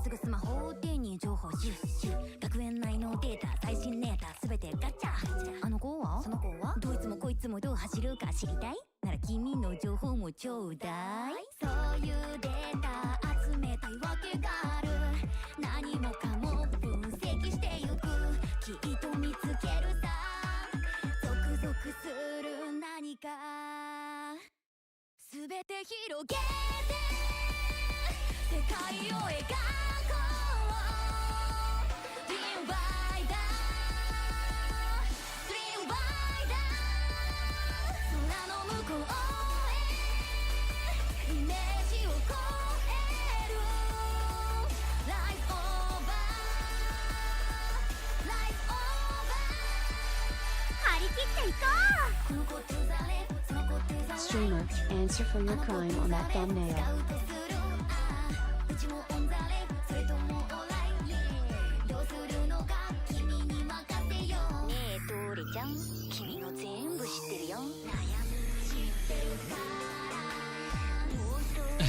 すぐスマホ手に情報シュッシュ学園内のデータ最新ネタすべてガチャあの子はその子はどいつもこいつもどう走るか知りたいなら君の情報もちょうだいそういうデータ集めたいわけがある何もかも分析してゆくきっと見つけるさゾクゾクする何かすべて広げて世界を描こう Dream Rider Dream Rider 空の向こうへイメージを超える Life over Life over 張り切っていこうこの子 to the left その子 to the right Streamer, answer for your crime on that thumbnail.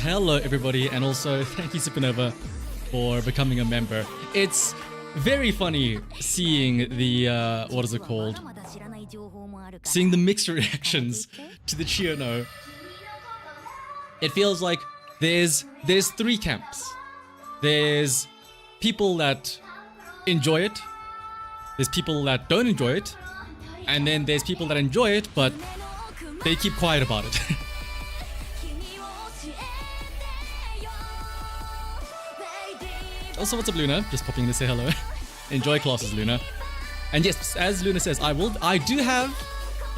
Hello everybody, and also thank you Supernova for becoming a member. It's very funny seeing the what is it called? Seeing the mixed reactions to the CHIYONO. It feels like there's three camps. There's people that enjoy it, there's people that don't enjoy it, and then there's people that enjoy it but they keep quiet about it. Also, what's up, Luna? Just popping in to say hello. Enjoy classes, Luna. And yes, as Luna says, I do have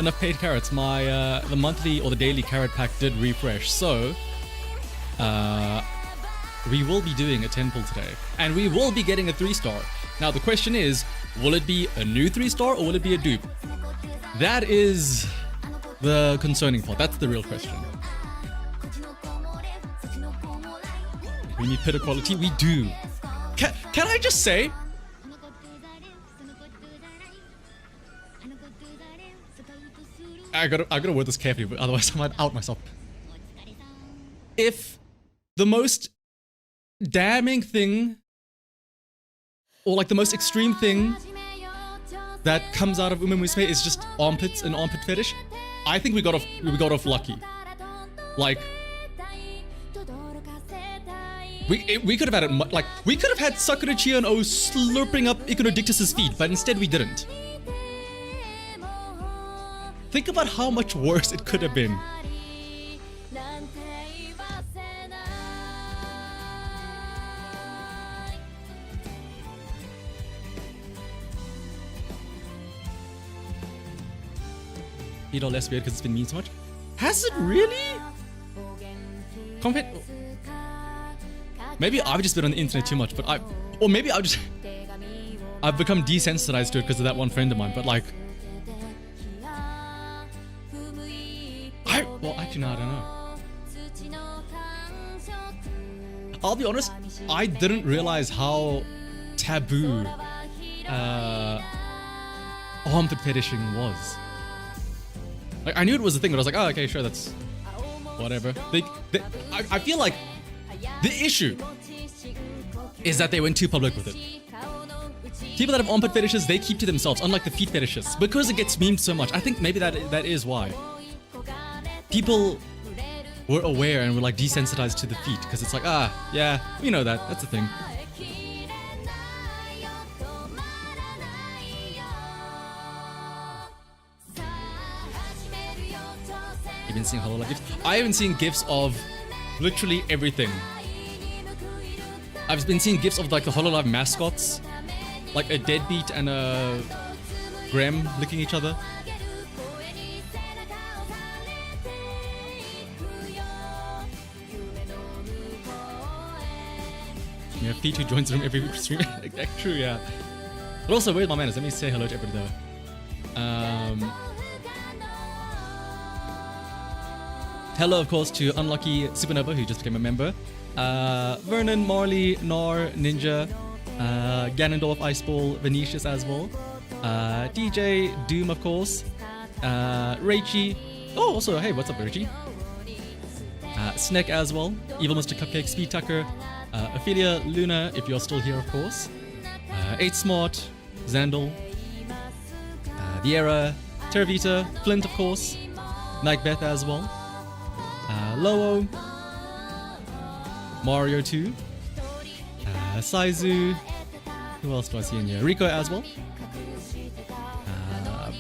enough paid carrots. My the monthly or the daily carrot pack did refresh, so we will be doing a 10 pull today, and we will be getting a 3-star. Now the question is, will it be a new 3-star or will it be a dupe? That is the concerning part. That's the real question. We need pitter quality. We do. Can I just say? I gotta word this carefully, but otherwise I might out myself. If the most damning thing, or like the most extreme thing that comes out of Musume is just armpits and armpit fetish, I think we got off lucky. Like, we could have had it, like, we could have had Sakura CHIYONO slurping up Iconodictus's feet, but instead we didn't. Think about how much worse it could have been. Feet are less weird because it's been mean so much. Has it really? Maybe I've just been on the internet too much, but or maybe I've become desensitized to it because of that one friend of mine, but like, well, actually, no, I don't know. I'll be honest, I didn't realize how taboo armpit fetishing was. Like, I knew it was a thing, but I was like, oh, okay, sure, that's whatever. I feel like the issue is that they went too public with it. People that have armpit fetishes, they keep to themselves, unlike the feet fetishes, because it gets memed so much. I think maybe that is why. People were aware and were like desensitized to the feet, because it's like, yeah, we know that, that's the thing. You've been seeing HoloLive gifs? I haven't seen gifs of literally everything. I've been seeing gifs of like the HoloLive mascots, like a deadbeat and a Graham licking each other. Yeah, Feet who joins the room every stream. True, yeah. But also, where's my manners? Let me say hello to everybody though. Hello, of course, to Unlucky Supernova, who just became a member. Vernon, Marley, Nar, Ninja, Ganondorf, Iceball, Venetius as well. DJ, Doom, of course. Raichi. Oh, also, hey, what's up, Raichi? Snek as well. Evil Mr. Cupcake, Speed Tucker. Ophelia, Luna, if you're still here, of course. 8 Smart, Xandal. Viera, Terravita, Flint, of course. Macbeth as well. Loo. Mario 2. Saizu. Who else do I see in here? Rico as well.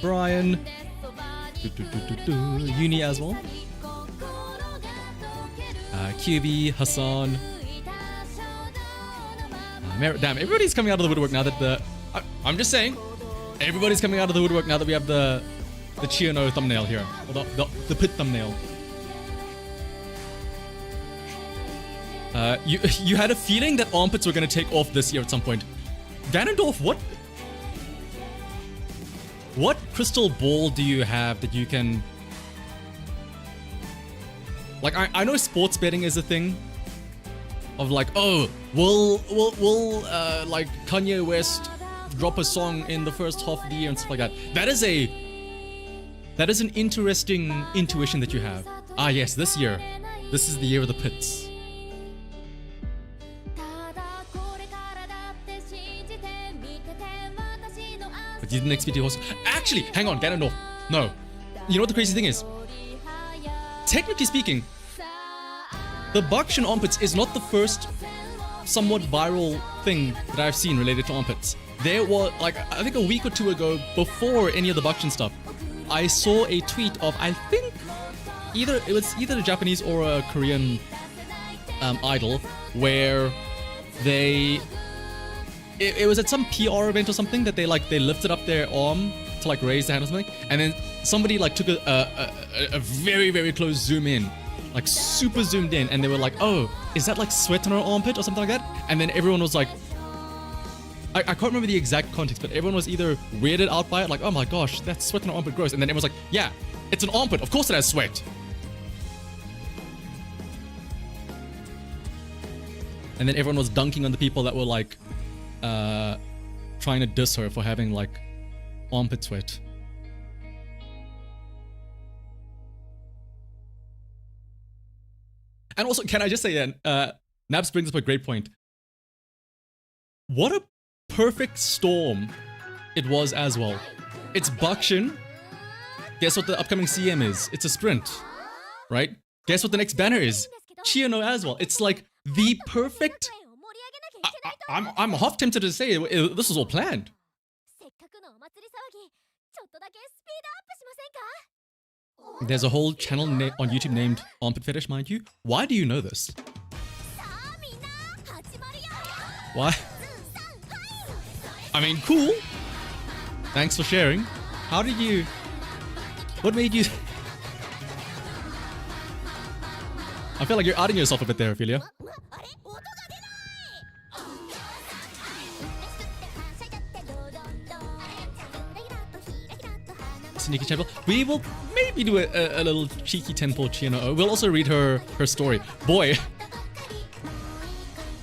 Brian. Uni as well. QB, Hassan. Damn, everybody's coming out of the woodwork now that the... I'm just saying, everybody's coming out of the woodwork now that we have the CHIYONO thumbnail here. Or the pit thumbnail. You had a feeling that armpits were going to take off this year at some point. Ganondorf, what crystal ball do you have that you can... Like, I know sports betting is a thing. Of like, oh, will like Kanye West drop a song in the first half of the year and stuff like that. That is an interesting intuition that you have. Ah yes, this year. This is the year of the pits. But you didn't expect the horse. Actually, hang on, Ganondorf. No. You know what the crazy thing is? Technically speaking, the Bakshin armpits is not the first somewhat viral thing that I've seen related to armpits. There was, like, I think a week or two ago, before any of the Bakshin stuff, I saw a tweet of, I think, it was either a Japanese or a Korean idol, where it was at some PR event or something that they lifted up their arm to like raise the hand or something, and then somebody like took a very, very close zoom in, like super zoomed in, and they were like, oh, is that like sweat on her armpit or something like that? And then everyone was like, I can't remember the exact context, but everyone was either weirded out by it, like, oh my gosh, that's sweat on her armpit, gross. And then everyone was like, yeah, it's an armpit, of course it has sweat. And then everyone was dunking on the people that were like trying to diss her for having like armpit sweat. And also, can I just say, Naps brings up a great point. What a perfect storm it was as well. It's Bakshin. Guess what the upcoming CM is? It's a sprint, right? Guess what the next banner is? CHIYONO as well. It's like the perfect... I'm half tempted to say this was all planned. There's a whole channel on YouTube named Armpit Fetish, mind you. Why do you know this? Why? I mean, cool. Thanks for sharing. How did you... What made you... I feel like you're outing yourself a bit there, Ophelia. Sneaky temple. We will maybe do a little cheeky temple CHIYONO. We'll also read her story. Boy,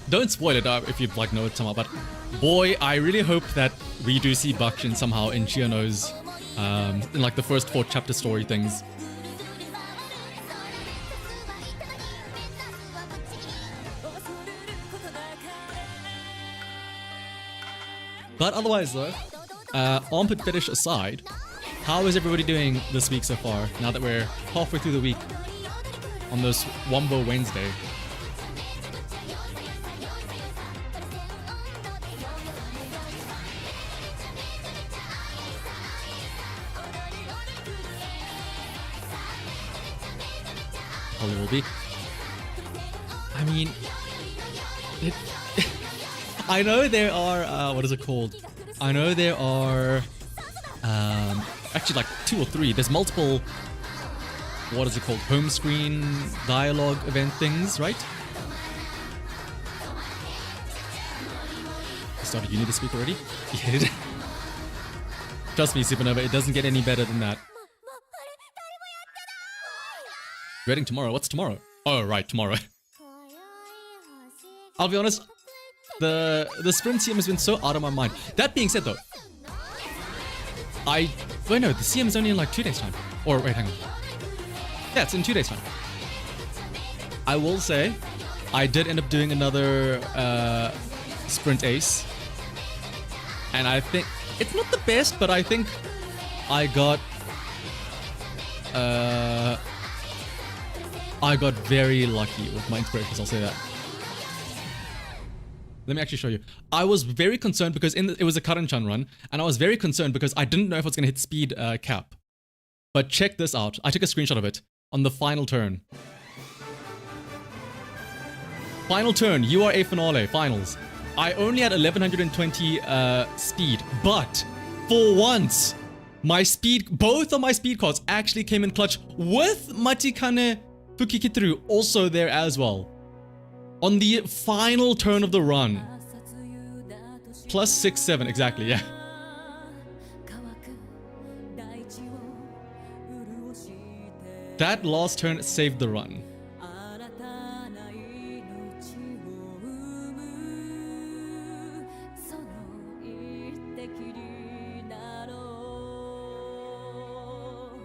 don't spoil it if you like know it somehow. But boy, I really hope that we do see Bakshin somehow in CHIYONO's in like the first 4 chapter story things. But otherwise though, armpit fetish aside, how is everybody doing this week so far, now that we're halfway through the week on this Wombo Wednesday? Probably will be. I mean, I know there are, what is it called? I know there are, actually like 2 or 3. There's multiple, what is it called? Home screen dialogue event things, right? Started uni to speak already? Yeah. Trust me, Supernova, it doesn't get any better than that. Reading tomorrow? What's tomorrow? Oh, right, tomorrow. I'll be honest, the sprint CM has been so out of my mind. That being said though, wait, no, the CM is only in like 2 days time. Or wait, hang on. Yeah, it's in 2 days time. I will say, I did end up doing another sprint ace. And I think, it's not the best, but I think I got very lucky with my inspirations, I'll say that. Let me actually show you. I was very concerned because it was a Karan-chan run, and I was very concerned because I didn't know if I was going to hit speed cap. But check this out. I took a screenshot of it on the final turn. Final turn, URA finale, finals. I only had 1120 speed, but for once, both of my speed cards actually came in clutch with Matikane Fukikitru also there as well. On the final turn of the run. Plus 6-7, exactly, yeah. That last turn saved the run.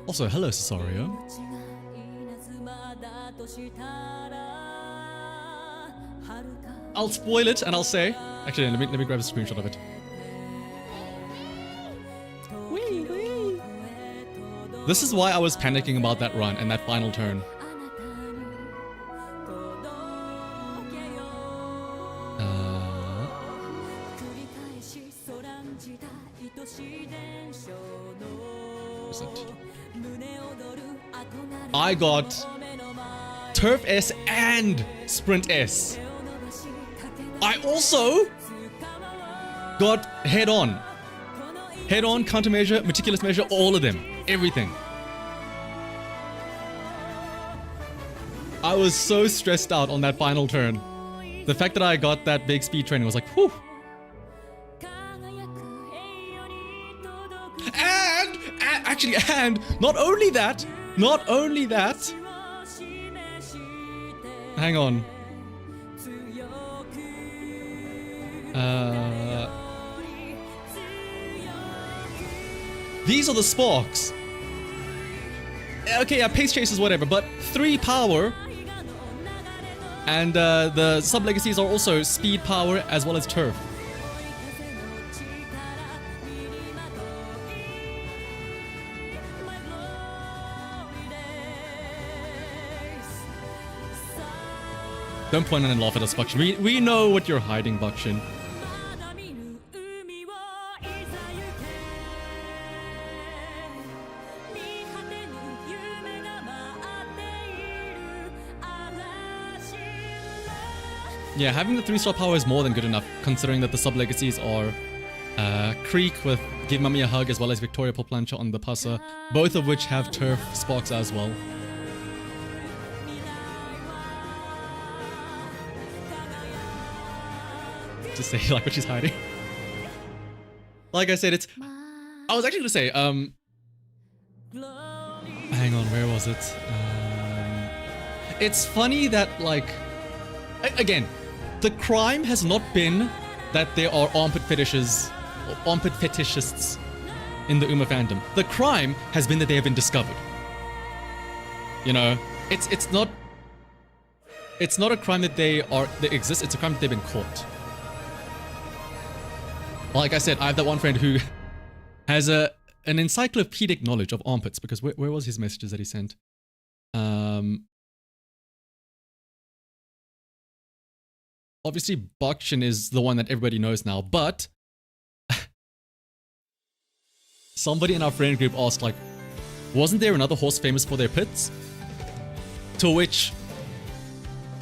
Also, hello, Cesario. I'll spoil it and I'll say... Actually, let me grab a screenshot of it. This is why I was panicking about that run and that final turn. I got Turf S and Sprint S. I also got head on, countermeasure, meticulous measure, all of them, everything. I was so stressed out on that final turn. The fact that I got that big speed training was like, whew. And not only that, hang on. These are the sparks. Okay, yeah, pace chasers, whatever, but 3 power. And the sub-legacies are also speed, power, as well as turf. Don't point and laugh at us, Buckshin. We know what you're hiding, Buckshin. Yeah, having the 3-star power is more than good enough, considering that the sub-legacies are Creek with Give Mummy a Hug, as well as Victoria Poplancha on the Passa, both of which have turf sparks as well. To say like what she's hiding. Like I said, I was actually gonna say, hang on, where was it? It's funny that, like, again, the crime has not been that there are armpit fetishes or armpit fetishists in the Uma fandom. The crime has been that they have been discovered. You know, it's not a crime that they exist. It's a crime that they've been caught. Like I said, I have that one friend who has an encyclopedic knowledge of armpits, because where was his messages that he sent? Obviously, Bakshin is the one that everybody knows now, but somebody in our friend group asked, like, wasn't there another horse famous for their pits? To which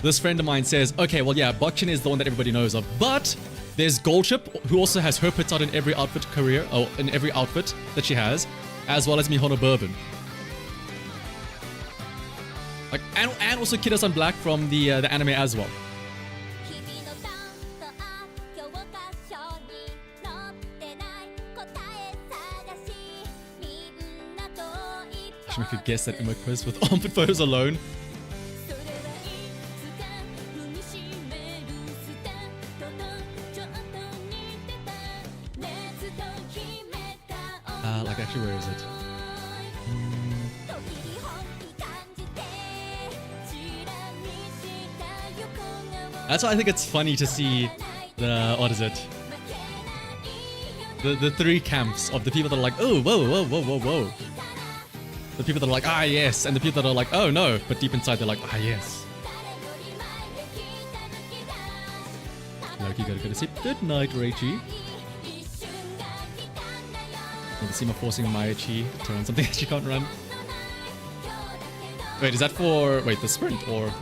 this friend of mine says, okay, well, yeah, Bakshin is the one that everybody knows of, but there's Goldship, who also has her pits out in every outfit in every outfit that she has, as well as Mihono Bourbon. Like, and also Kida-san Black from the anime as well. wish I could guess that Uma quiz with armpit photos alone. Like actually, where is it? That's why I think it's funny to see the, what is it? The three camps of the people that are like, oh, whoa, whoa, whoa, whoa, whoa. The people that are like, ah, yes. And the people that are like, oh, no. But deep inside, they're like, ah, yes. Loki, gotta go to sleep. Good night, Reichi. Seema forcing Maichi to run something that she can't run. Wait, is that for, wait, the sprint or?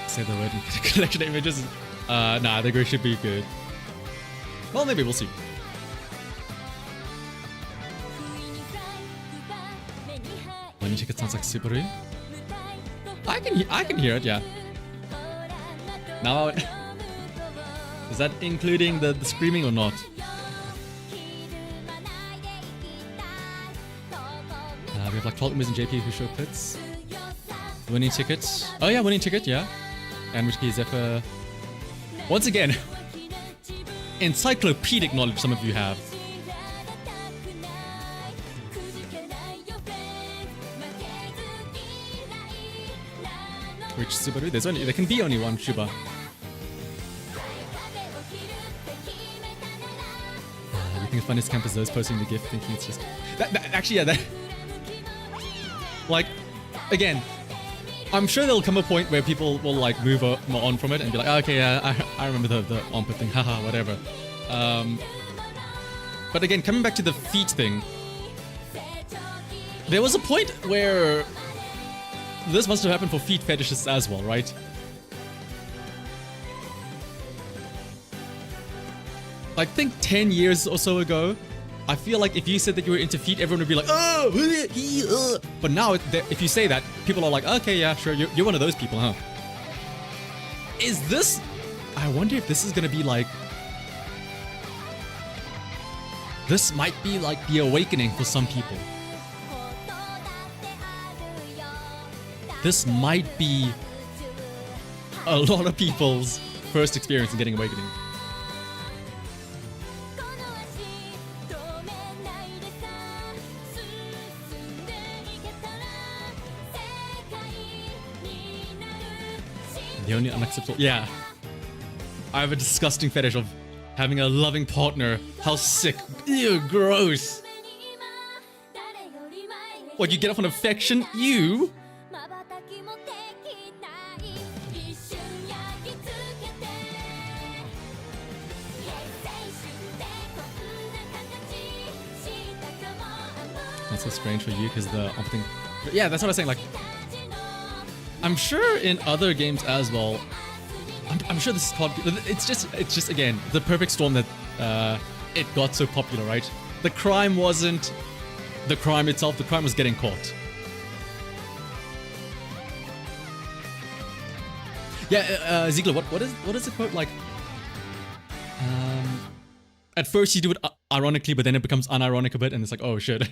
Say the word and get a collection of images. Nah, I think we should be good. Well, maybe we'll see. When you check it sounds like Subaru. I can hear it, yeah. Now, is that including the screaming or not? We have like 12 members in JP who show pits. Winning tickets. Oh yeah, winning ticket, yeah. And which key Zephyr. Once again, encyclopedic knowledge some of you have. Which Subaru? There can be only one Shuba. You think the funniest camp is those posting the gift thinking it's just actually, yeah, that like, again, I'm sure there'll come a point where people will like move on from it and be like, oh, okay, yeah, I remember the armpit thing, haha, whatever. But again, coming back to the feet thing, there was a point where this must have happened for feet fetishists as well, right? Like, think 10 years or so ago, I feel like if you said that you were into feet, everyone would be like, oh, but now if you say that, people are like, okay, yeah, sure, you're one of those people, huh? Is this, I wonder if this is gonna be like, this might be like the awakening for some people. This might be a lot of people's first experience in getting awakening. The only unacceptable... Yeah. I have a disgusting fetish of having a loving partner. How sick. Ew, gross. What, you get off on affection? You? That's so strange for you because the thing... Yeah, that's what I was saying, like... I'm sure in other games as well, I'm sure this is popular. It's just again, the perfect storm that it got so popular, right? The crime wasn't the crime itself, the crime was getting caught. Yeah, Ziegler, what is the quote like? At first you do it ironically, but then it becomes unironic a bit, and it's like, oh shit.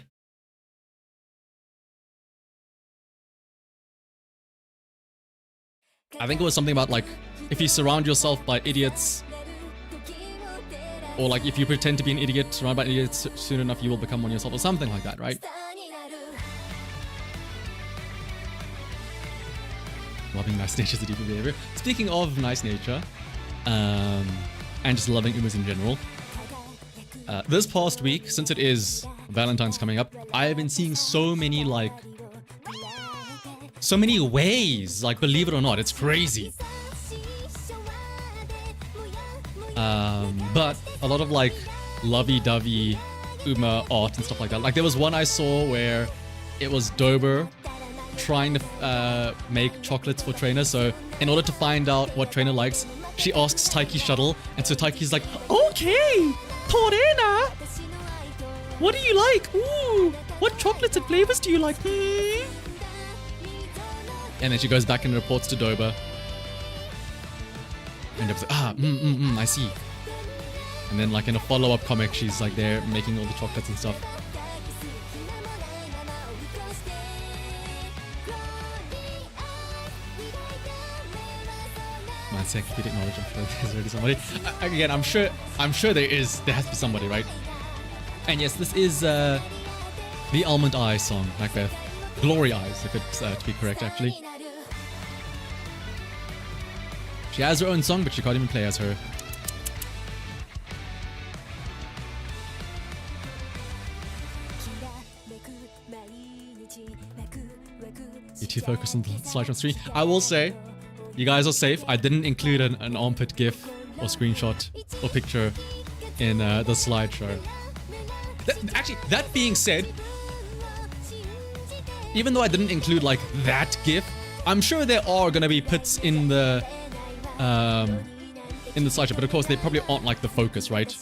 I think it was something about like, if you surround yourself by idiots, or like if you pretend to be an idiot, surrounded by idiots, soon enough you will become one yourself, or something like that, right? Loving nice nature is a deeper behavior. Speaking of nice nature, and just loving Umas in general, this past week, since it is Valentine's coming up, I have been seeing so many like, so many ways, like, believe it or not, it's crazy. But a lot of like lovey-dovey Uma art and stuff like that. Like there was one I saw where it was Dober trying to make chocolates for Trainer. So in order to find out what Trainer likes, she asks Taiki Shuttle, and so Taiki's like, okay, Torena, what do you like? Ooh, what chocolates and flavors do you like? And then she goes back and reports to Dober. And Dober's like, I see. And then like in a follow-up comic, she's like there making all the chocolates and stuff. My encyclopedic knowledge, I'm sure there's already somebody. Again, I'm sure there has to be somebody, right? And yes, this is the Almond Eye song, Macbeth. Glory Eyes, if it's to be correct, actually. She has her own song, but she can't even play as her. You're too focused on the slideshow screen. I will say, you guys are safe. I didn't include an armpit GIF or screenshot or picture in the slideshow. Actually, that being said, even though I didn't include like that GIF, I'm sure there are gonna be pits in the slideshow, but of course they probably aren't like the focus, right?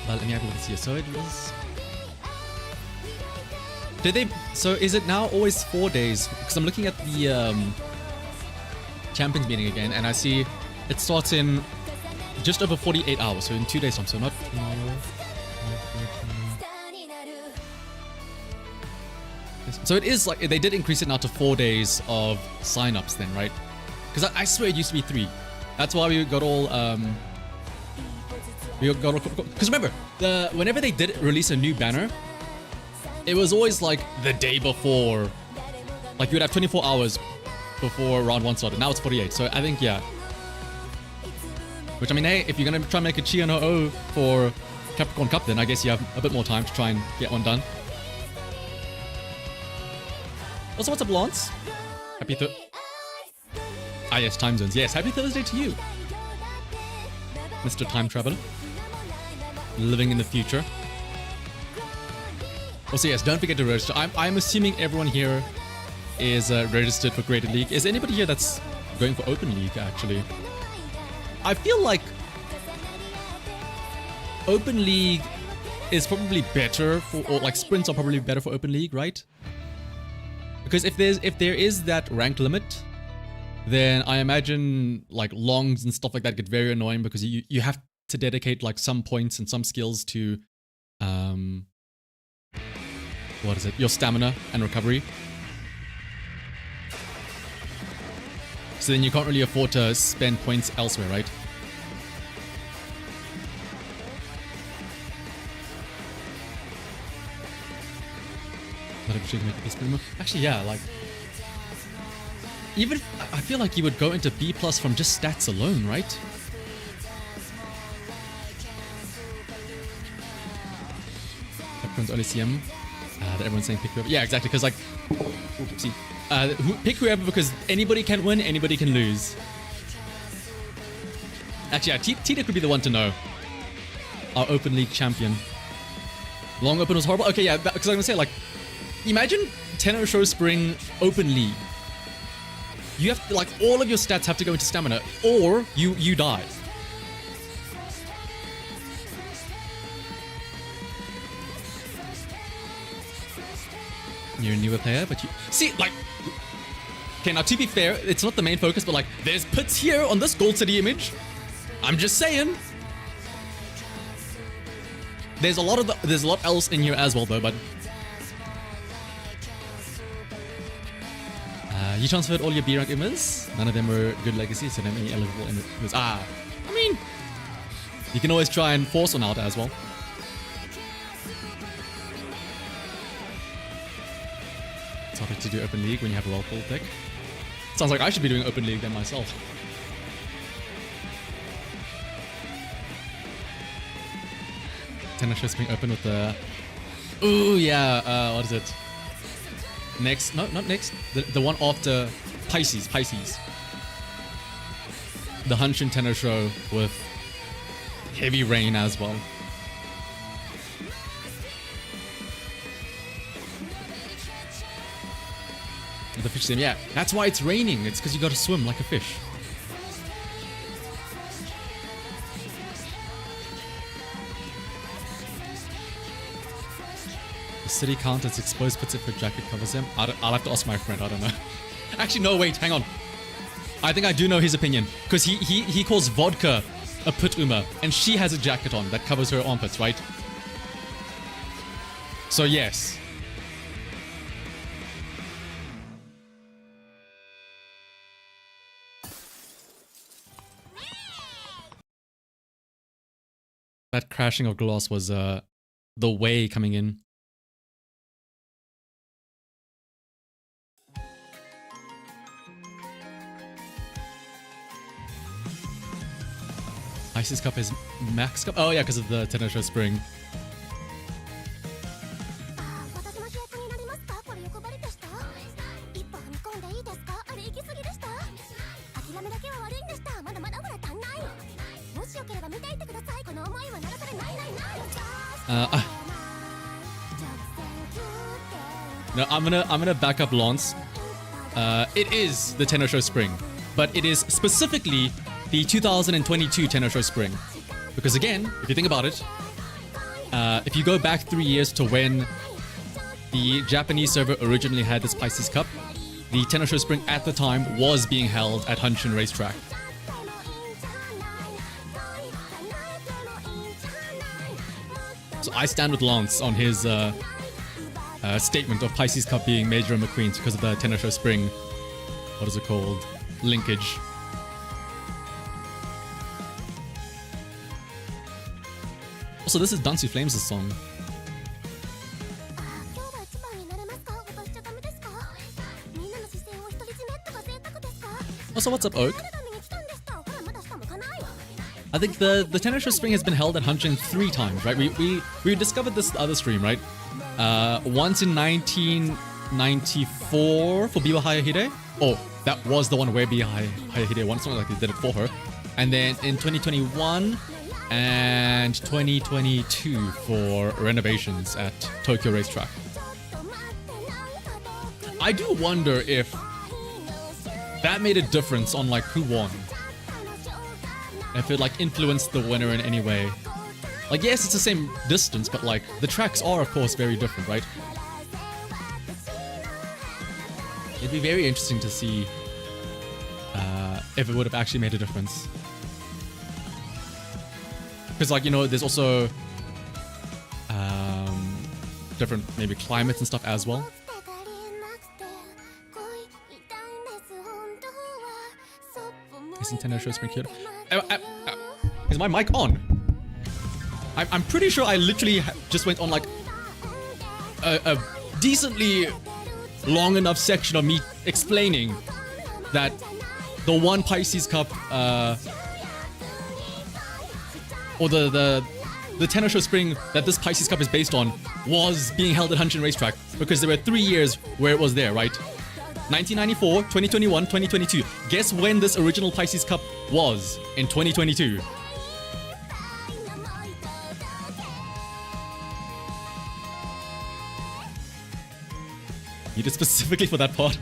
Well, let me have a look and see. So it was... Did they... So is it now always 4 days? Because I'm looking at the Champions meeting again, and I see it starts in just over 48 hours. So in 2 days time. So not tomorrow. So it is like... They did increase it now to 4 days of sign-ups then, right? Because I swear it used to be 3. That's why we got all... Because remember, whenever they did release a new banner, it was always like the day before. Like you would have 24 hours before round 1 started. Now it's 48. So I think, yeah. Which I mean, hey, if you're going to try and make a CHIYONO for Capricorn Cup, then I guess you have a bit more time to try and get one done. Also, what's up, Lance? Happy yes, time zones. Yes, happy Thursday to you, Mr. Time Traveler. Living in the future. Also, yes, don't forget to register. I'm assuming everyone here is registered for Greater League. Is anybody here that's going for Open League, actually? I feel like Open League is probably better for, or like sprints are probably better for Open League, right? Because if there is that rank limit, then I imagine like longs and stuff like that get very annoying because you have to dedicate like some points and some skills to what is it? Your stamina and recovery. So then you can't really afford to spend points elsewhere, right? Actually, yeah, like even I feel like you would go into B+ from just stats alone, right? Capricorn's only CM that everyone's saying pick whoever. Yeah, exactly, because like, see, pick whoever because anybody can win, anybody can lose. Actually, yeah, Tita could be the one to know. Our Open League champion. Long Open was horrible. Okay, yeah, because I'm gonna say like, imagine Tenno Show Spring Open League. You have to, like, all of your stats have to go into stamina, or you die. You're a newer player, but you see, like, okay, now to be fair, it's not the main focus, but like, there's pits here on this Gold City image. I'm just saying. There's a lot else in here as well, though, but. You transferred all your B rank immers. None of them were good legacy, so then any eligible immers. I mean, you can always try and force one out as well. It's harder to do Open League when you have a well-pulled deck. Sounds like I should be doing Open League then myself. Tennis Show Spring Open with the... Ooh, yeah, what is it? Next, no, not next. The one after Pisces. The Hanshin Tenno Show with heavy rain as well. The fish sim, yeah. That's why it's raining. It's because you gotta swim like a fish. The city count as exposed puts it for jacket covers him. I'll have to ask my friend. I don't know. Actually, no, wait, hang on. I think I do know his opinion. Because he calls vodka a put-uma. And she has a jacket on that covers her armpits, right? So yes. That crashing of glass was the way coming in. Isis Cup is Max Cup? Oh yeah, because of the Tenosho Spring. No, I'm gonna back up Lance. It is the Tenosho Spring, but it is specifically the 2022 Tenosho Spring, because again, if you think about it, if you go back 3 years to when the Japanese server originally had this Pisces Cup, the Tenosho Spring at the time was being held at Hanshin Racetrack. So I stand with Lance on his statement of Pisces Cup being Major and McQueen's because of the Tenosho Spring, what is it called, linkage. Also, this is Dansu Flames' song. Also, what's up, Oak? I think the Tenosho Spring has been held at Hanshin 3 times, right? We discovered this other stream, right? Once in 1994 for Biwa Hayahide. Oh, that was the one where Biwa Hayahide won. It's not like they did it for her. And then in 2021 and 2022 for renovations at Tokyo Racetrack. I do wonder if that made a difference on like who won. If it like influenced the winner in any way. Like, yes, it's the same distance, but like the tracks are of course very different, right? It'd be very interesting to see if it would have actually made a difference. Because like, you know, there's also different maybe climates and stuff as well. Is Tenosho Spring cute? Is my mic on? I'm pretty sure I literally just went on like a decently long enough section of me explaining that the one Pisces Cup or the Tenosho Spring that this Pisces Cup is based on was being held at Hanshin Racetrack, because there were 3 years where it was there, right? 1994, 2021, 2022. Guess when this original Pisces Cup was? In 2022. You did specifically for that part?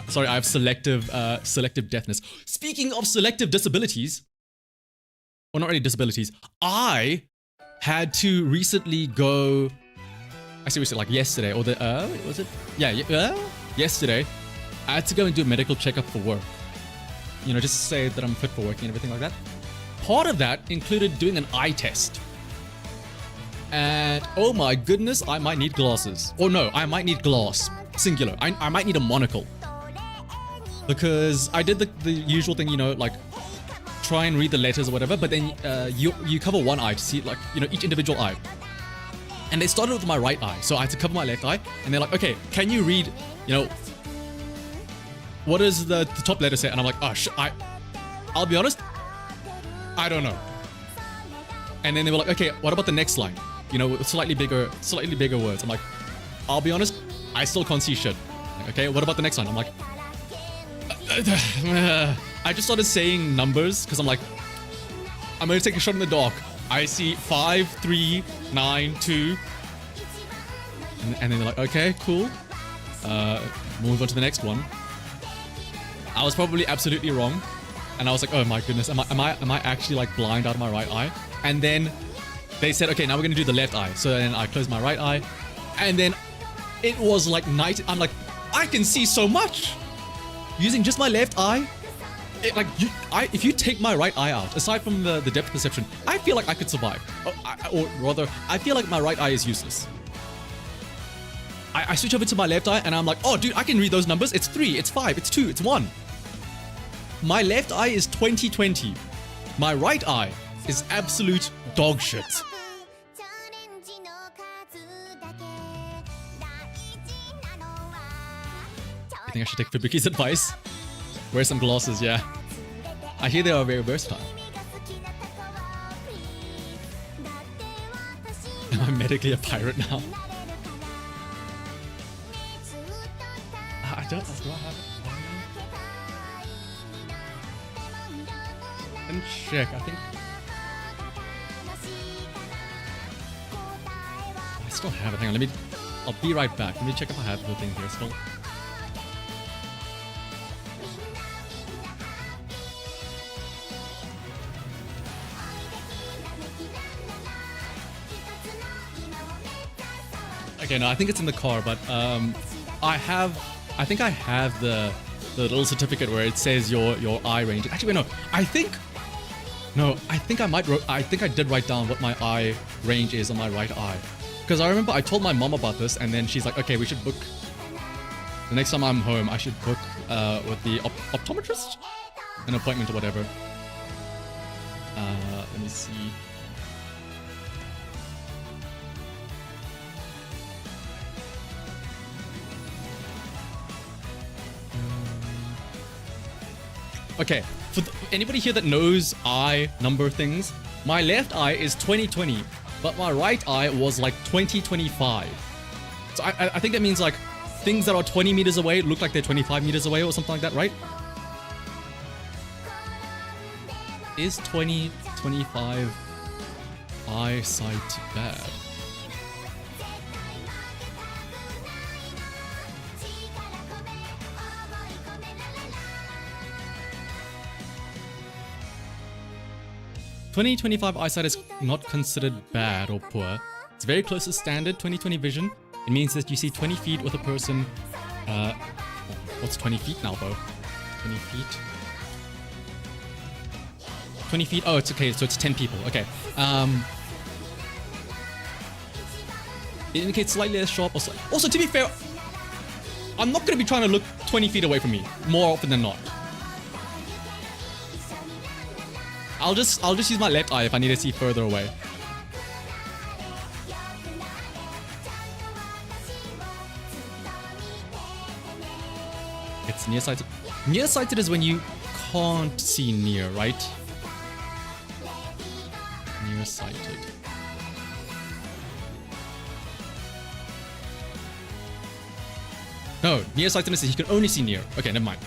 Sorry, I have selective deafness. Speaking of selective disabilities, well, not really disabilities, I had to recently go, I seriously, like yesterday, or was it? Yeah, yesterday, I had to go and do a medical checkup for work. You know, just to say that I'm fit for working and everything like that. Part of that included doing an eye test. And oh my goodness, I might need glasses. Or no, I might need glass. Singular. I might need a monocle. Because I did the usual thing, you know, like try and read the letters or whatever, but then you cover one eye to see, like, you know, each individual eye. And they started with my right eye, so I had to cover my left eye. And they're like, okay, can you read, you know, what does the top letter say? And I'm like, oh, I'll be honest, I don't know. And then they were like, okay, what about the next line? You know, with slightly bigger words. I'm like, I'll be honest, I still can't see shit. Like, okay, what about the next line? I'm like, I just started saying numbers because I'm like, I'm gonna take a shot in the dark. I see 5, 3, 9, 2. And then they're like, okay, cool. move on to the next one. I was probably absolutely wrong. And I was like, oh my goodness, am I actually like blind out of my right eye? And then they said, okay, now we're gonna do the left eye. So then I closed my right eye, and then it was like night. I'm like, I can see so much using just my left eye. If you take my right eye out, aside from the depth perception, I feel like I could survive. Or rather, I feel like my right eye is useless. I switch over to my left eye and I'm like, oh dude, I can read those numbers. It's 3, it's 5, it's 2, it's 1. My left eye is 20/20. My right eye is absolute dog shit. I think I should take Fubuki's advice. Wear some glasses, yeah. I hear they are very versatile. Am I medically a pirate now? Do I have it? Let me check, I think... I still have it, hang on, I'll be right back. Let me check if I have the thing here still. Okay, no, I think it's in the car, but I think I have the little certificate where it says your eye range. Actually, wait, no. I think I did write down what my eye range is on my right eye. Because I remember I told my mom about this, and then she's like, okay, we should book... The next time I'm home, I should book with the optometrist? An appointment or whatever. Let me see. Okay, for anybody here that knows eye number things, my left eye is 20/20, but my right eye was like 20/25. So I think that means like things that are 20 meters away look like they're 25 meters away or something like that, right? Is 20/25 eyesight bad? (20/25) eyesight is not considered bad or poor. It's very close to standard 20/20 vision. It means that you see 20 feet with a person. What's 20 feet now, though? 20 feet. 20 feet. Oh, it's okay. So it's 10 people. Okay. It indicates slightly less sharp. Also, to be fair, I'm not going to be trying to look 20 feet away from me more often than not. I'll just use my left eye if I need to see further away. It's nearsighted. Nearsighted is when you can't see near, right? Nearsighted. No, nearsightedness is you can only see near. Okay, never mind.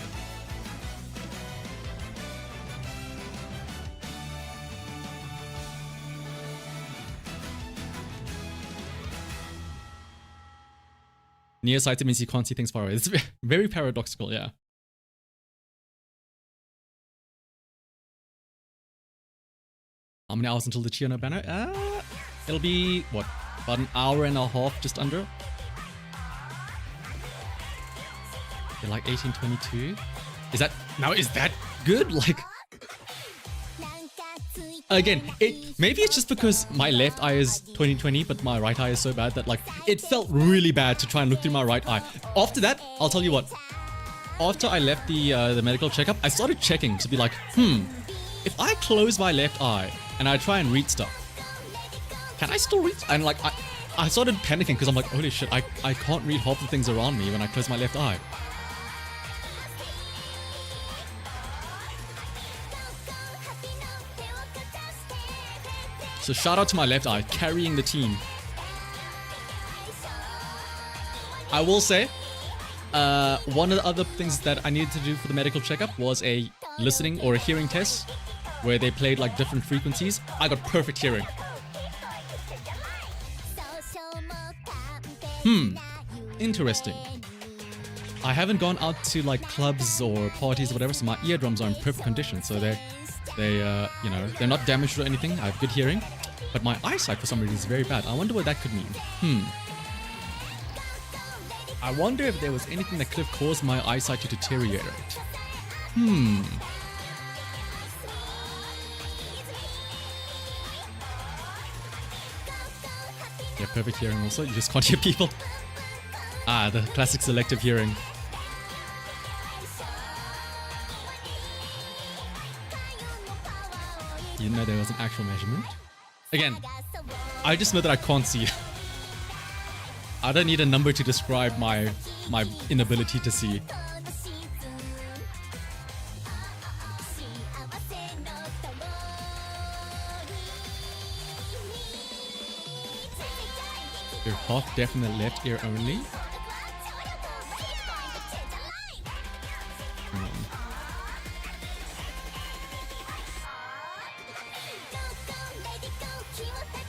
Nearsighted means you can't see things far away. It's very paradoxical, yeah. How many hours until the CHIYONO banner? It'll be, what, about an hour and a half, just under? They're like 18:22. Is that good? Like, again, maybe it's just because my left eye is 20/20, but my right eye is so bad that like it felt really bad to try and look through my right eye. After that, I'll tell you what. After I left the medical checkup, I started checking to be like, if I close my left eye and I try and read stuff, can I still read? And like I started panicking because I'm like, holy shit, I can't read half the things around me when I close my left eye. So shout out to my left eye, carrying the team. I will say, one of the other things that I needed to do for the medical checkup was a listening or a hearing test, where they played like different frequencies. I got perfect hearing. Interesting. I haven't gone out to like clubs or parties or whatever, so my eardrums are in perfect condition. So they're not damaged or anything. I have good hearing, but my eyesight for some reason is very bad. I wonder what that could mean. I wonder if there was anything that could have caused my eyesight to deteriorate. Yeah, perfect hearing also. You just can't hear people. Ah, the classic selective hearing. You didn't know there was an actual measurement? Again, I just know that I can't see. I don't need a number to describe my inability to see. You're half deaf in the left ear only.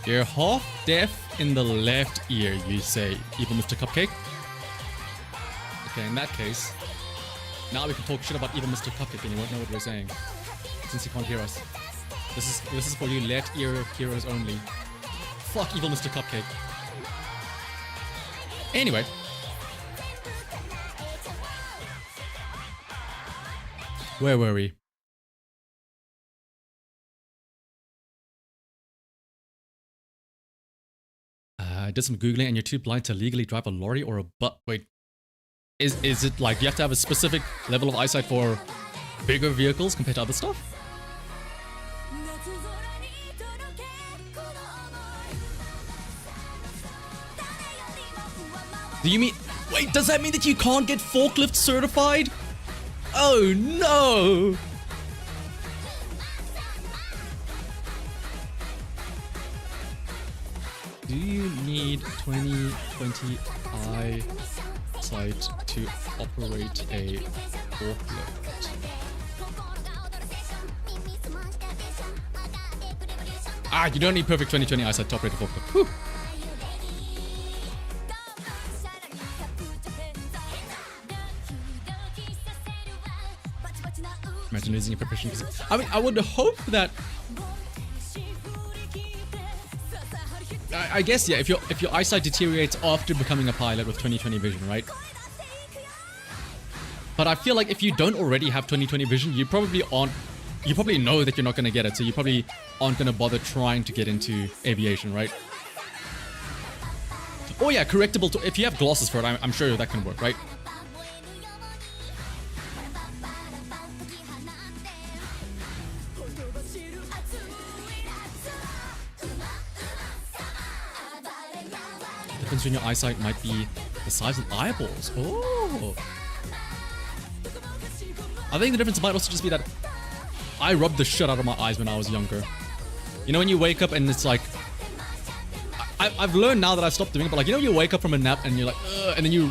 You're half deaf in the left ear, you say, Evil Mr. Cupcake. Okay, in that case, now we can talk shit about Evil Mr. Cupcake and you won't know what we're saying, since you can't hear us. This is for you left ear heroes only. Fuck Evil Mr. Cupcake. Anyway. Where were we? I did some Googling and you're too blind to legally drive a lorry or a bus. Wait. Is it like you have to have a specific level of eyesight for bigger vehicles compared to other stuff? Do you mean... Wait, does that mean that you can't get forklift certified? Oh no! Do you need 20/20 eyesight to operate a forklift? Ah, you don't need perfect 20/20 eyesight to operate a forklift. Whew. Imagine losing your profession. I mean, I would hope that. I guess yeah. If your eyesight deteriorates after becoming a pilot with 20/20 vision, right? But I feel like if you don't already have 20/20 vision, you probably aren't. You probably know that you're not going to get it, so you probably aren't going to bother trying to get into aviation, right? Oh yeah, correctable. If you have glasses for it, I'm sure that can work, right? The difference in your eyesight might be the size of eyeballs. Oh. I think the difference might also just be that I rubbed the shit out of my eyes when I was younger. You know when you wake up and it's like... I've learned now that I've stopped doing it, but like, you know you wake up from a nap and you're like, ugh, and then you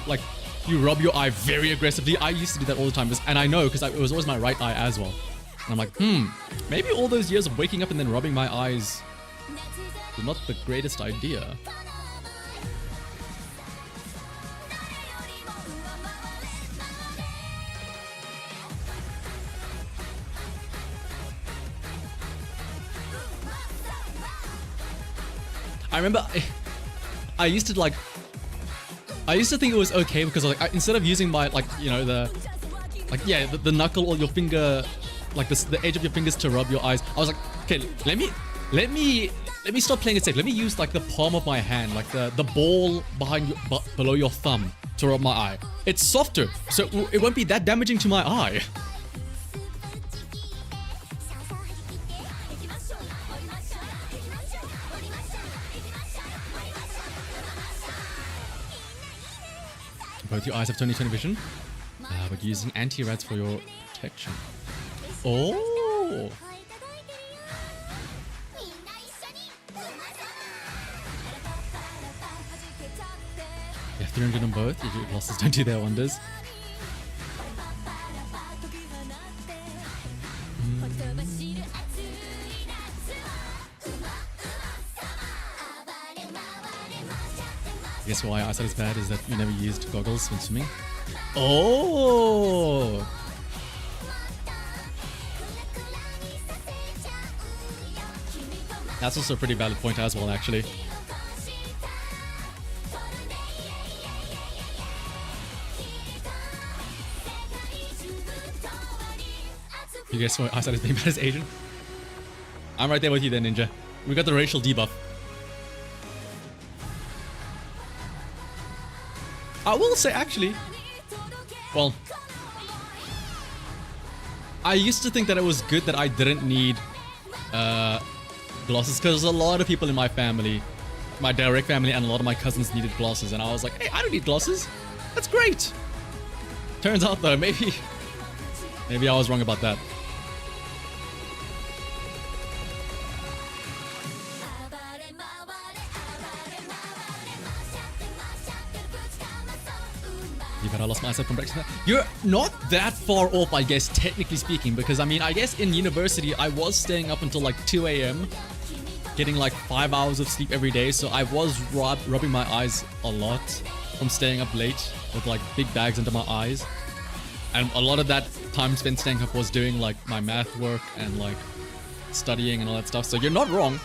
rub your eye very aggressively. I used to do that all the time, and I know because it was always my right eye as well. And I'm like, maybe all those years of waking up and then rubbing my eyes was not the greatest idea. I remember I used to think it was okay because like instead of using my the knuckle or your finger, like the edge of your fingers to rub your eyes, I was like, okay, let me stop playing it safe. Let me use like the palm of my hand, like the ball below your thumb to rub my eye. It's softer, so it won't be that damaging to my eye. Both your eyes have 20/20 vision, but using anti-rads for your protection. Oh! Yeah, 300 on both. Your glasses don't do their wonders. I guess why eyesight is bad is that you never used goggles when swimming. Oh. That's also a pretty valid point as well, actually. You guys saw eyesight as being bad as Asian? I'm right there with you then, Ninja. We got the racial debuff. I will say, actually, well, I used to think that it was good that I didn't need glasses, because a lot of people in my family, my direct family, and a lot of my cousins needed glasses, and I was like, hey, I don't need glasses. That's great. Turns out though, maybe I was wrong about that. But I lost my eyesight from breakfast. You're not that far off, I guess, technically speaking, because I mean, I guess in university I was staying up until like 2 a.m. getting like 5 hours of sleep every day, so I was rubbing my eyes a lot from staying up late with like big bags under my eyes, and a lot of that time spent staying up was doing like my math work and like studying and all that stuff, so you're not wrong.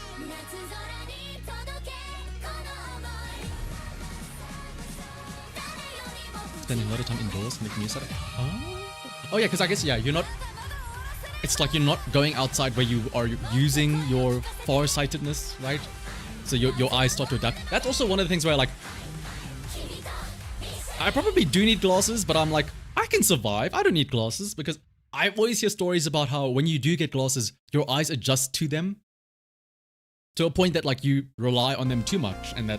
Spending a lot of time indoors making use of it. Oh yeah, because I guess, yeah, you're not, it's like you're not going outside where you are using your farsightedness, right? So your eyes start to adapt. That's also one of the things where like, I probably do need glasses, but I'm like, I can survive. I don't need glasses, because I always hear stories about how when you do get glasses, your eyes adjust to them to a point that like you rely on them too much, and that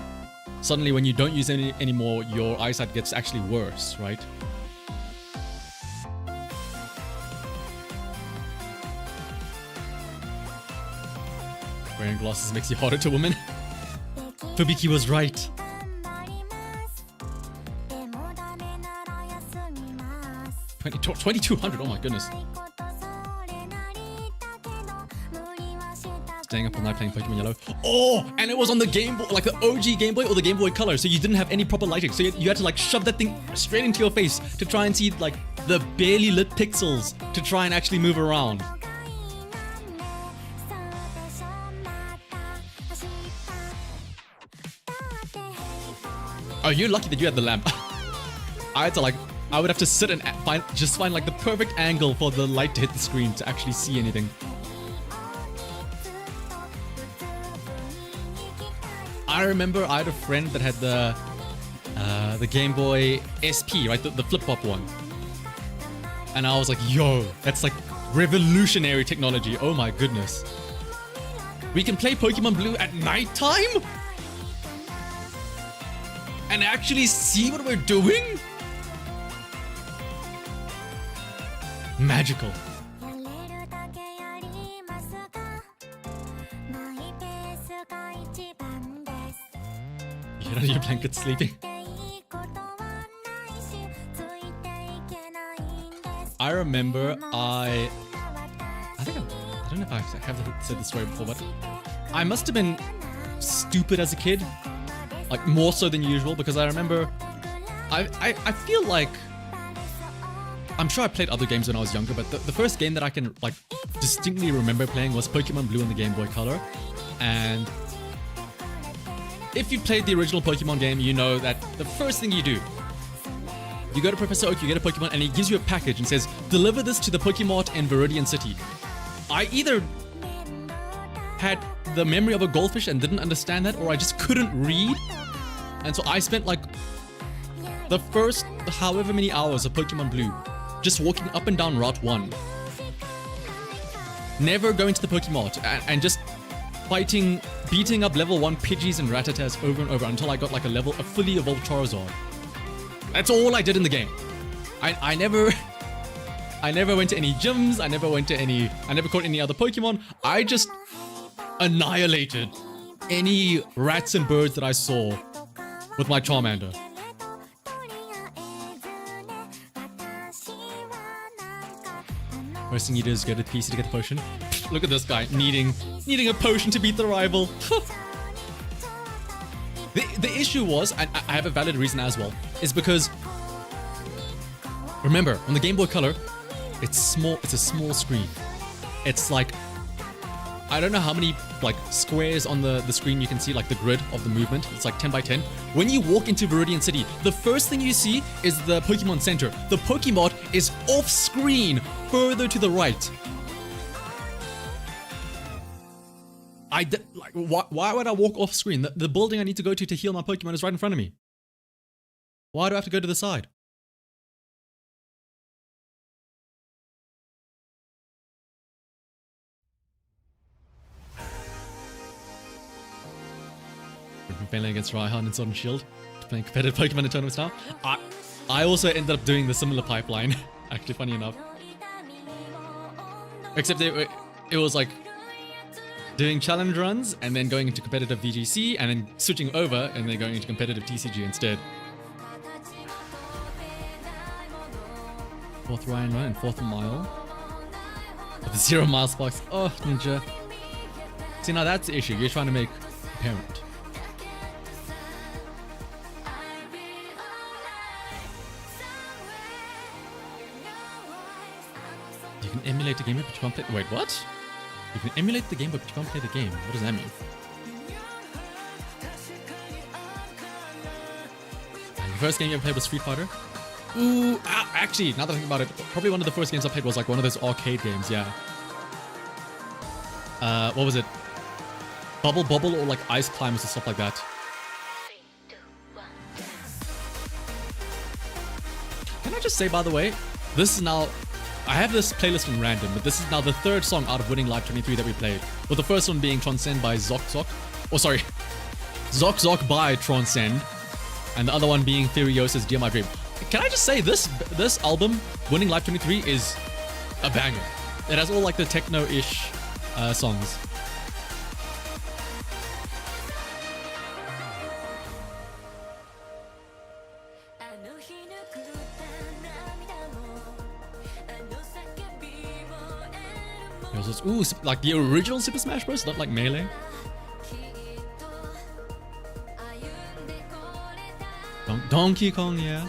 suddenly when you don't use any anymore, your eyesight gets actually worse, right? Wearing glasses makes you harder to women. Fubiki was right. 2200, oh my goodness. Staying up all night playing Pokemon Yellow. Oh, and it was on the Game Boy, like the OG Game Boy or the Game Boy Color, so you didn't have any proper lighting. So you had to like shove that thing straight into your face to try and see like the barely lit pixels to try and actually move around. Oh, you're lucky that you had the lamp. I had to like, I would have to sit and find like the perfect angle for the light to hit the screen to actually see anything. I remember I had a friend that had the Game Boy SP, right? The flip-flop one. And I was like, yo, that's like revolutionary technology. Oh my goodness. We can play Pokemon Blue at nighttime? And actually see what we're doing? Magical. Get out of your blanket sleeping. I remember I don't know if I have said this story before, but I must have been stupid as a kid, like more so than usual, because I remember I feel like, I'm sure I played other games when I was younger, but the first game that I can like distinctly remember playing was Pokemon Blue on the Game Boy Color. And if you played the original Pokemon game, you know that the first thing you do, you go to Professor Oak, you get a Pokemon, and he gives you a package and says, deliver this to the Pokemart in Viridian City. I either had the memory of a goldfish and didn't understand that, or I just couldn't read. And so I spent like the first however many hours of Pokemon Blue just walking up and down Route 1. Never going to the Pokemart and just fighting, beating up level 1 Pidgeys and Rattatas over and over until I got like a fully evolved Charizard. That's all I did in the game. I never went to any gyms, I never caught any other Pokemon. I just annihilated any rats and birds that I saw with my Charmander. First thing you do is go to the PC to get the potion. Look at this guy, needing a potion to beat the rival. The issue was, and I have a valid reason as well, is because Remember, on the Game Boy Color, it's small. It's a small screen. It's like, I don't know how many like squares on the screen you can see, like the grid of the movement. It's like 10 by 10. When you walk into Viridian City, the first thing you see is the Pokemon Center. The Pokemon is off screen, further to the right. Why would I walk off screen? The building I need to go to heal my Pokemon is right in front of me. Why do I have to go to the side? Playing against Raihan in Sword and Shield, playing competitive Pokemon in tournaments now. I also ended up doing the similar pipeline, actually, funny enough. Except it was like doing challenge runs and then going into competitive VGC and then switching over and then going into competitive TCG instead. Fourth Ryan run and fourth mile. With the 0 mile sparks. Oh, Ninja. See, now that's the issue. You're trying to make a parent. You can emulate the game, but you can't play. Wait, what? You can emulate the game, but you can't play the game. What does that mean? The first game you ever played was Street Fighter. Ooh, actually, now that I think about it, probably one of the first games I played was like one of those arcade games. Yeah. What was it? Bubble Bobble or like Ice Climbers and stuff like that. Can I just say, by the way, this is now. I have this playlist in random, but this is now the third song out of Winning Live 23 that we played. With the first one being Transcend by Zok Zok. Oh, sorry. Zok Zok by Transcend. And the other one being Furiosa's Dear My Dream. Can I just say, this album, Winning Live 23, is a banger. It has all like the techno-ish songs. Ooh, like the original Super Smash Bros, not like Melee. Donkey Kong, yeah.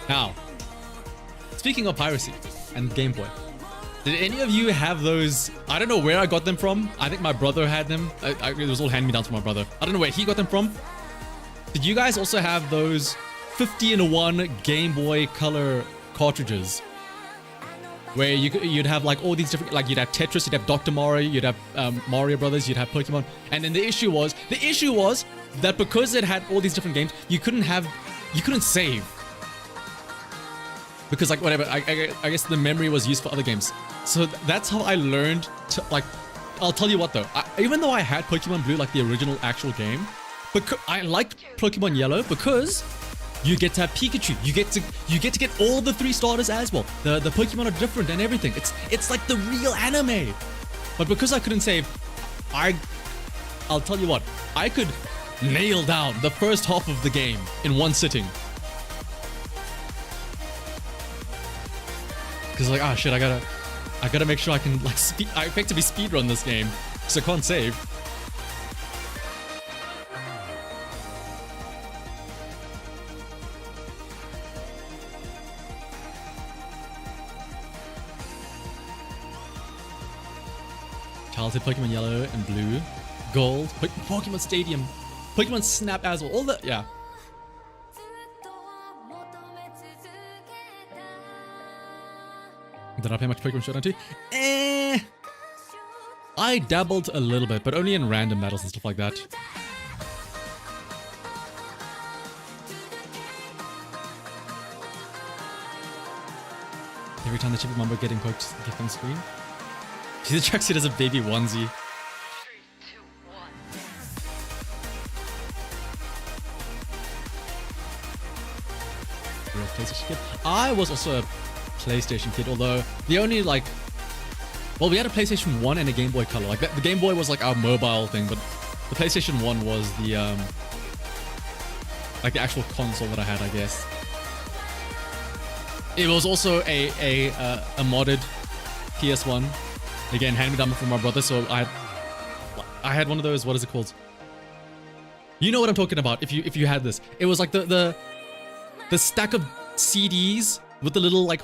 Now, speaking of piracy and Game Boy, did any of you have those? I don't know where I got them from. I think my brother had them. It was all hand-me-downs from my brother. I don't know where he got them from. Did you guys also have those 50-in-1 Game Boy Color cartridges? Where you'd have like all these different, like you'd have Tetris, you'd have Dr. Mario, you'd have Mario Brothers, you'd have Pokemon, and then the issue was that because it had all these different games, you couldn't save, because like whatever, I guess the memory was used for other games. So that's how I learned to, like, I'll tell you what though, even though I had Pokemon Blue, like the original actual game, because I liked Pokemon Yellow because you get to have Pikachu. You get to get all the 3 starters as well. The Pokemon are different and everything. It's like the real anime. But because I couldn't save, I'll tell you what, I could nail down the first half of the game in one sitting. Cause like, shit, I gotta make sure I can like I effectively speedrun this game, so I can't save. Childhood Pokemon Yellow and Blue, Gold, Pokemon Stadium, Pokemon Snap as well, all that, yeah. Did I play much Pokemon Showdown 2? I dabbled a little bit, but only in random battles and stuff like that. Every time the Chipmumbo getting poked, get on screen. She's a tracksuit as a baby onesie. You're a PlayStation kid? I was also a PlayStation kid, although the only like... Well, we had a PlayStation 1 and a Game Boy Color. Like the Game Boy was like our mobile thing, but the PlayStation 1 was the like the actual console that I had, I guess. It was also a modded PS1. Again, hand me down from my brother, so I had one of those, what is it called? You know what I'm talking about if you had this. It was like the stack of CDs with the little like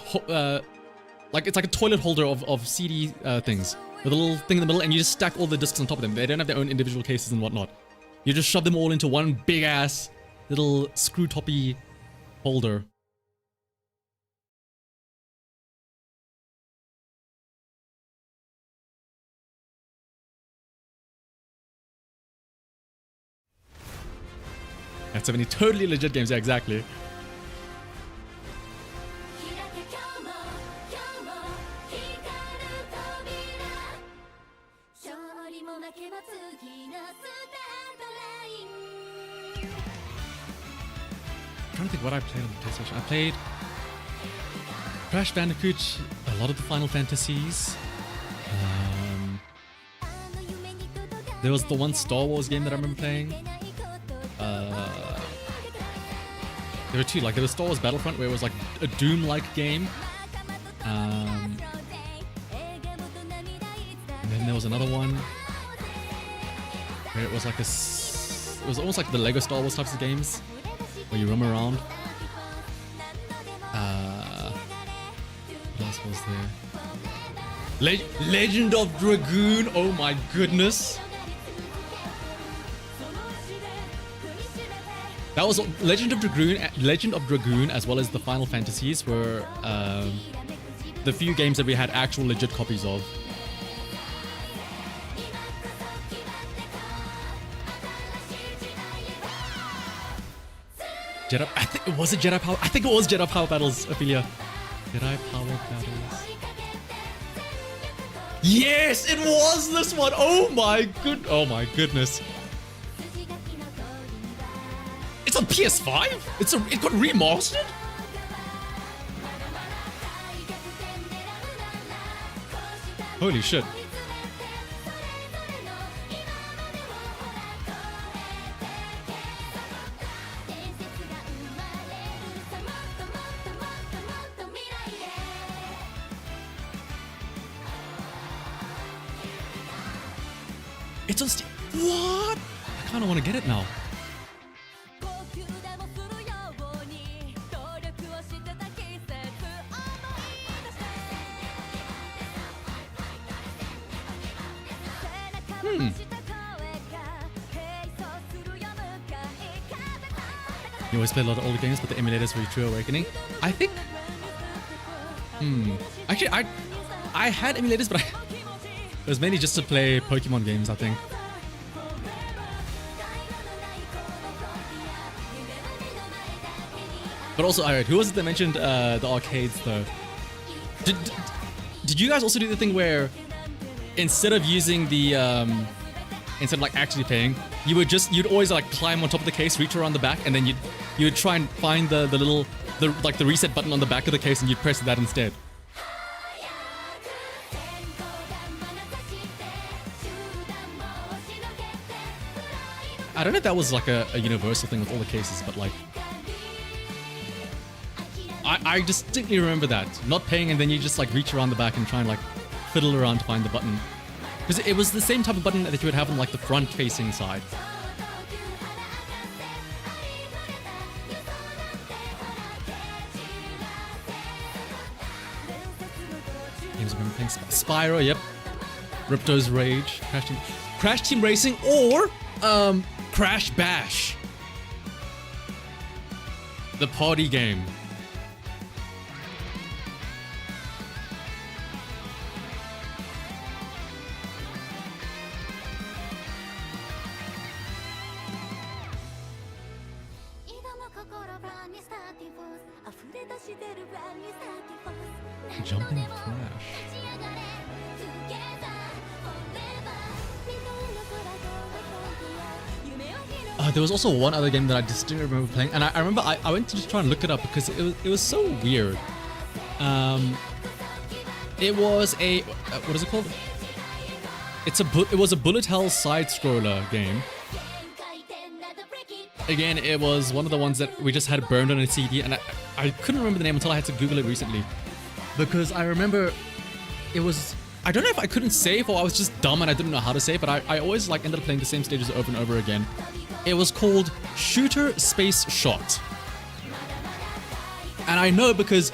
it's like a toilet holder of CD things with a little thing in the middle, and you just stack all the discs on top of them. They don't have their own individual cases and whatnot. You just shove them all into one big ass little screw toppy holder. That's so many totally legit games, yeah, exactly. I'm trying to think what I played on the PlayStation. I played Crash Bandicoot, a lot of the Final Fantasies. There was the one Star Wars game that I remember playing. There were two, like there was Star Wars Battlefront, where it was like a Doom-like game. And then there was another one where it was like it was almost like the Lego Star Wars types of games, where you roam around. What else was there? Legend of Dragoon, oh my goodness. That was Legend of Dragoon, as well as the Final Fantasies were the few games that we had actual legit copies of. Jedi, was it Jedi Power? I think it was Jedi Power Battles, Ophelia. Jedi Power Battles. Yes, it was this one. Oh my goodness. It's on PS5? It got remastered? Holy shit. It's on Steam. What? I kind of want to get it now. You always play a lot of older games, but the emulators were your true awakening. I think... Actually, I had emulators, but it was mainly just to play Pokemon games, I think. But also, alright, who was it that mentioned the arcades, though? Did you guys also do the thing where instead of using the... instead of like actually paying, you'd always like climb on top of the case, reach around the back, and then you'd try and find the little the reset button on the back of the case, and you'd press that instead. I don't know if that was like a universal thing with all the cases, but like I distinctly remember that, not paying, and then you just like reach around the back and try and like fiddle around to find the button. Because it was the same type of button that you would have on like the front-facing side. Games I've been playing. Spyro, yep. Ripto's Rage, Crash Team Racing, or Crash Bash, the party game. Jumping Flash. There was also one other game that I distinctly remember playing, and I remember I went to just try and look it up because it was so weird. It was a what is it called? It was a bullet hell side scroller game. Again, it was one of the ones that we just had burned on a CD, and I couldn't remember the name until I had to Google it recently. Because I remember it was... I don't know if I couldn't save or I was just dumb and I didn't know how to save, but I always like ended up playing the same stages over and over again. It was called Shooter Space Shot. And I know because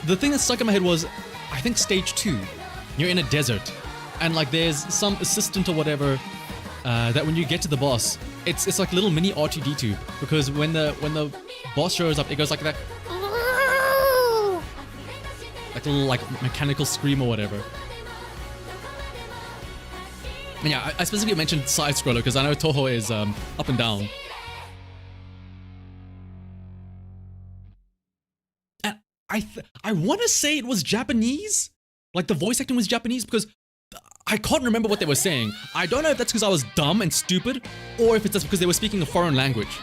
the thing that stuck in my head was, I think stage 2, you're in a desert, and like there's some assistant or whatever that when you get to the boss, it's like little mini R2D2, because when the boss shows up, it goes like that, like a little like mechanical scream or whatever. And yeah, I specifically mentioned side scroller because I know Toho is up and down. I want to say it was Japanese, like the voice acting was Japanese, because I can't remember what they were saying. I don't know if that's because I was dumb and stupid, or if it's just because they were speaking a foreign language.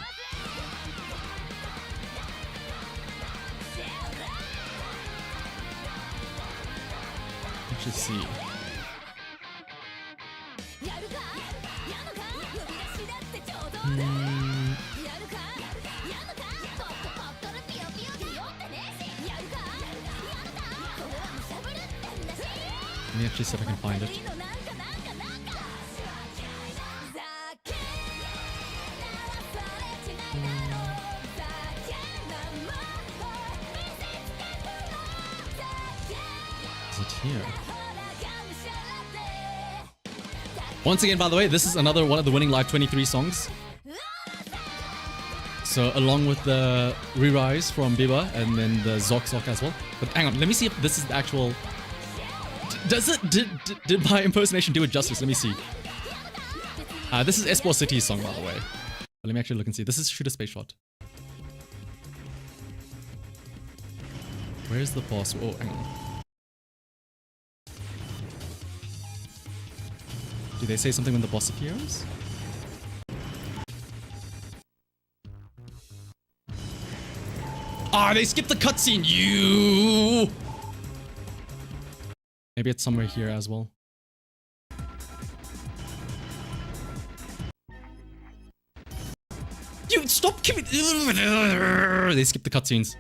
Let's just see. Let me actually see if I can find it. Is it here? Once again, by the way, this is another one of the Winning Live 23 songs. So along with the Re-Rise from Biba and then the Zok Zok as well. But hang on, let me see if this is the actual... Did my impersonation do it justice? Let me see. This is Esport City's song, by the way. But let me actually look and see. This is Shoot a Space Shot. Where's the boss? Oh, hang on. Do they say something when the boss appears? Ah, they skipped the cutscene. You. Maybe it's somewhere here as well. You stop giving. They skipped the cutscenes.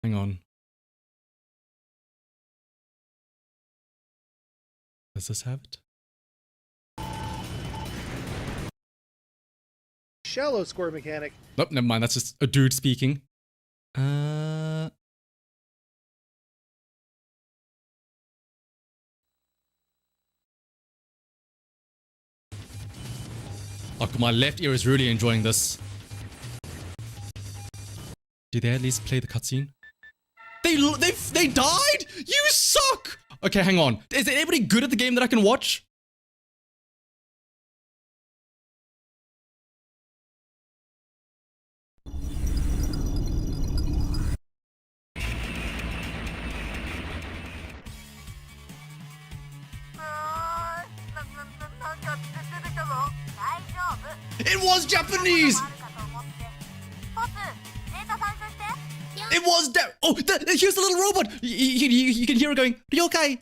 Hang on. Does this have it? Shallow score mechanic. Nope, never mind. That's just a dude speaking. Oh, my left ear is really enjoying this. Did they at least play the cutscene? They died? You suck! Okay, hang on. Is anybody good at the game that I can watch? It was Japanese! It was oh, here's the little robot! You can hear her going, Ryokai!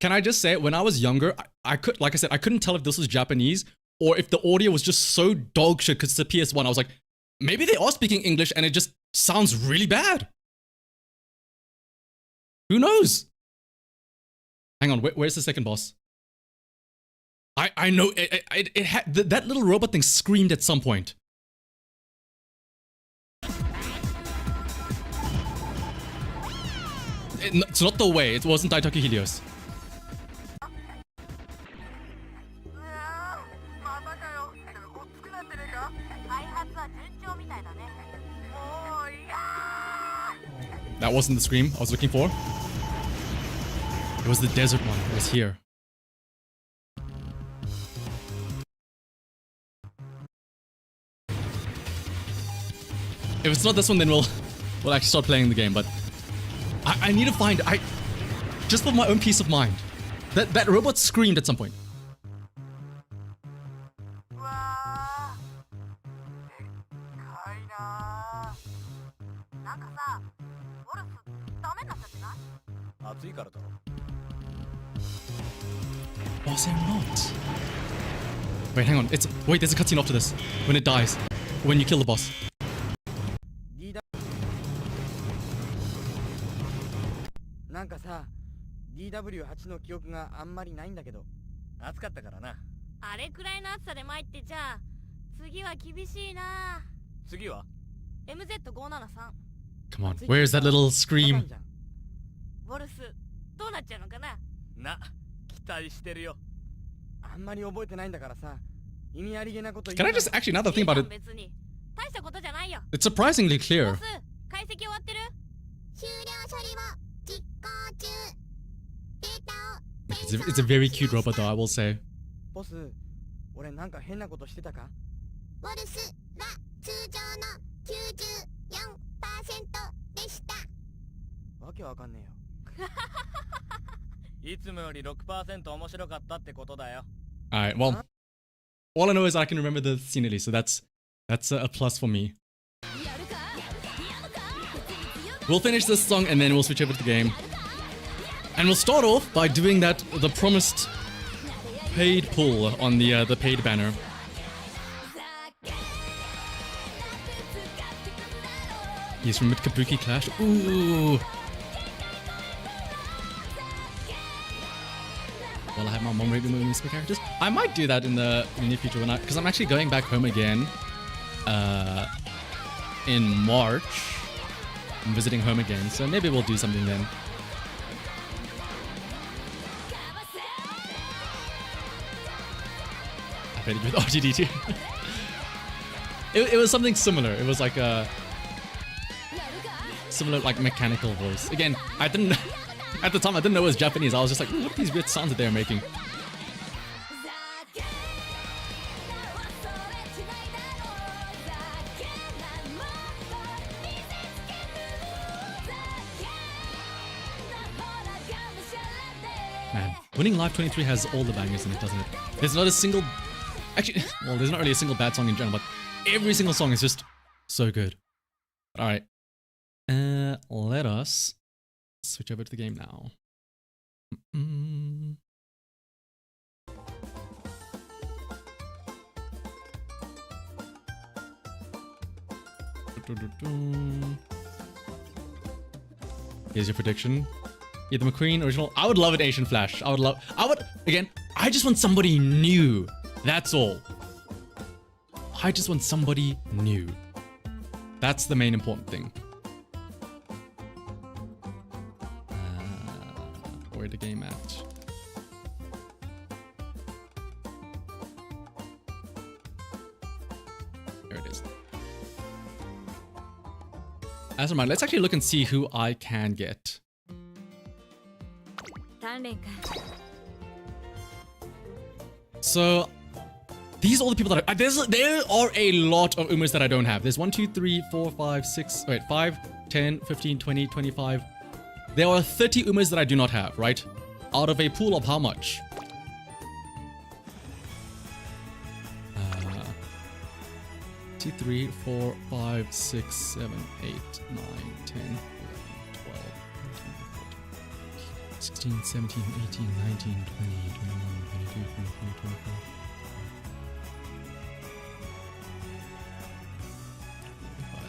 Can I just say, when I was younger, I couldn't tell if this was Japanese or if the audio was just so dog shit because it's a PS1. I was like, maybe they are speaking English and it just sounds really bad. Who knows? Hang on, where's the second boss? I know it had that little robot thing screamed at some point. It's not the way. It wasn't Daitoku Helios. That wasn't the scream I was looking for. It was the desert one. It was here. If it's not this one, then we'll actually start playing the game. But I need to find. Just for my own peace of mind. That robot screamed at some point. Was there not? Wait, hang on. Wait, there's a cutscene after this. When it dies. when you kill the boss. DW8 の記憶があんまりないんだけど、暑かったからな。あれくらいの暑さで参ってじゃあ次は厳しいな。次は MZ573 Come on, where's that little scream? ウォルスどうなっちゃうのかな。な、期待してるよ。あんまり覚えてないんだからさ、意味ありげなこと言 Can I just actually, now that I think about it, 別に大したことじゃないよ。 it's surprisingly ボ clear. ス解析終わってる。終了処理を実行中。データを It's a very cute robot though, I will say. ボス、俺なんか変なことしてたか？ウォルスは通常の 94% でした。わけわかんねえよ。いつもより 6% 面白かったってことだよ。Alright, well, all I know is I can remember the scene at least, so that's a plus for me. We'll finish this song and then we'll switch over to the game. And we'll start off by doing the promised paid pull on the paid banner. He's from Mid-Kabuki Clash. Ooh! Well, I have my mom reading movie spec characters. I might do that in the near future because I'm actually going back home again in March. I'm visiting home again, so maybe we'll do something then. I played it with RTD too. It was something similar. It was like a similar like mechanical voice. Again, I didn't at the time I didn't know it was Japanese. I was just like, what are these weird sounds that they're making? Man, Winning Live 23 has all the bangers in it, doesn't it? There's not a single... Actually, well, there's not really a single bad song in general, but every single song is just so good. Alright. Let us switch over to the game now. Here's your prediction. Either McQueen, original. I would love an Asian Flash. Again, I just want somebody new. That's all. I just want somebody new. That's the main important thing. Where the game at? There it is. As a reminder, let's actually look and see who I can get. So, these are all the people that there are a lot of Umas that I don't have. There's 1, 2, 3, 4, 5, 6, wait, 5, 10, 15, 20, 25. There are 30 Umas that I do not have, right? Out of a pool of how much? 2, 3, 4, 5, 6, 7, 8, 9, 10, 11, 12, 13, 14, 16, 17, 18, 19, 20, 21, 22, 23, 24.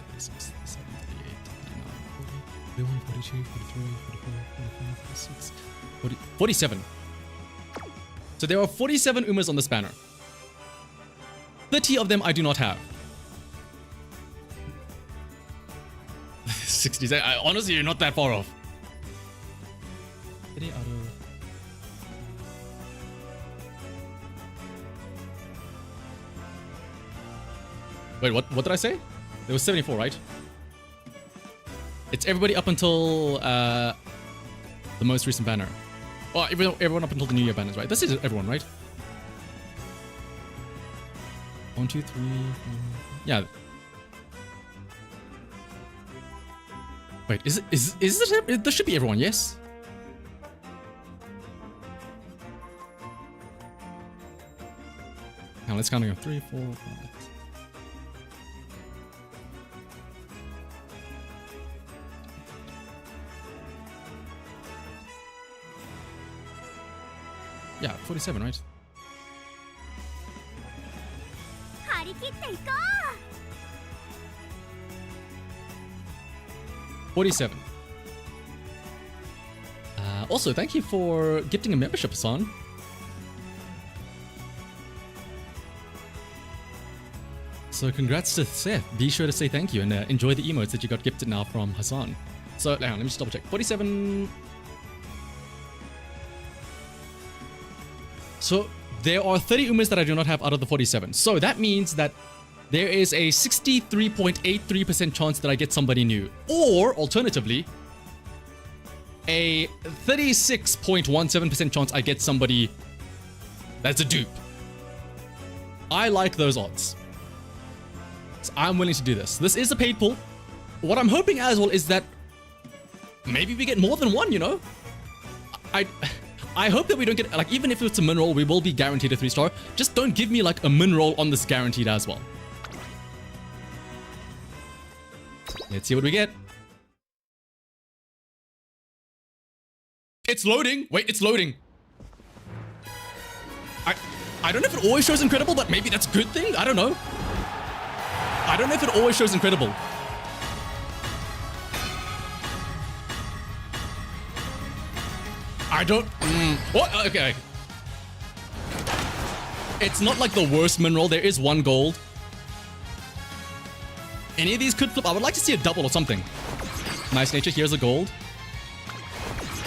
46, 47, 48, 49, 50, 41, 42, 43, 44, 45, 46, 47. So there are 47 Umas on this banner. 30 of them I do not have. 60s. Honestly, you're not that far off. Wait, what did I say? There was 74, right? It's everybody up until the most recent banner. Oh, everyone up until the New Year banners, right? This is everyone, right? 1, 2, 3, 4. Yeah. Wait, is it? This should be everyone, yes? Now let's count again. 3, 4, 5. Yeah, 47, right? 47. Also, thank you for gifting a membership, Hassan. So congrats to Seth. Be sure to say thank you and enjoy the emotes that you got gifted now from Hassan. So, hang on, let me just double check. 47. So, there are 30 umas that I do not have out of the 47. So, that means that there is a 63.83% chance that I get somebody new. Or, alternatively, a 36.17% chance I get somebody that's a dupe. I like those odds. So I'm willing to do this. This is a paid pull. What I'm hoping as well is that maybe we get more than one, you know? I hope that we don't get, like, even if it's a min roll, we will be guaranteed a 3-star. Just don't give me, like, a min roll on this guaranteed as well. Let's see what we get. It's loading. Wait, it's loading. I don't know if it always shows incredible, but maybe that's a good thing. I don't know. I don't know if it always shows incredible. I don't... What? Okay. It's not like the worst min roll. There is one gold. Any of these could flip. I would like to see a double or something. Nice nature. Here's a gold.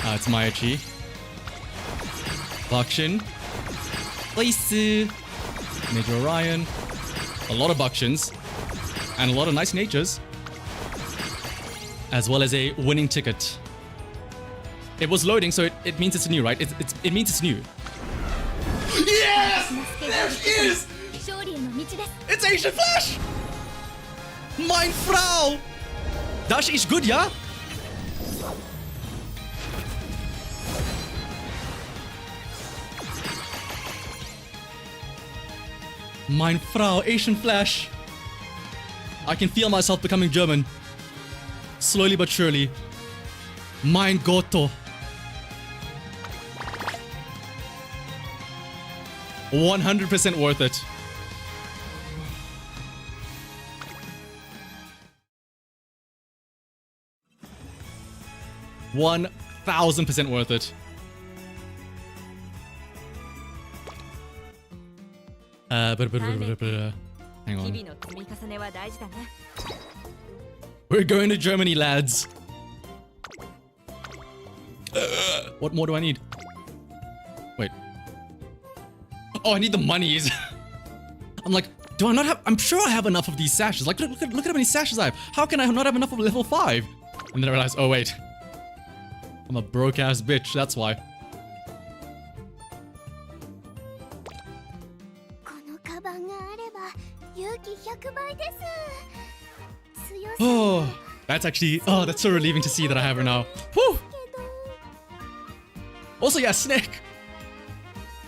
It's Mayachi. Bakshin. Laisu. Major Orion. A lot of Bakshins. And a lot of nice natures. As well as a winning ticket. It was loading, so it means it's new, right? It means it's new. Yes! There she is! It's Asian Flash! Mein Frau! Das ist good, ja? Mein Frau, Asian Flash. I can feel myself becoming German. Slowly but surely. Mein Gotto. 100% worth it. $1,000% worth it. Hang on. We're going to Germany, lads. What more do I need? Wait. Oh, I need the monies. I'm like, do I not have... I'm sure I have enough of these sashes. Like, look at how many sashes I have. How can I not have enough of level 5? And then I realized, oh wait. I'm a broke-ass bitch, that's why. Oh, that's actually... Oh, that's so relieving to see that I have her now. Whew! Also, yeah, Snake.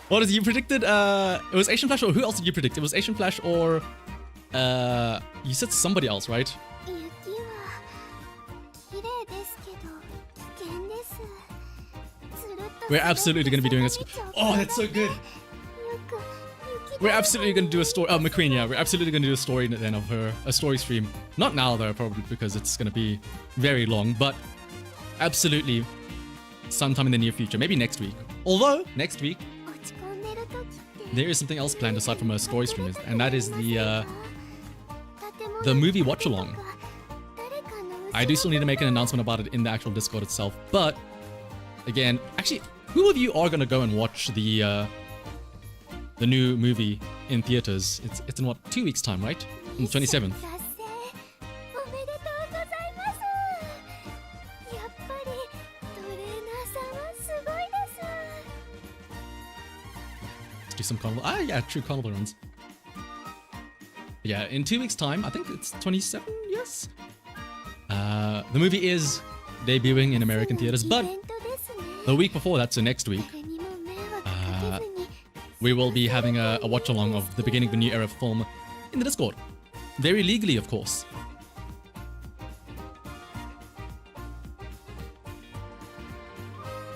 What is you predicted? It was Asian Flash, or who else did you predict? It was Asian Flash or... you said somebody else, right? We're absolutely going to be doing this. Oh, that's so good. We're absolutely going to do a story. Oh, McQueen, yeah. We're absolutely going to do a story then of her. A story stream. Not now, though, probably, because it's going to be very long. But absolutely sometime in the near future. Maybe next week. Although, next week, there is something else planned aside from a story stream. And that is the movie watch-along. I do still need to make an announcement about it in the actual Discord itself. But, again, actually, who of you are going to go and watch the new movie in theaters? It's in what, 2 weeks time, right? On the 27th. Let's do some carnival. Ah, yeah, true carnival runs. Yeah, in 2 weeks time, I think it's 27, yes? The movie is debuting in American theaters, but the week before that, so next week, we will be having a watch-along of the beginning of the new era film in the Discord. Very legally, of course.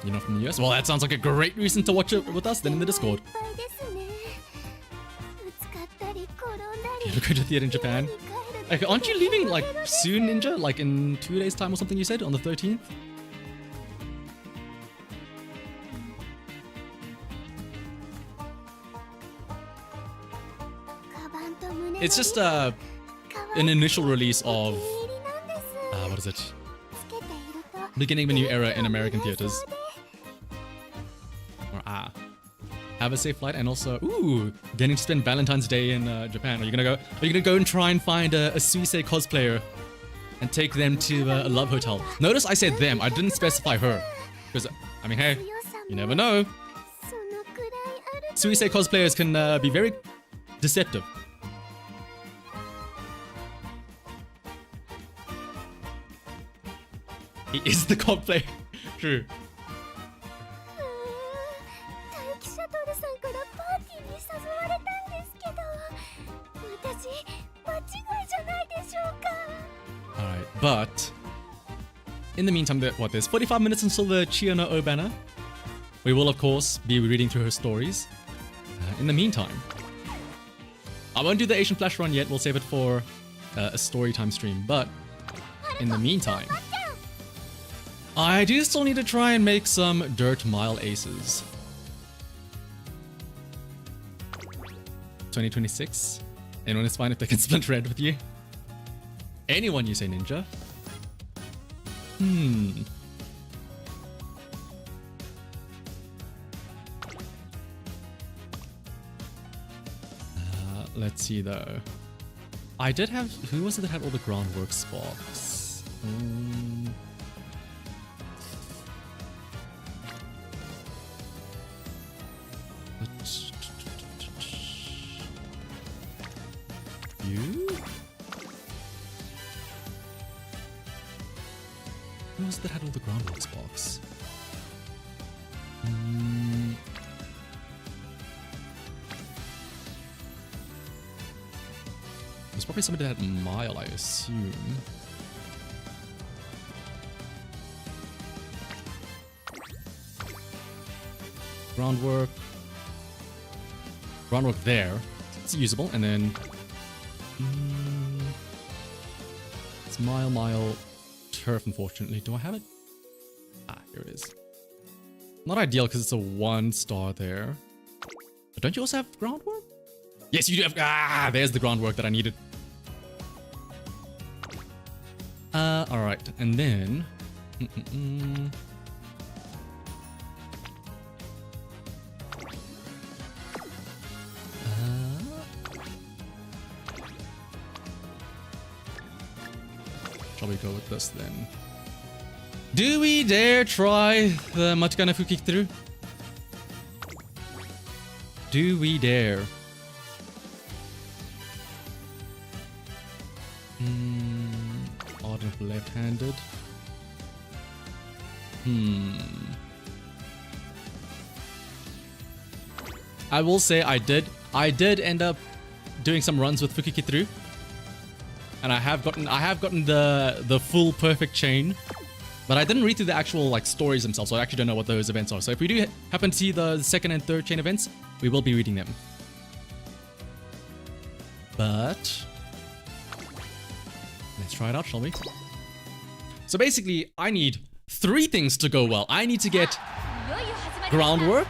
You're not from the US? Well, that sounds like a great reason to watch it with us, then in the Discord. You're going to the theater in Japan? Like, aren't you leaving like soon, Ninja? Like in 2 days' time or something? You said on the 13th. It's just an initial release of what is it? Beginning of a new era in American theaters. Or have a safe flight, and also getting to spend Valentine's Day in Japan. Are you gonna go and try and find a Suisei cosplayer and take them to a love hotel? Notice I said them. I didn't specify her because I mean, hey, you never know. Suisei cosplayers can be very deceptive. He is the cosplayer. True. Alright, but in the meantime, there's 45 minutes until the CHIYONO Obana. We will, of course, be reading through her stories. In the meantime, I won't do the Asian Flash run yet. We'll save it for a story time stream. But in the meantime, I do still need to try and make some dirt mile aces. 2026. Anyone is fine if they can split red with you. Anyone, you say, Ninja? Let's see though. I did have. Who was it that had all the groundwork spots? You? Who was it that had all the groundworks box? There's probably somebody that had Mile, I assume. Groundwork there. It's usable, and then it's mile turf. Unfortunately, do I have it? Here it is. Not ideal because it's a 1-star there. But don't you also have groundwork? Yes, you do have. There's the groundwork that I needed. All right, and then. Shall we go with this then? Do we dare try the Matikana Fuki through? Do we dare? Odd enough left-handed. I will say I did end up doing some runs with Fukiki through. And I have gotten the full perfect chain, but I didn't read through the actual like stories themselves, so I actually don't know what those events are. So if we do happen to see the second and third chain events, we will be reading them. But let's try it out, shall we? So basically, I need 3 things to go well. I need to get groundwork.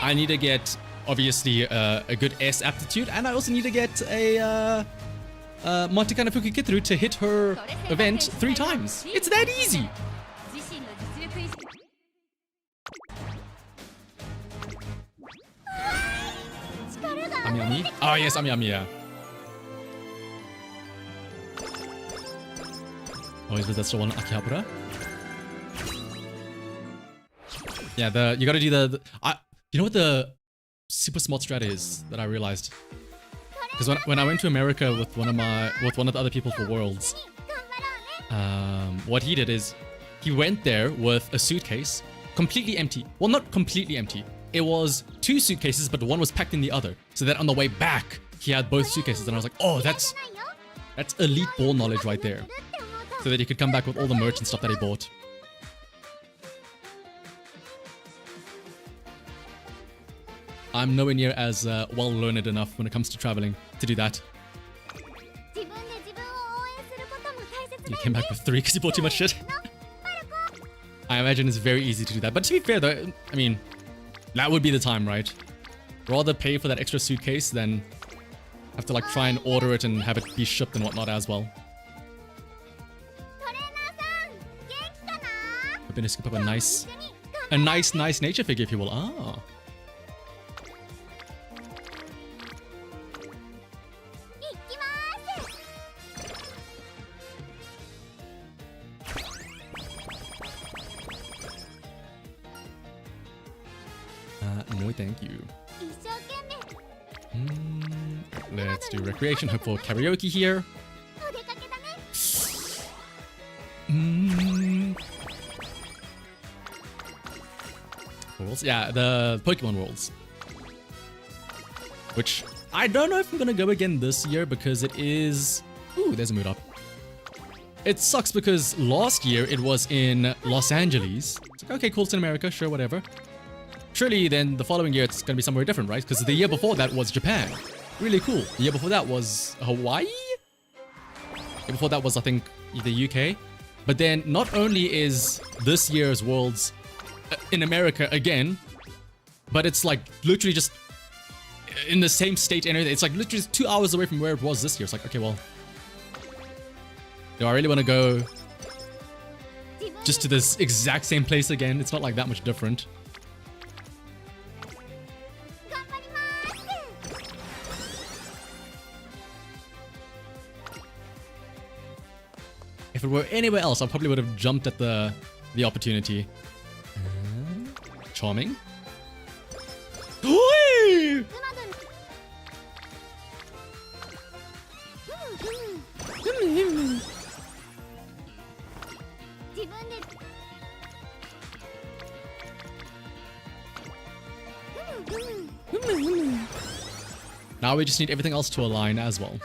I need to get obviously a good S aptitude, and I also need to get a Matikana Fukikithru to hit her event 3 times. It's that easy. Ami Ami? Oh yes, Ami Ami, yeah. Oh, is that still one Akihabara? Yeah, you gotta do you know what the super smart strat is that I realized? Because when I went to America with one of the other people for Worlds, what he did is he went there with a suitcase completely empty. Well, not completely empty. It was 2 suitcases, but one was packed in the other. So that on the way back, he had both suitcases, and I was like, oh, that's elite ball knowledge right there. So that he could come back with all the merch and stuff that he bought. I'm nowhere near as well learned enough when it comes to traveling to do that. You came back with 3 because you bought too much shit. I imagine it's very easy to do that. But to be fair though, I mean, that would be the time, right? Rather pay for that extra suitcase than have to like try and order it and have it be shipped and whatnot as well. I'm gonna scoop up a nice nature figure, if you will. Ah. No, thank you. Let's do recreation. Hope for karaoke here. Worlds? Yeah, the Pokemon Worlds. Which I don't know if I'm gonna go again this year because it is... Ooh, there's a mood up. It sucks because last year it was in Los Angeles. It's like, okay, cool, it's in America, sure, whatever. Surely then the following year it's gonna be somewhere different, right? Because the year before that was Japan. Really cool. The year before that was Hawaii? The year before that was, I think, the UK. But then not only is this year's Worlds in America again, but it's like literally just in the same state and everything. It's like literally just 2 hours away from where it was this year. It's like, okay, well, do I really want to go just to this exact same place again? It's not like that much different. If it were anywhere else, I probably would have jumped at the opportunity. Charming. Oi! Now we just need everything else to align as well.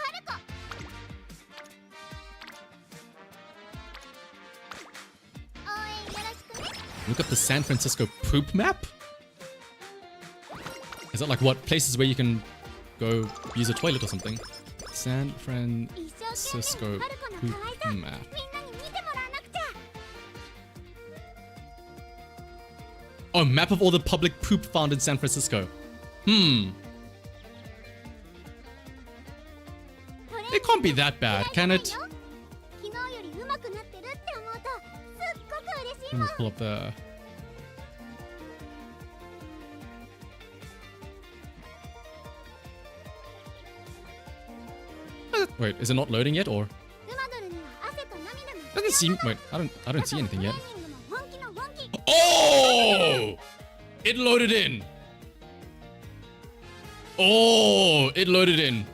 Look up the San Francisco poop map? Is that like what? Places where you can go use a toilet or something? San Francisco poop map. Oh, map of all the public poop found in San Francisco. It can't be that bad, can it? Let me pull up the... Wait, is it not loading yet, or? Doesn't seem... Wait, I don't see anything yet. Oh! It loaded in! Oh! It loaded in.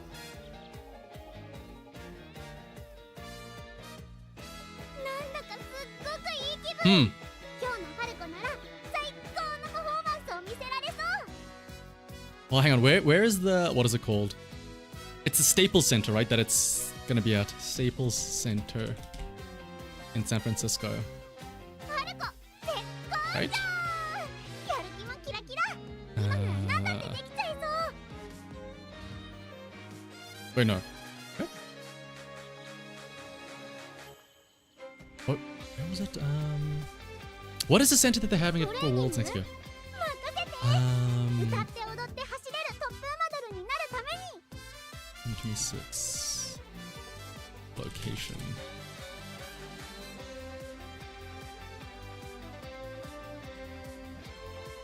Well, hang on. Where is the... What is it called? It's the Staples Center, right? That it's gonna be at. Staples Center in San Francisco. Right? Wait, no. What? Where was it? What is the center that they're having at the Worlds next year? 26 location.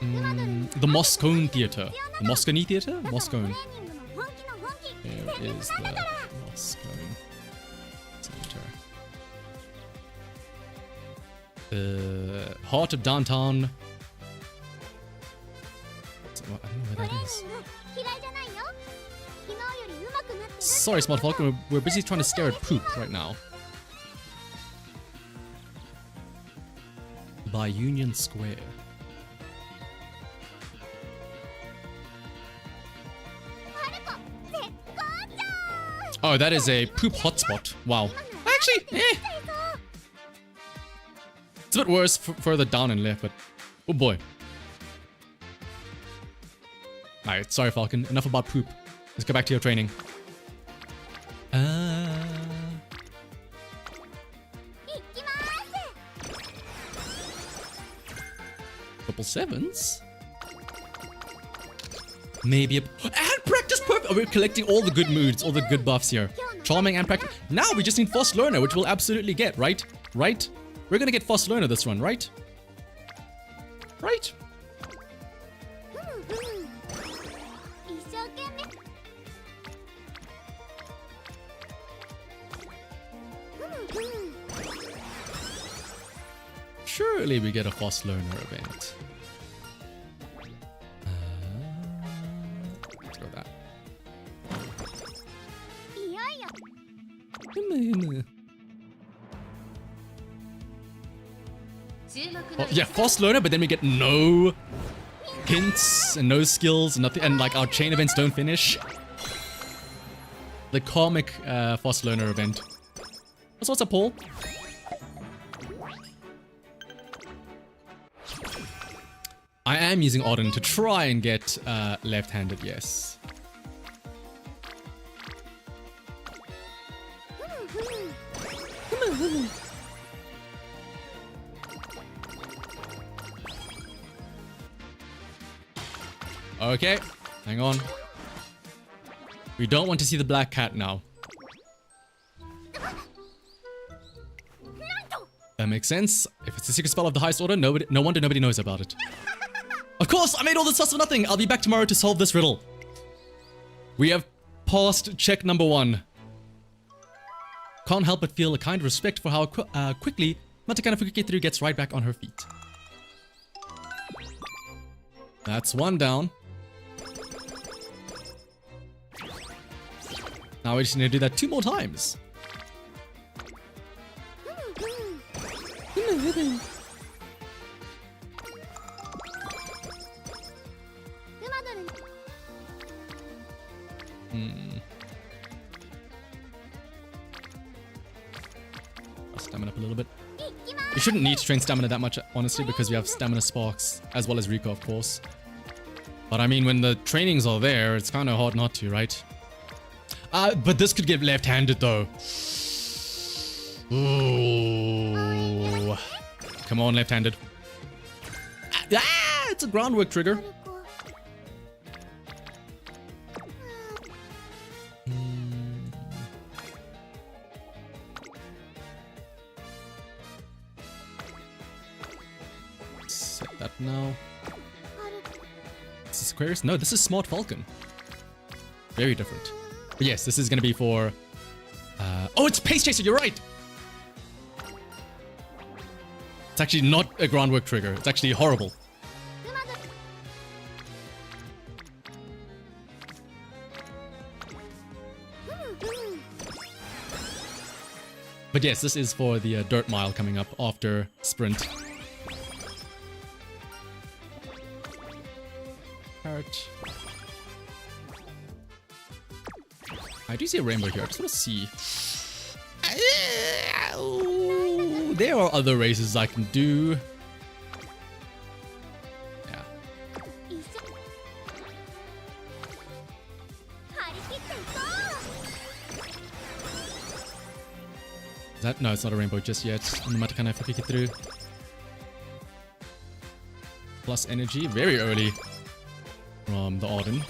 The Moscone Theater. The Moscone Theater? Moscone. There is the Moscone Center. Heart of downtown. I don't know where that is. Sorry, Smart Falcon, we're busy trying to stare at poop right now. By Union Square. Oh, that is a poop hotspot. Wow. Actually, it's a bit worse further down and left, but oh boy. Alright, sorry Falcon, enough about poop. Let's go back to your training. Couple sevens. Maybe and practice perfect. Oh, we're collecting all the good moods, all the good buffs here. Charming and practice. Now we just need Fast Learner, which we'll absolutely get, right? Right? We're gonna get Fast Learner this run, right? Right? Surely we get a Fast Learner event. Let's go with that. Oh, yeah, Fast Learner, but then we get no hints and no skills and nothing, and like our chain events don't finish. The karmic Fast Learner event. What's up, Paul? I am using Auden to try and get left-handed, yes. Okay, hang on. We don't want to see the black cat now. That makes sense. If it's a secret spell of the highest order, no wonder nobody knows about it. Of course, I made all this fuss for nothing. I'll be back tomorrow to solve this riddle. We have passed check number 1. Can't help but feel a kind of respect for how quickly Matakana Fukikitsu gets right back on her feet. That's 1 down. Now we just need to do that 2 more times. I'll stamina up a little bit. You shouldn't need to train stamina that much, honestly, because we have stamina sparks, as well as Rico, of course. But I mean, when the trainings are there, it's kind of hard not to, right? But this could get left-handed, though. Ooh. Come on, left-handed. Ah, it's a groundwork trigger. Set that now. This is Aquarius? No, this is Smart Falcon. Very different. But yes, this is going to be for... oh, it's Pace Chaser, you're right! It's actually not a groundwork trigger. It's actually horrible. But yes, this is for the dirt mile coming up after sprint. Parrot. I do see a rainbow here. I just want to see. Oh, there are other races I can do. Yeah. Is that? No, it's not a rainbow just yet. Matakana Fukikitsu. Plus energy. Very early from the Auden.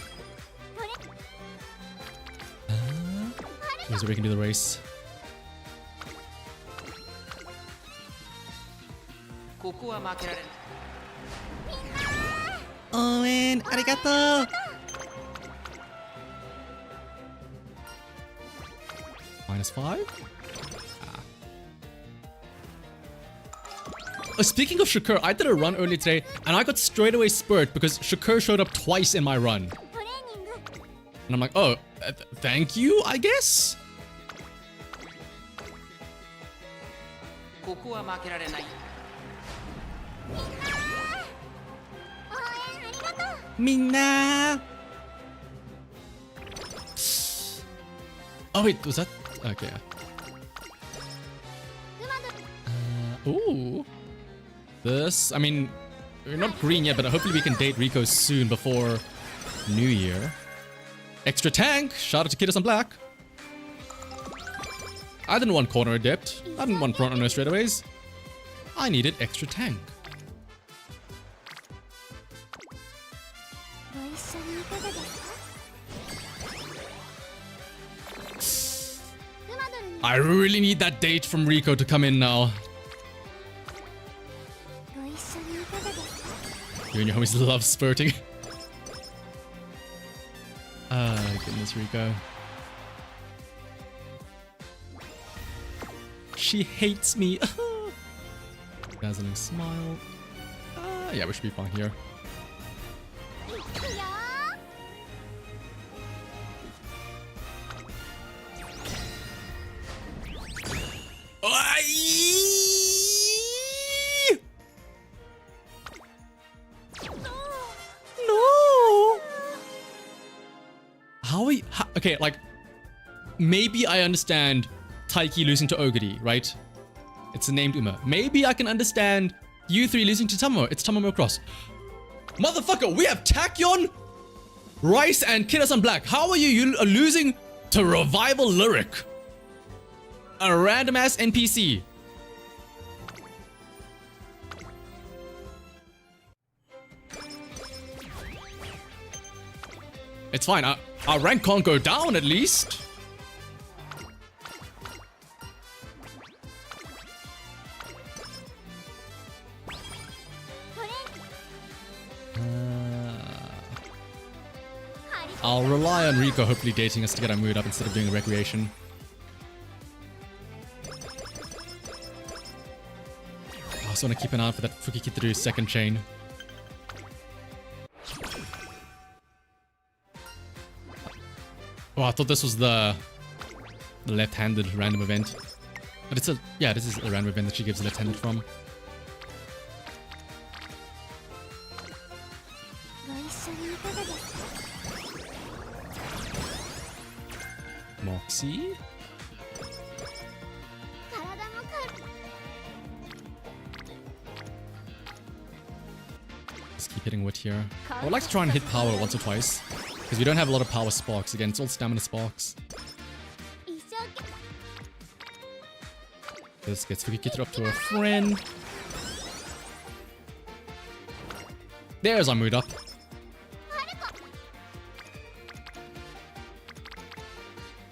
Here's where we can do the race. Oh man, arigato! -5? Oh, speaking of Shakur, I did a run earlier today and I got straight away spurt because Shakur showed up twice in my run. And I'm like, oh, thank you, I guess? Minna! Oh wait, was that? Okay. Ooh. This, I mean, we're not green yet, but hopefully we can date Rico soon before New Year. Extra tank! Shout out to Kiddos on Black. I didn't want corner adept. I didn't want front runner straightaways. I needed extra tank. I really need that date from Rico to come in now. You and your homies love spurting. Goodness, Rico. She hates me. Dazzling smile. Yeah, we should be fine here. No. Okay, like, maybe I understand Taiki losing to Ogiri, right? It's a named Uma. Maybe I can understand you three losing to Tamamo. It's Tamamo Cross. Motherfucker, we have Tachyon, Rice, and Kirasan Black. How are you losing to Revival Lyric? A random ass NPC. It's fine. Our rank can't go down at least. I'll rely on Rico hopefully dating us to get our mood up instead of doing recreation. I also want to keep an eye out for that Fukikitaru's second chain. Oh, I thought this was the left-handed random event. But it's yeah, this is a random event that she gives left-handed from. Moxie? Just keep hitting wood here. I would like to try and hit power once or twice, because we don't have a lot of power sparks. Again, it's all stamina sparks. This gets Fukikitaru up to a friend. There's our mood up.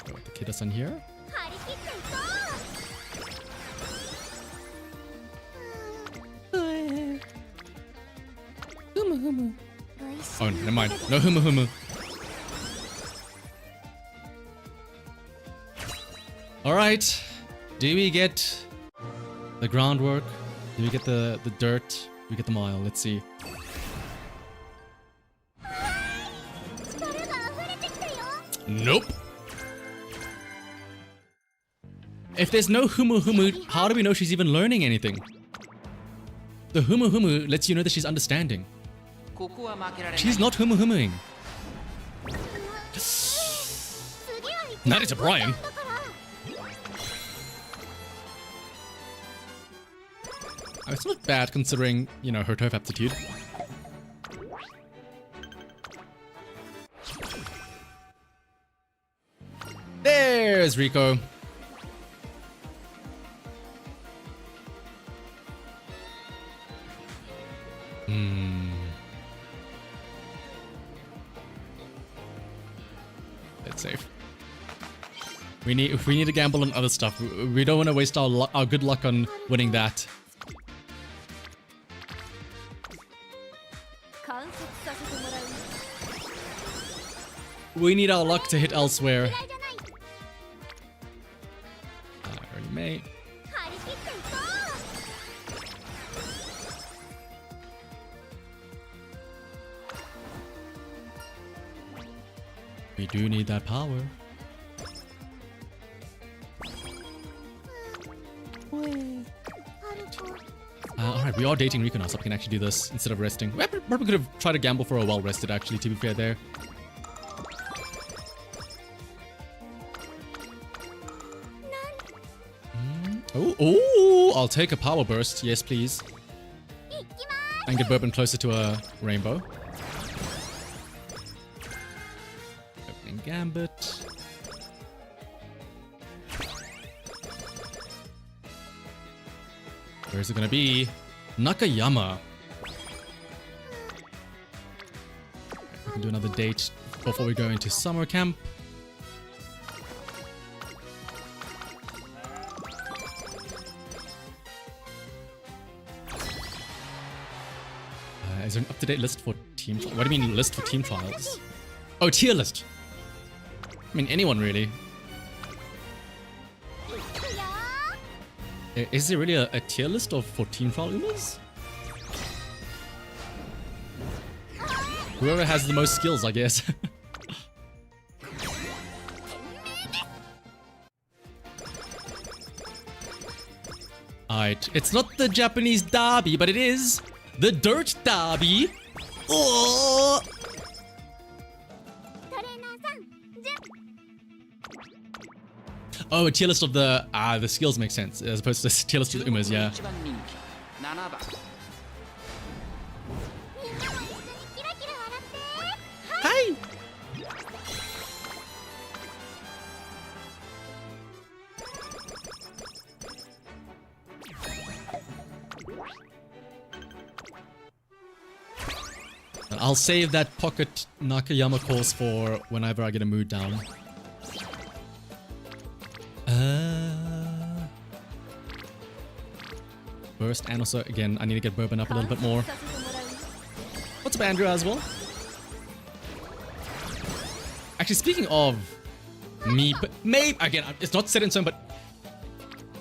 Put the Kida-san here. Oh, never mind. No humu humu. Alright. Do we get the groundwork? Do we get the dirt? Do we get the mile? Let's see. Nope. If there's no humu humu, how do we know she's even learning anything? The humu humu lets you know that she's understanding. She's not humu humuing. Not it's a Brian. It's not bad considering, you know, her turf aptitude. There's Rico. That's safe. If we need to gamble on other stuff, we don't want to waste our good luck on winning that. We need our luck to hit elsewhere. Early May. We do need that power. Alright, we are dating Rico now, so we can actually do this instead of resting. We probably could have tried to gamble for a well rested, actually, to be fair there. Oh, I'll take a power burst. Yes, please. And get Bourbon closer to a rainbow. Opening Gambit. Where's it gonna be? Nakayama. We can do another date before we go into summer camp. Is there an up-to-date list for team trials? What do you mean list for team trials? Oh, tier list. I mean, anyone really. Is there really a tier list for team trial Umas? Whoever has the most skills, I guess. Alright, it's not the Japanese derby, but it is the dirt derby. Oh! Oh, a tier list of the skills makes sense as opposed to the tier list of the Umas, yeah. Hi! I'll save that pocket Nakayama course for whenever I get a mood down. Burst, and also, again, I need to get bourbon up a little bit more. What's up, Andrew, as well? Actually, speaking of me, maybe, again, it's not set in stone, but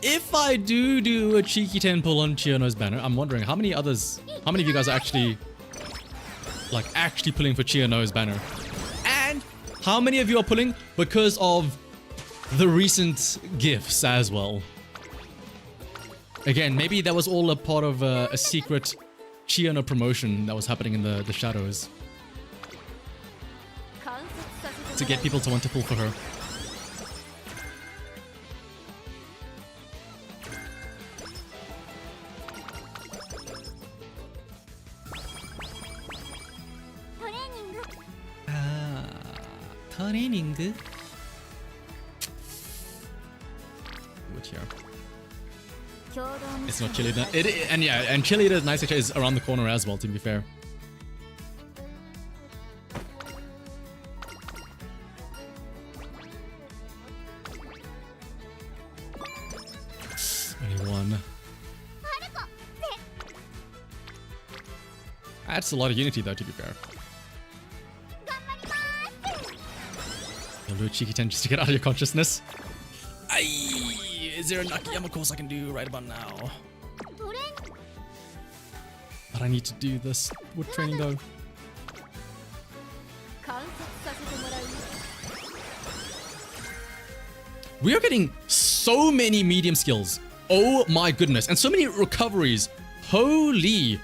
if I do a cheeky 10 pull on CHIYONO's banner, I'm wondering how many of you guys are actually pulling for CHIYONO's banner? And how many of you are pulling because of the recent gifts as well? Again, maybe that was all a part of a secret CHIYONO promotion that was happening in the shadows to get people to want to pull for her. Training. Which here? It's not cheerleader. And cheerleader nice is around the corner as well, to be fair. Only one. That's a lot of unity though, to be fair. You'll do a cheeky 10 just to get out of your consciousness. Is there a Nakayama course I can do right about now? But I need to do this wood training though. We are getting so many medium skills. Oh my goodness. And so many recoveries. Holy.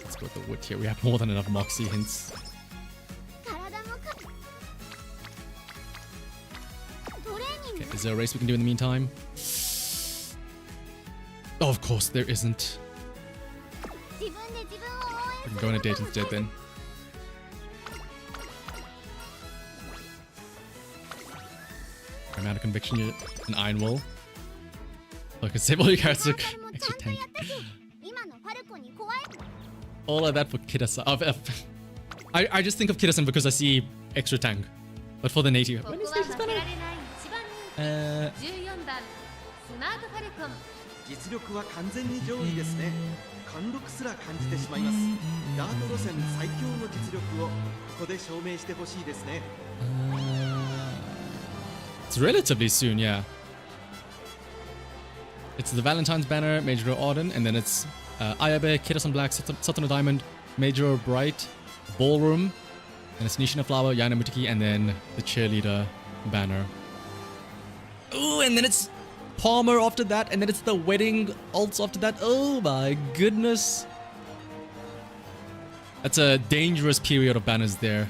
Let's go with the wood here. We have more than enough Moxie hints. Okay, is there a race we can do in the meantime? Oh, of course there isn't. We can go on a date instead then. Amount of conviction, an iron will. Look, it's save all your cards to extra tank. All of that for Kitasan. I just think of Kitasan because I see extra tank. But for the native. When is this banner? 実力は完全に上位ですね。貫禄すら感じてしまいます。ダート路線最強の実力をここで証明してほしいですね。It's relatively soon, yeah. It's the Valentine's banner, Major Auden, and then it's Ayabe, Kitasan Black, Satono Diamond, Major Bright, Ballroom, and it's Nishina Flower, Yana Mutiki, and then the Cheerleader banner. Ooh, and then it's Palmer after that, and then it's the Wedding alts after that. Oh my goodness. That's a dangerous period of banners there.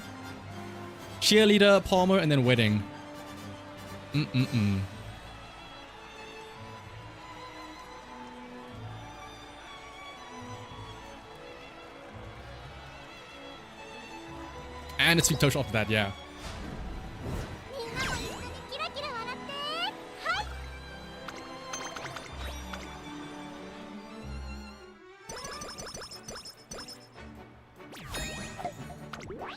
Cheerleader, Palmer, and then Wedding. And it's Sweet Tosh after that, yeah.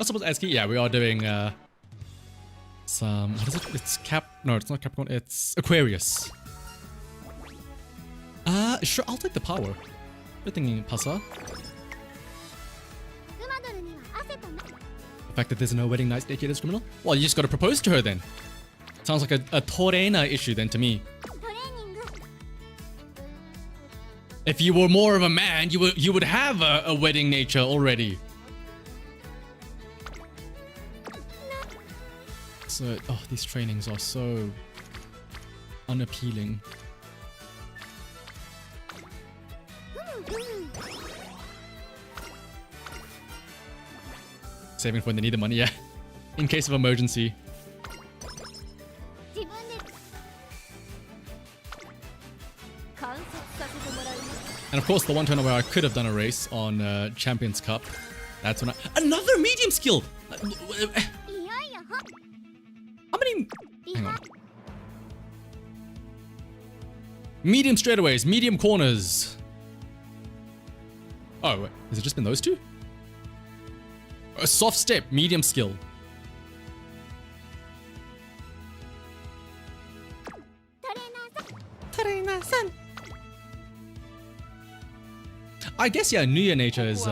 I suppose Eski, yeah, we are doing some, what is it? It's no, it's not Capricorn, it's Aquarius. Sure, I'll take the power. Good thinking, Pasa. The fact that there's no wedding night naked is criminal? Well, you just gotta propose to her then. Sounds like a Torena issue then to me. If you were more of a man, you would have a wedding nature already. So, oh, these trainings are so unappealing. Saving for when they need the money, yeah. In case of emergency. And of course, the one turn where I could have done a race on Champions Cup. That's when another medium skill! How many... Hang on. Medium straightaways, medium corners. Oh, wait, has it just been those two? A soft step, medium skill. I guess, yeah, New Year nature is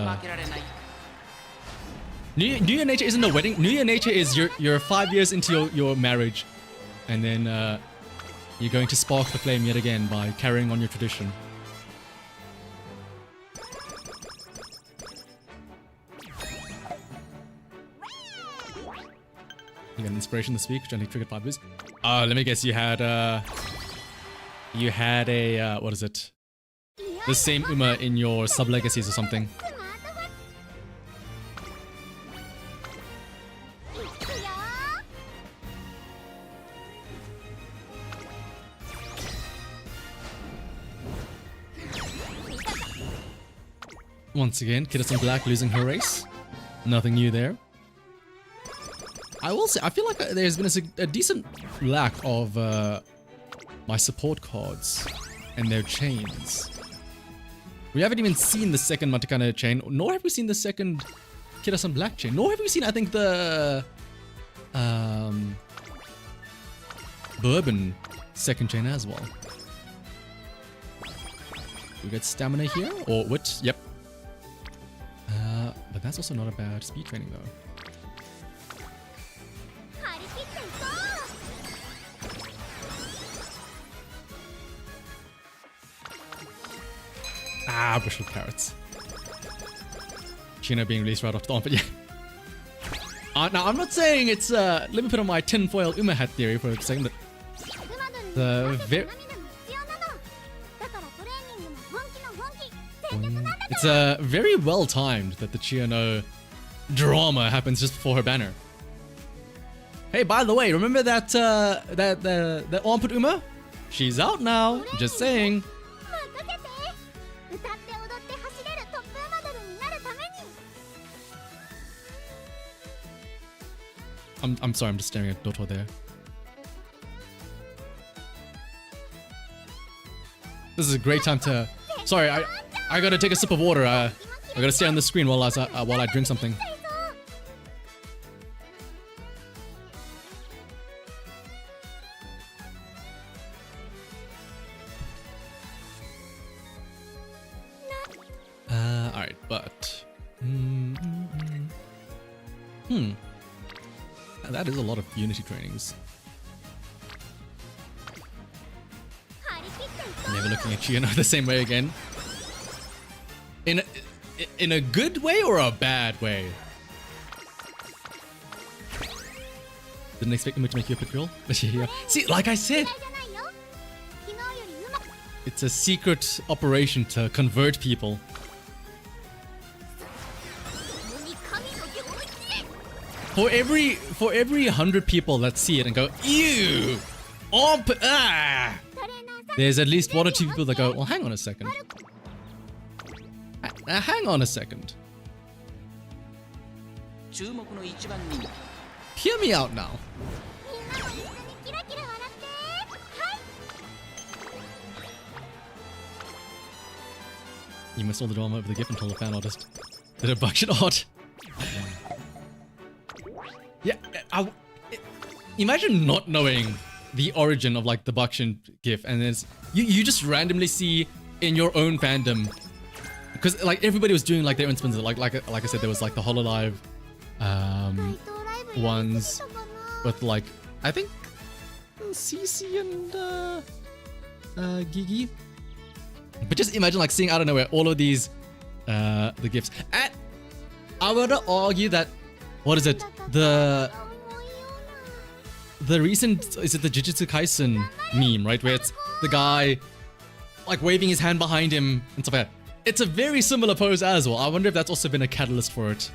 New Year nature isn't a wedding. New Year nature is you're 5 years into your marriage, and then you're going to spark the flame yet again by carrying on your tradition. You got an inspiration this week, which only triggered 5 years. Let me guess, you had a what is it? The same Uma in your sub-legacies or something. Once again, Kidison Black losing her race. Nothing new there. I will say, I feel like there's been a decent lack of my support cards and their chains. We haven't even seen the second Matakana chain, nor have we seen the second Kidison Black chain, nor have we seen, I think, the Bourbon second chain as well. We get stamina here, or wit, yep. But that's also not a bad speed training though. Ah, bushel carrots. Chino being released right off the top, but yeah. Now, I'm not saying it's, let me put on my tinfoil Uma hat theory for a second, but it's very well timed that the CHIYONO drama happens just before her banner. Hey, by the way, remember that that armpit Uma? She's out now. Just saying. I'm sorry, I'm just staring at Doto there. This is a great time to... Sorry, I gotta take a sip of water. I gotta stay on the screen while I drink something. Alright, but... That is a lot of Unity trainings. Never looking at CHIYONO the same way again. In a good way or a bad way? Didn't expect him to make you a pick girl, but yeah. See, like I said, it's a secret operation to convert people. For every 100 people that see it and go, ew, there's at least 1 or 2 people that go, well, hang on a second. Hang on a second. Hear me out now. You missed all the drama over the gift until the fan artist did a bucket art. Yeah, imagine not knowing the origin of like the Bakshin gif, and then you just randomly see in your own fandom, because like everybody was doing like their own spins. Like I said, there was like the Hololive ones with like I think CC and Gigi. But just imagine like seeing out of nowhere all of these the gifs. And I would argue that what is it? The recent, is it the Jujutsu Kaisen meme, right? Where it's the guy like waving his hand behind him and stuff like that. It's a very similar pose as well. I wonder if that's also been a catalyst for it.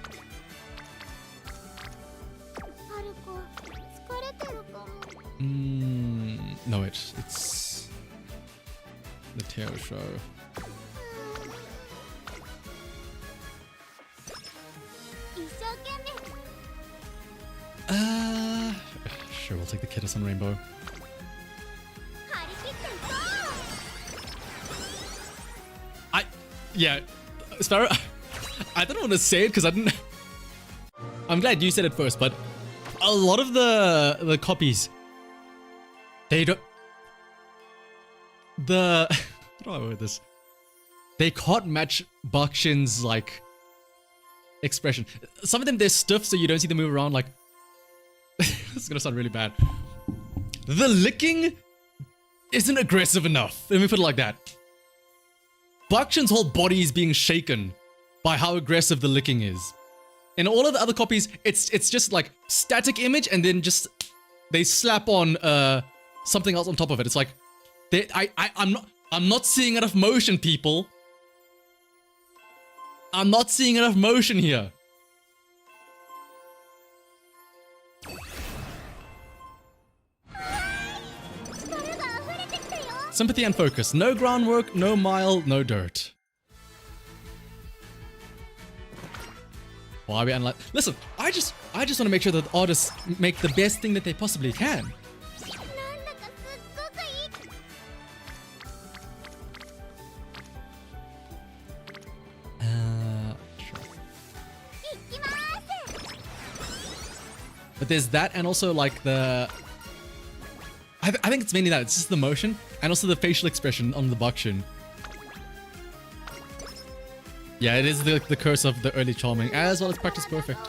No, it's the Teo show. Sure, we'll take the Kiddus on Rainbow. Yeah, Sparrow, I don't want to say it because I didn't. I'm glad you said it first, but a lot of the copies, they don't. How do I word this? They can't match Bakshin's like expression. Some of them they're stiff, so you don't see them move around. Like this is gonna sound really bad. The licking isn't aggressive enough. Let me put it like that. Bakshin's whole body is being shaken by how aggressive the licking is. In all of the other copies, it's just like static image, and then just they slap on something else on top of it. It's like I'm not seeing enough motion, people. I'm not seeing enough motion here. Sympathy and focus. No groundwork, no mile, no dirt. Why are we unlike? Listen, I just want to make sure that artists make the best thing that they possibly can. Sure. But there's that, and also like the. I think it's mainly that. It's just the motion and also the facial expression on the Bakshin. Yeah, it is the curse of the early charming, as well as practice perfect.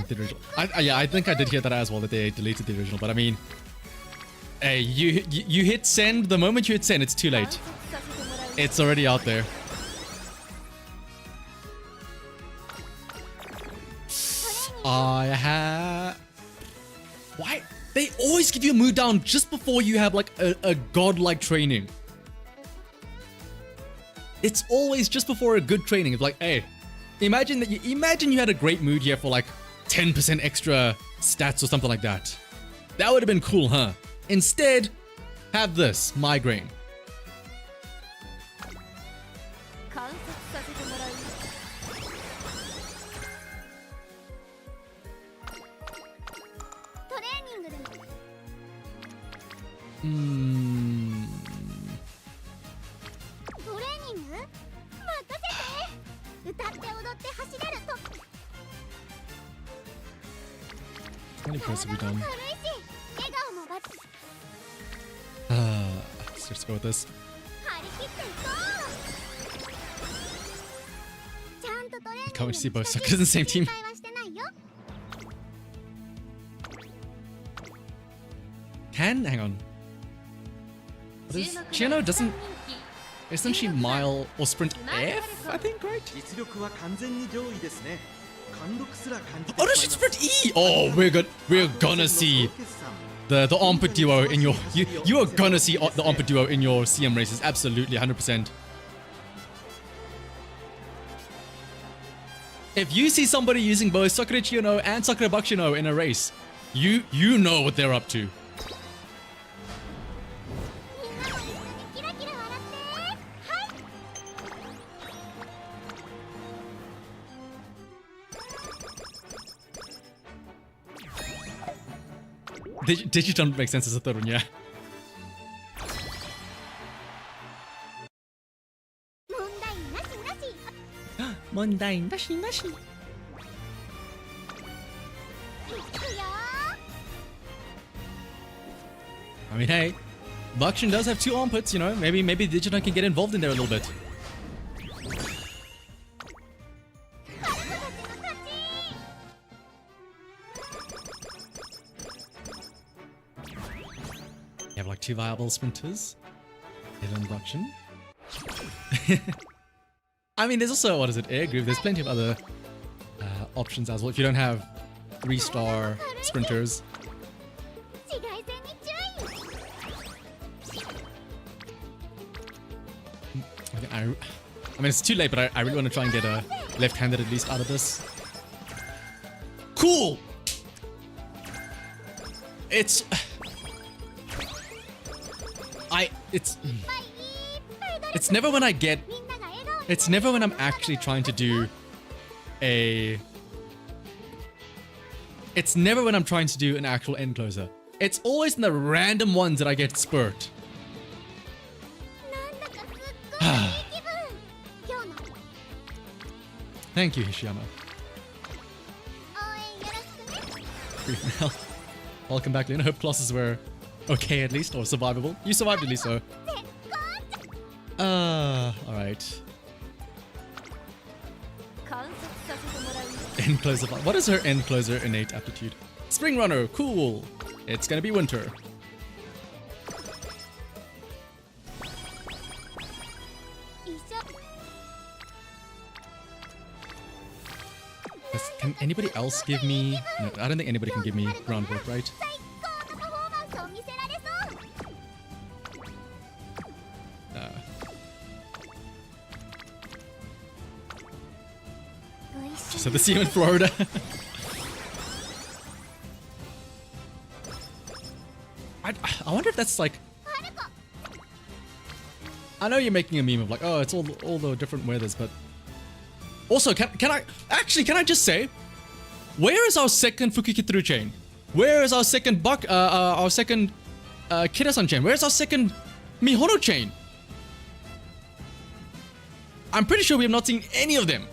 The original. Yeah, I think I did hear that as well, that they deleted the original. But I mean, hey, you hit send. The moment you hit send, it's too late. It's already out there. Why? They always give you a mood down just before you have like a godlike training. It's always just before a good training. It's like, hey, imagine you had a great mood here for like 10% extra stats or something like that. That would have been cool, huh? Instead, have this, migraine. How many press have we done? Let's just go with this. Can't wait to see both suckers in the same team. Hang on. CHIYONO doesn't... Isn't she mile or sprint F, I think, right? Oh no, she's sprint E! Oh, we're gonna see the Armpit duo in your... You are gonna see the Armpit duo in your CM races, absolutely, 100%. If you see somebody using both Sakura CHIYONO and Sakura Bakshino in a race, you know what they're up to. Digijump makes sense as a third one, yeah. Mondai nashi nashi. I mean, hey, Bakshin does have 2 armpits, you know. Maybe Digimon can get involved in there a little bit. You have like 2 viable sprinters. Hidden Bakshin. I mean, there's also, what is it, Air Groove. There's plenty of other options as well. If you don't have 3-star sprinters. I mean, it's too late, but I really want to try and get a left-handed at least out of this. Cool! It's never when I get... It's never when I'm actually trying to do a... It's never when I'm trying to do an actual end closer. It's always in the random ones that I get spurt. Thank you, Hishiyama. Welcome back, Lena. Hope classes were okay at least, or survivable. You survived at least, so. Alright. End closer. What is her end closer innate aptitude? Spring runner, cool. It's gonna be winter. Can anybody else give me... No, I don't think anybody can give me groundwork, right? So the sea in Florida. I wonder if that's like... I know you're making a meme of like, oh, it's all the different weathers, but... Also, can I just say, where is our second Fukikituru chain? Where is our second Kira-san chain? Where is our second Mihono chain? I'm pretty sure we have not seen any of them.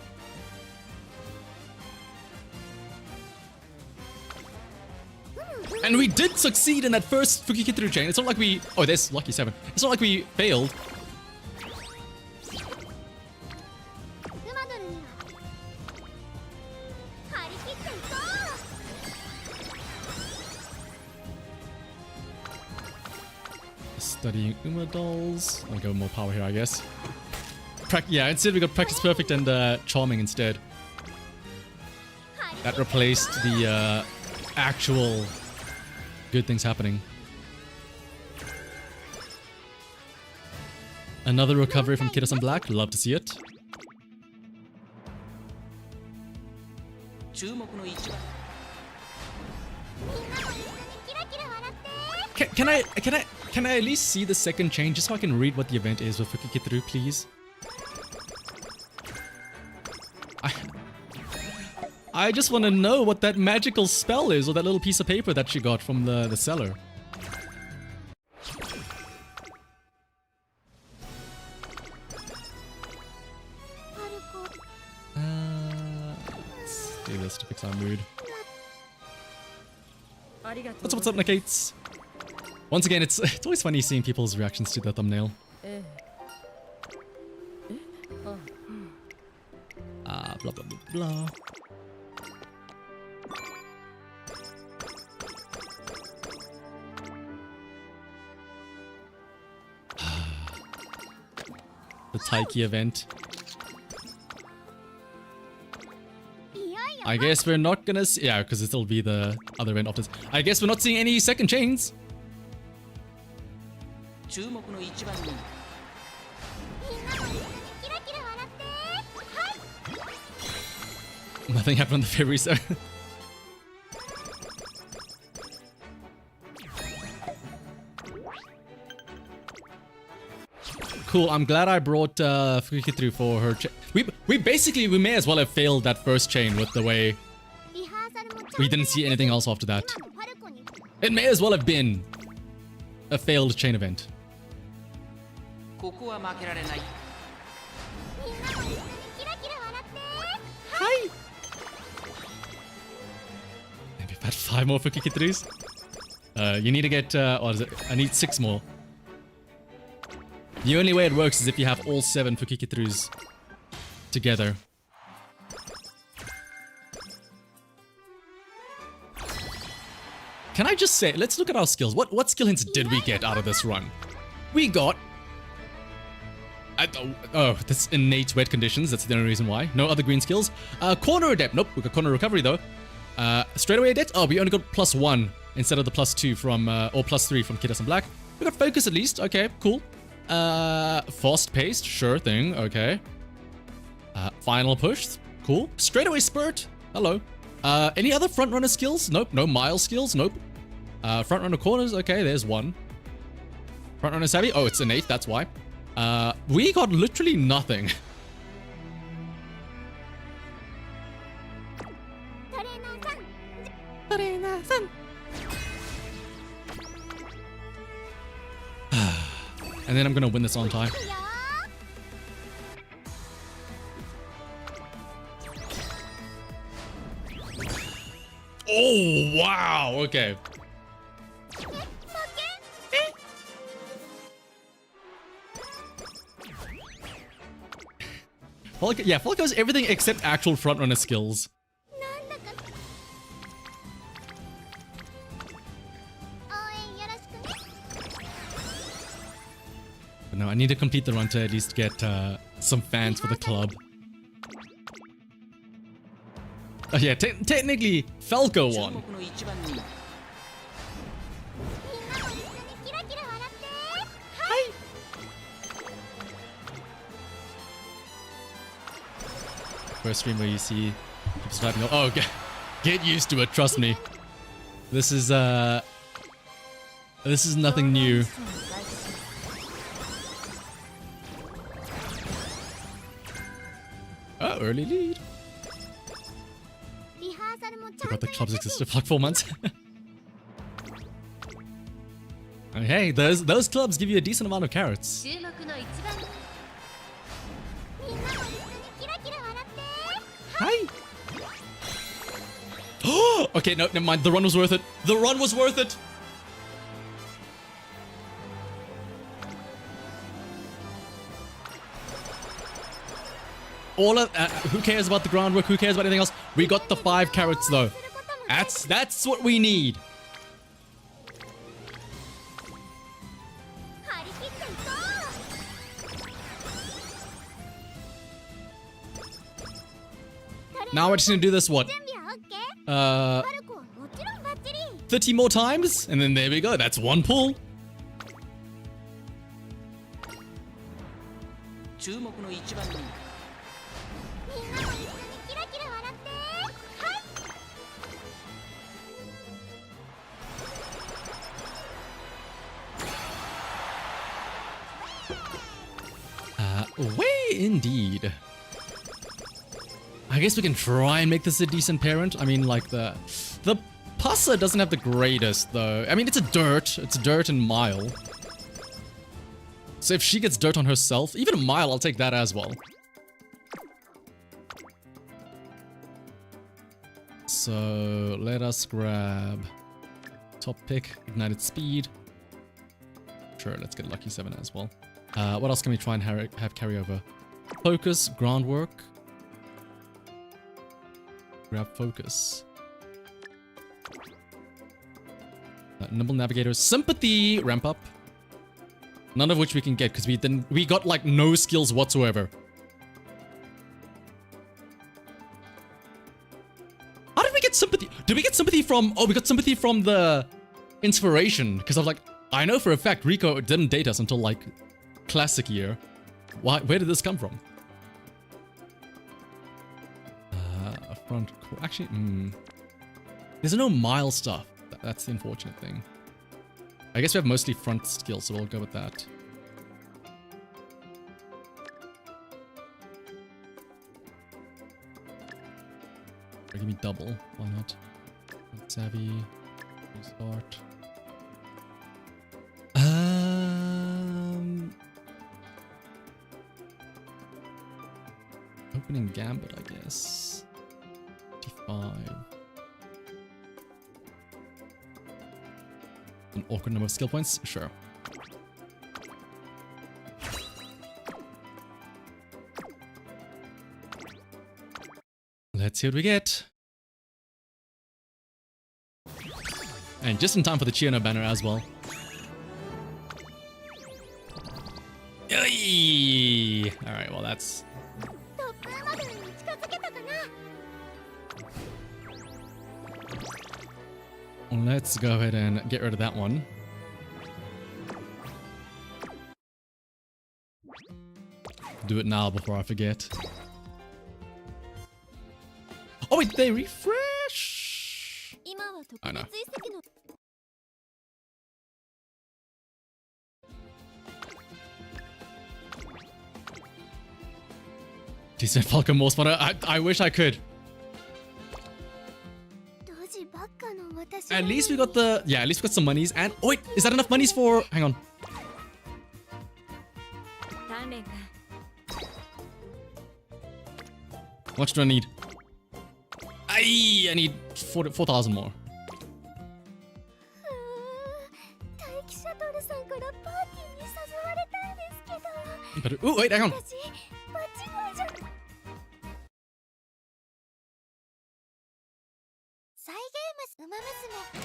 And we did succeed in that first Fukikituru chain. It's not like we... Oh, there's Lucky 7. It's not like we failed. Studying Uma dolls. I'll go more power here, I guess. Yeah, instead we got Practice Perfect and Charming instead. That replaced the actual good things happening. Another recovery from Kira-san Black. Love to see it. Can I at least see the second chain just so I can read what the event is with Fukikituru, please? I just want to know what that magical spell is, or that little piece of paper that she got from the seller. Let's do this to fix our mood. What's up, Nakates? Once again, it's always funny seeing people's reactions to the thumbnail. Blah blah blah blah. The Taiki event. I guess we're not gonna see... Yeah, because it'll be the other event after this. I guess we're not seeing any second chains. Nothing happened on the February 7th. Cool, I'm glad I brought Fukikituru for her we may as well have failed that first chain with the way we didn't see anything else after that. It may as well have been a failed chain event. I've had 5 more Fukikitsurus. You need to get, what is it? I need 6 more. The only way it works is if you have all 7 Fukikitsurus together. Can I just say, let's look at our skills. What skill hints did we get out of this run? We got... oh, that's innate wet conditions. That's the only reason why. No other green skills. Corner adept. Nope, we got corner recovery though. Straightaway adept. Oh, we only got +1 instead of the +2 from, or +3 from Kiddos and Black. We got focus at least. Okay, cool. Fast paced. Sure thing. Okay. Final push. Cool. Straightaway spurt. Hello. Any other front runner skills? Nope. No mile skills. Nope. Front runner corners. Okay, there's 1. Front runner savvy. Oh, it's innate. That's why. We got literally nothing. And then I'm gonna win this on time. Oh, wow. Okay. Yeah, Falco has everything except actual frontrunner skills. But no, I need to complete the run to at least get some fans for the club. Oh yeah, technically, Falco won. First stream where you see people typing. Oh, get used to it. Trust me. This is nothing new. Oh, early lead. Forgot the clubs existed for like 4 months. Oh, hey, those clubs give you a decent amount of carrots. Hi. Okay, no, never mind. The run was worth it. The run was worth it. All of who cares about the groundwork? Who cares about anything else? We got the 5 carrots though. That's what we need. Now we're just gonna do this, what? 30 more times? And then there we go. That's 1 pull. Way indeed. I guess we can try and make this a decent parent. I mean, like the Passa doesn't have the greatest though. I mean, it's dirt and mile. So if she gets dirt on herself, even a mile, I'll take that as well. So let us grab top pick, ignited speed. Sure, let's get lucky 7 as well. What else can we try and have carryover? Focus, groundwork. Grab focus. Nimble navigator, sympathy, ramp up. None of which we can get because we got like no skills whatsoever. How did we get sympathy? Did we get sympathy from? Oh, we got sympathy from the inspiration because I was like, I know for a fact Rico didn't date us until like classic year. Why? Where did this come from? Front. Actually, there's no mile stuff. That's the unfortunate thing. I guess we have mostly front skills, so we'll go with that. Or give me double. Why not? Savvy. Restart. Opening gambit, I guess. 55. An awkward number of skill points? Sure. Let's see what we get. And just in time for the CHIYONO banner as well. Yay! Alright, well that's... Let's go ahead and get rid of that one. Do it now before I forget. Oh wait, they refresh! I know. Decent Falcon Morse Spotter. I wish I could. At least we got the... Yeah, at least we got some monies. And... Oh wait, is that enough monies for... Hang on. How much do I need? I need 4,000 more. But, ooh, wait, hang on.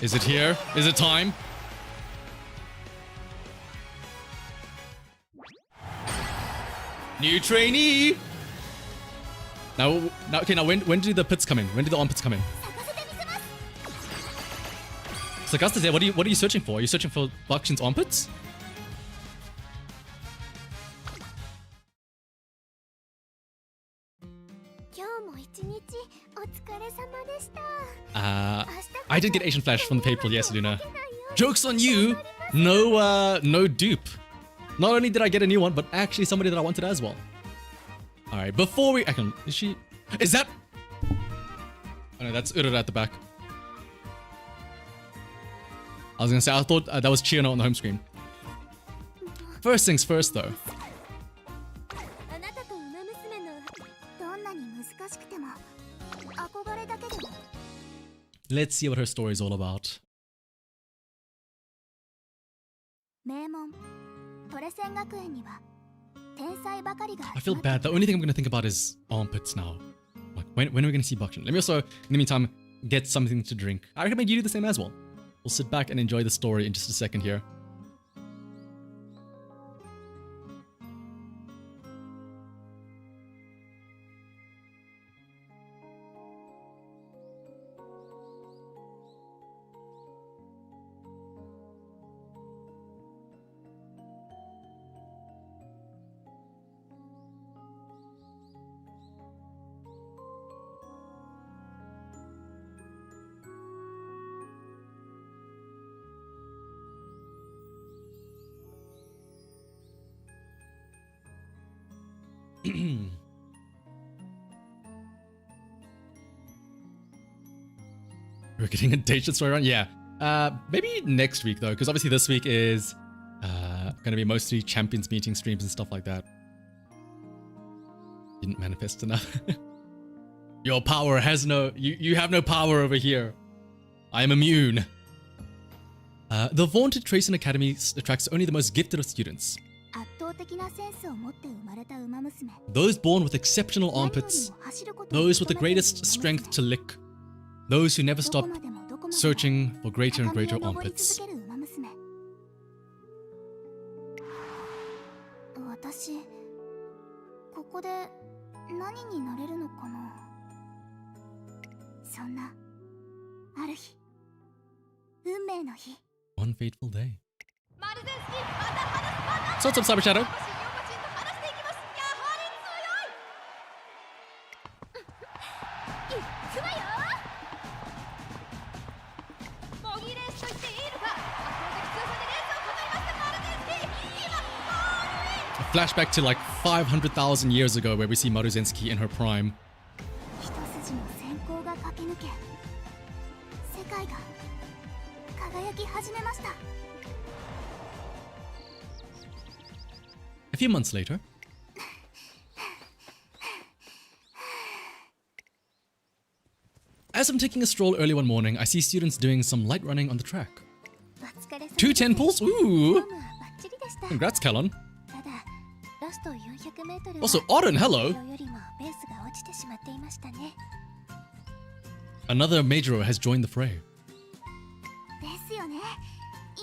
Is it here? Is it time? New trainee! Now, okay, now when do the pits come in? When do the armpits come in? Sagasta's there. What are you searching for? Are you searching for Bakshin's armpits? I did get Asian Flash from the PayPal, yes, Luna. Joke's on you! No dupe. Not only did I get a new one, but actually somebody that I wanted as well. Alright, before we... Is that... Oh no, that's Urara at the back. I was gonna say, I thought that was CHIYONO on the home screen. First things first, though. Let's see what her story is all about. I feel bad. The only thing I'm going to think about is armpits now. Like, when are we going to see Bakshin? Let me also, in the meantime, get something to drink. I recommend you do the same as well. We'll sit back and enjoy the story in just a second here. We're getting a Dacian story run? Yeah. Maybe next week though, because obviously this week is going to be mostly champions meeting streams and stuff like that. Didn't manifest enough. Your power has no... You have no power over here. I am immune. The vaunted Tracing Academy attracts only the most gifted of students. Those born with exceptional armpits, those with the greatest strength to lick, those who never stop searching for greater and greater armpits. One fateful day. So what's up, Cyber Shadow? A flashback to like 500,000 years ago where we see Maruzensky in her prime. A few months later, as I'm taking a stroll early one morning, I see students doing some light running on the track. Two temples? Ooh! Congrats, Calon. ただラスト400メートル Also, Auden, hello! よりもペースが落ちてしまっていましたね。 Another Majoro has joined the fray. ですよね。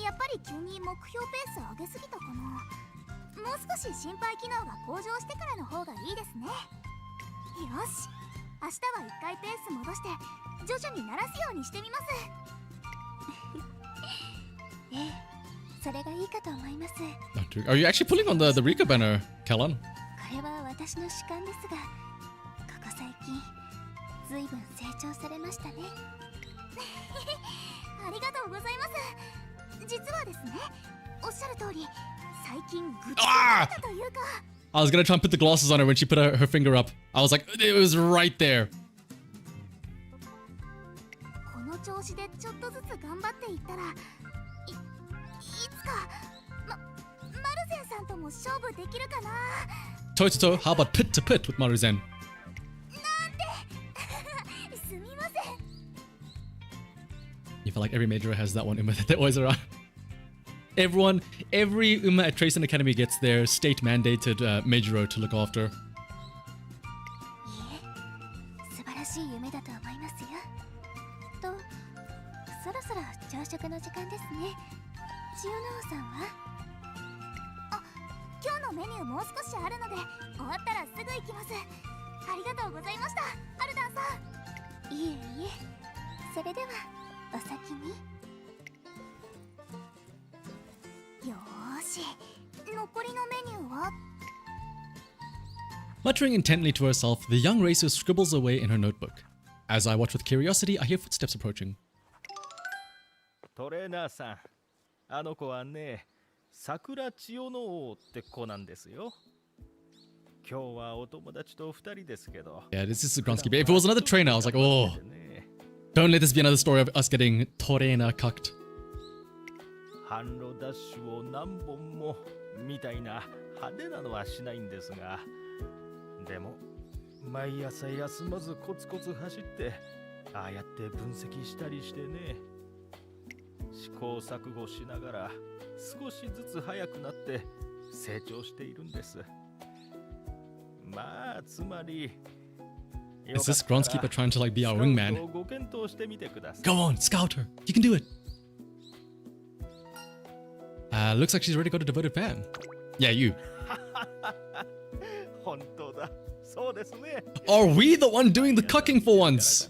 やっぱり急に目標ペース上げすぎたかな。もう少し心肺機能が向上してからの方がいいですね。よし、明日は一回ペース戻して徐々に慣らすようにしてみます。ええ、それがいいかと思います。 Are you actually pulling on the Rika banner, Calon? これは私の主観ですが、ここ最近ずいぶん成長されましたね。ありがとうございます。実はですね、おっしゃる通り最近グッとなったというか。 I was gonna try and put the glasses on her when she put her finger up. I was like, it was right there. この調子でちょっとずつ頑張っていったら、いつかマルゼンさんとも勝負できるかな。 Toe to toe, how about pit to pit with Maruzen? なんですみません。 You feel like every Majoro has that one Uma that they're always around. Every Uma at Tracing Academy gets their state-mandated Majoro to look after. いえ、素晴らしい夢だと思いますよ。と、そろそろ朝食の時間ですね。千代野さんは？あ、今日のメニューもう少しあるので、終わったらすぐ行きます。ありがとうございました、アルダンさん。いえいえ、それではお先に。よーし、残りのメニューは？ Muttering intently to herself, the young racer scribbles away in her notebook. As I watch with curiosity, I hear footsteps approaching. トレーナーさん、あの子はね、桜千代の王って子なんですよ。今日はお友達と2人ですけど。Yeah, this is a Gronsky. But if it was another trainer, I was like, oh, don't let this be another story of us getting Torena cucked. 販路ダッシュを何本もみたいな派手なのはしないんですが、でも毎朝休まずコツコツ走ってああやって分析したりしてね、試行錯誤しながら少しずつ速くなって成長しているんです。まあつまり Is this Gronskeeper trying to like be our wingman? Go on, scout her. You can do it. Looks like she's already got a devoted fan. Yeah, you. Are we the one doing the cucking for once?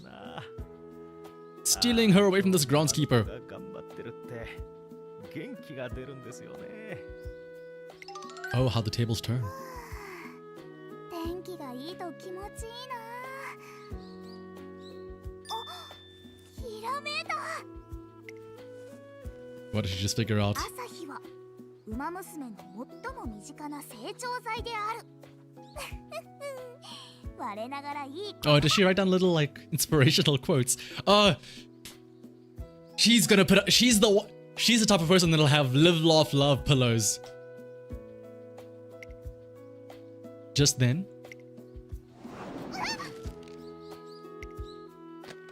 Stealing her away from this groundskeeper. Oh, how the tables turn. 天気がいいと気持ちいいな。あ、ひらめいた。 What did she just figure out? 朝日は馬娘の最も身近な成長剤である。我ながらいい。 Oh, does she write down little like inspirational quotes? She's gonna put. She's the type of person that'll have live, laugh, love pillows. Just then,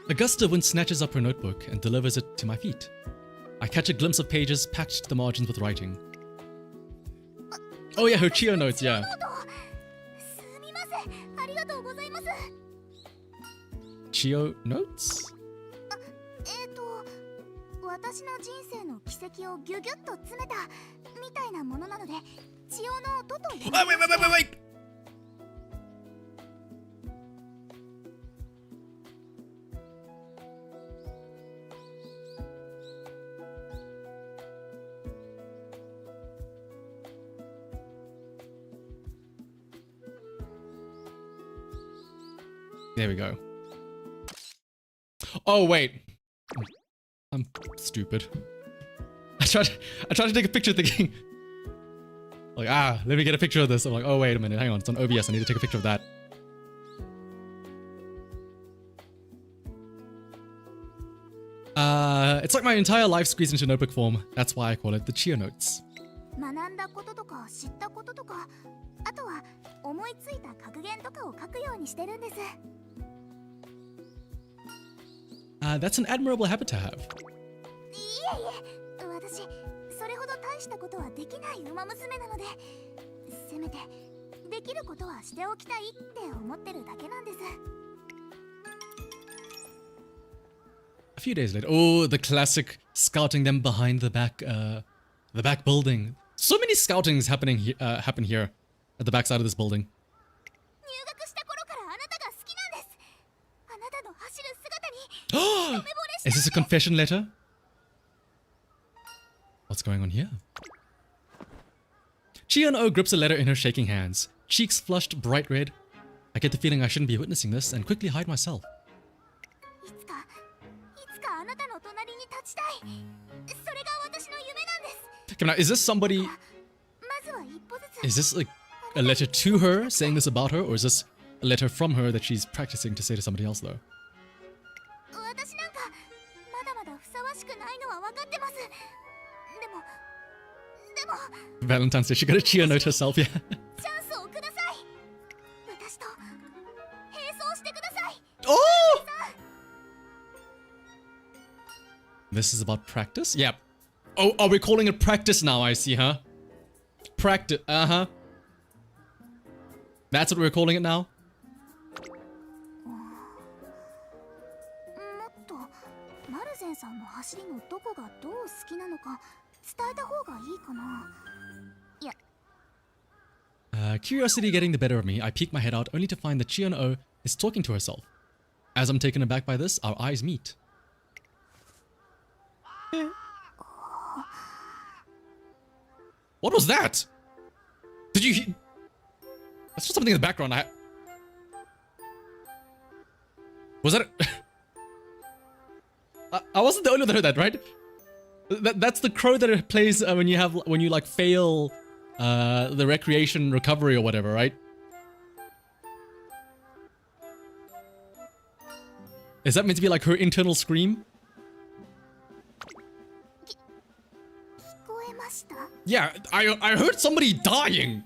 a gust of wind snatches up her notebook and delivers it to my feet. I catch a glimpse of pages packed to the margins with writing. Oh yeah, her CHIYO notes, yeah. すみません、ありがとうございます。 CHIYO notes? 私の人生の軌跡をギュギュッと詰めたみたいなものなので、千代の音という。Wait! There we go. Oh wait, I'm stupid. I tried to take a picture thinking like, let me get a picture of this. I'm like, oh wait a minute, hang on, it's on OBS. I need to take a picture of that. It's like my entire life squeezed into notebook form. That's why I call it the CHIYO notes. 学んだこととか知ったこととか、あとは思いついた格言とかを書くようにしてるんです。That's an admirable habit to have. いえいえ、私それほど大したことはできない馬娘なので、せめてできることはしておきたいって思ってるだけなんです。 A few days later, oh, the classic scouting them behind the back building. So many scoutings happen here at the back side of this building. 入学した頃からあなたが好きなんです。あなたの走る姿に一目惚れした。 Is this a confession letter? What's going on here? CHIYONO grips a letter in her shaking hands, cheeks flushed bright red. I get the feeling I shouldn't be witnessing this and quickly hide myself. いつかあなたの隣に立ちたい。それが私の夢なんです。 Okay, now, is this somebody... まずは一歩ずつ。 Is this like a letter to her saying this about her, or is this a letter from her that she's practicing to say to somebody else, though? 私なんかまだまだふさわしくないのは分かってます。でも Valentine's Day, she got a CHIYONO to herself, yeah. チャンスをください。私と並走してください。 Oh! This is about practice? Yeah. Oh, are we calling it practice now? I see, huh? Practice, uh-huh. That's what we're calling it now? もっとマルゼンさんの走りのどこがどう好きなのか伝えた方がいいかな。いや。Curiosity getting the better of me, I peek my head out only to find that CHIYONO is talking to herself. As I'm taken aback by this, our eyes meet. What was that? Did you hear? That's just something in the background. Was that? I wasn't the only one that heard that, right? That's the crow that it plays when you like fail the recreation recovery or whatever, right? Is that meant to be like her internal scream? Yeah, I heard somebody dying,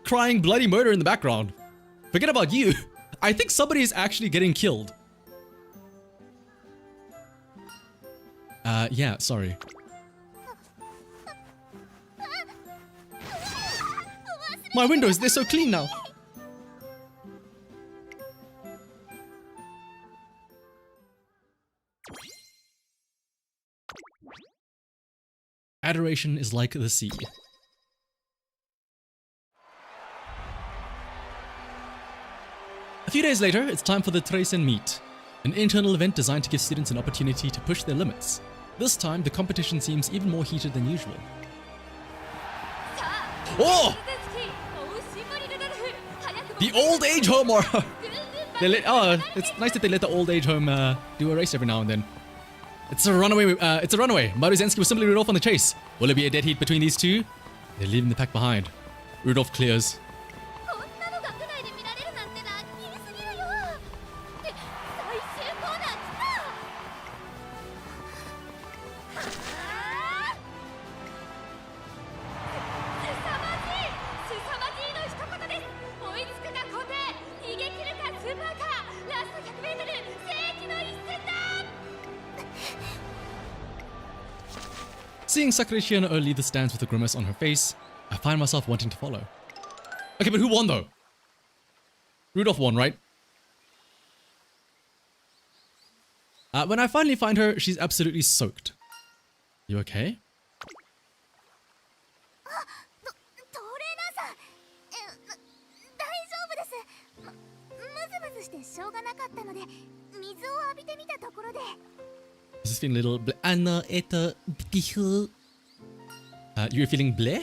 crying bloody murder in the background. Forget about you. I think somebody is actually getting killed. Yeah, sorry. My windows, they're so clean now. Adoration is like the sea. A few days later, it's time for the Treisen Meet, an internal event designed to give students an opportunity to push their limits. This time, the competition seems even more heated than usual. Oh! The old age home, or it's nice that they let the old age home do a race every now and then. It's a runaway. Maruzensky will simply Rudolph on the chase. Will it be a dead heat between these two? They're leaving the pack behind. Rudolph clears. Seeing Sakura CHIYONO lead the stands with a grimace on her face, I find myself wanting to follow. Okay, but who won though? Rudolph won, right? When I finally find her, she's absolutely soaked. You okay? Is this feeling a little bleh? You're feeling bleh?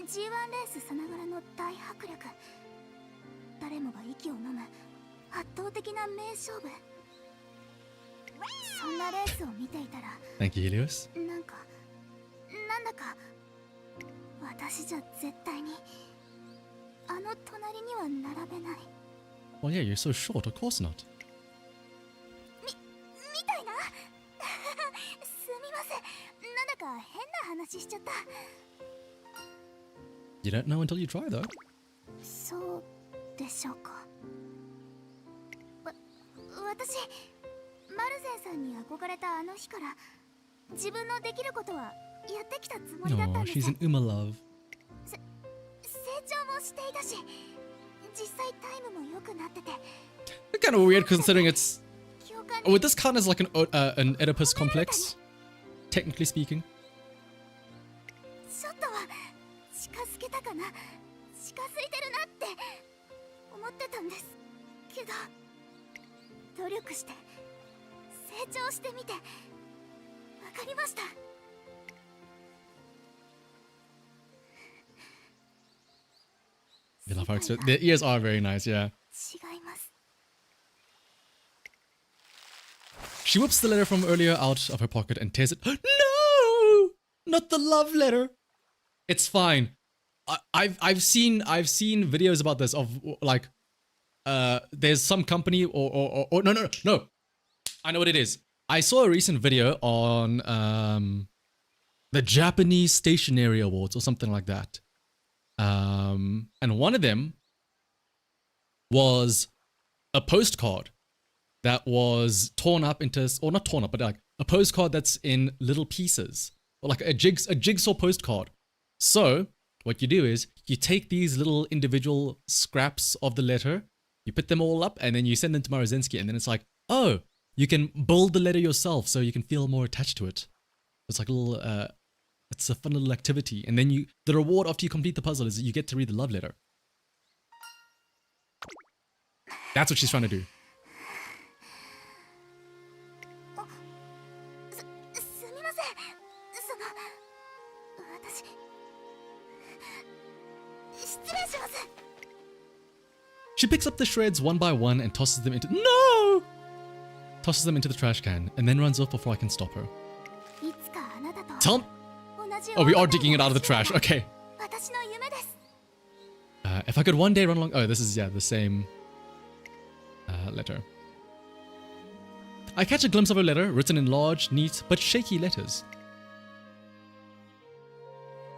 G1 レースさながらの大迫力。誰もが息を飲む圧倒的な名勝負。そんなレースを見ていたら、Thank you, Helios. なんか私じゃ絶対にあの隣には並べない。 Well, yeah, you're so short. Of course not. みたいな。すみません。なんだか変な話しちゃった。 You don't know until you try, though. そうでしょうか。私、マルゼンさんに憧れたあの日から自分のできることはやってきたつもりだったん No, です。 she's an Uma love. 成長もしていたし、実際タイムも良くなってて。 Kind of weird considering it's. 共感 Would this count as like an Oedipus complex? Technically speaking. ちょっとは近づけたかな、近づいてるなって思ってたんですけど、努力して成長してみて分かりました。 They love how it's, their ears are very nice, yeah. 違います。 She whips the letter from earlier out of her pocket and tears it. No! Not the love letter. It's fine. I've seen videos about this of like there's some company or no. I know what it is. I saw a recent video on the Japanese Stationery Awards or something like that. And one of them was a postcard that was torn up into, or not torn up, but like a postcard that's in little pieces, or like a jigsaw postcard. So what you do is you take these little individual scraps of the letter, you put them all up, and then you send them to Marozensky, and then it's like, oh, you can build the letter yourself, so you can feel more attached to it. It's like a little, it's a fun little activity, and then the reward after you complete the puzzle is that you get to read the love letter. That's what she's trying to do. すみません。私失礼します。 She picks up the shreds one by one and tosses them into the trash can, and then runs off before I can stop her. いつかあなたと Tell. 同じ Oh, we are digging it out of the trash. Okay. 私の夢です。 If I could one day run along. Oh, this is the same letter. I catch a glimpse of her letter, written in large, neat, but shaky letters.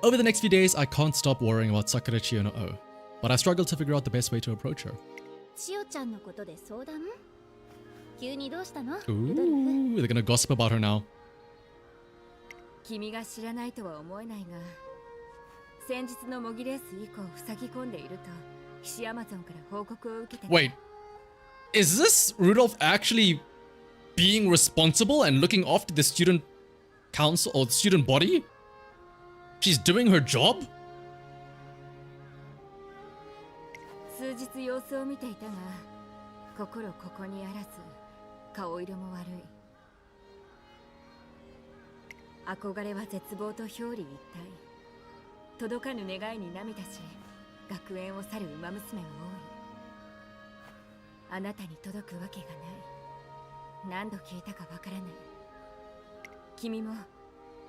Over the next few days, I can't stop worrying about Sakura Chiyono O, but I struggle to figure out the best way to approach her. 千代ちゃんのことで相談？急にどうしたの？ Ooh, they're gonna gossip about her now. 君が知らないとは思えないが、先日の模擬レース以降塞ぎ込んでいると岸アマゾンから報告を受けてた。 Wait, is this Rudolph actually being responsible and looking after the student council or the student body? She's doing her job? 数日様子を見ていたが、心ここにあらず、顔色も悪い。憧れは絶望と表裏一体。届かぬ願いに涙し、学園を去る馬娘が多い。あなたに届くわけがない。何度聞いたかわからない。君も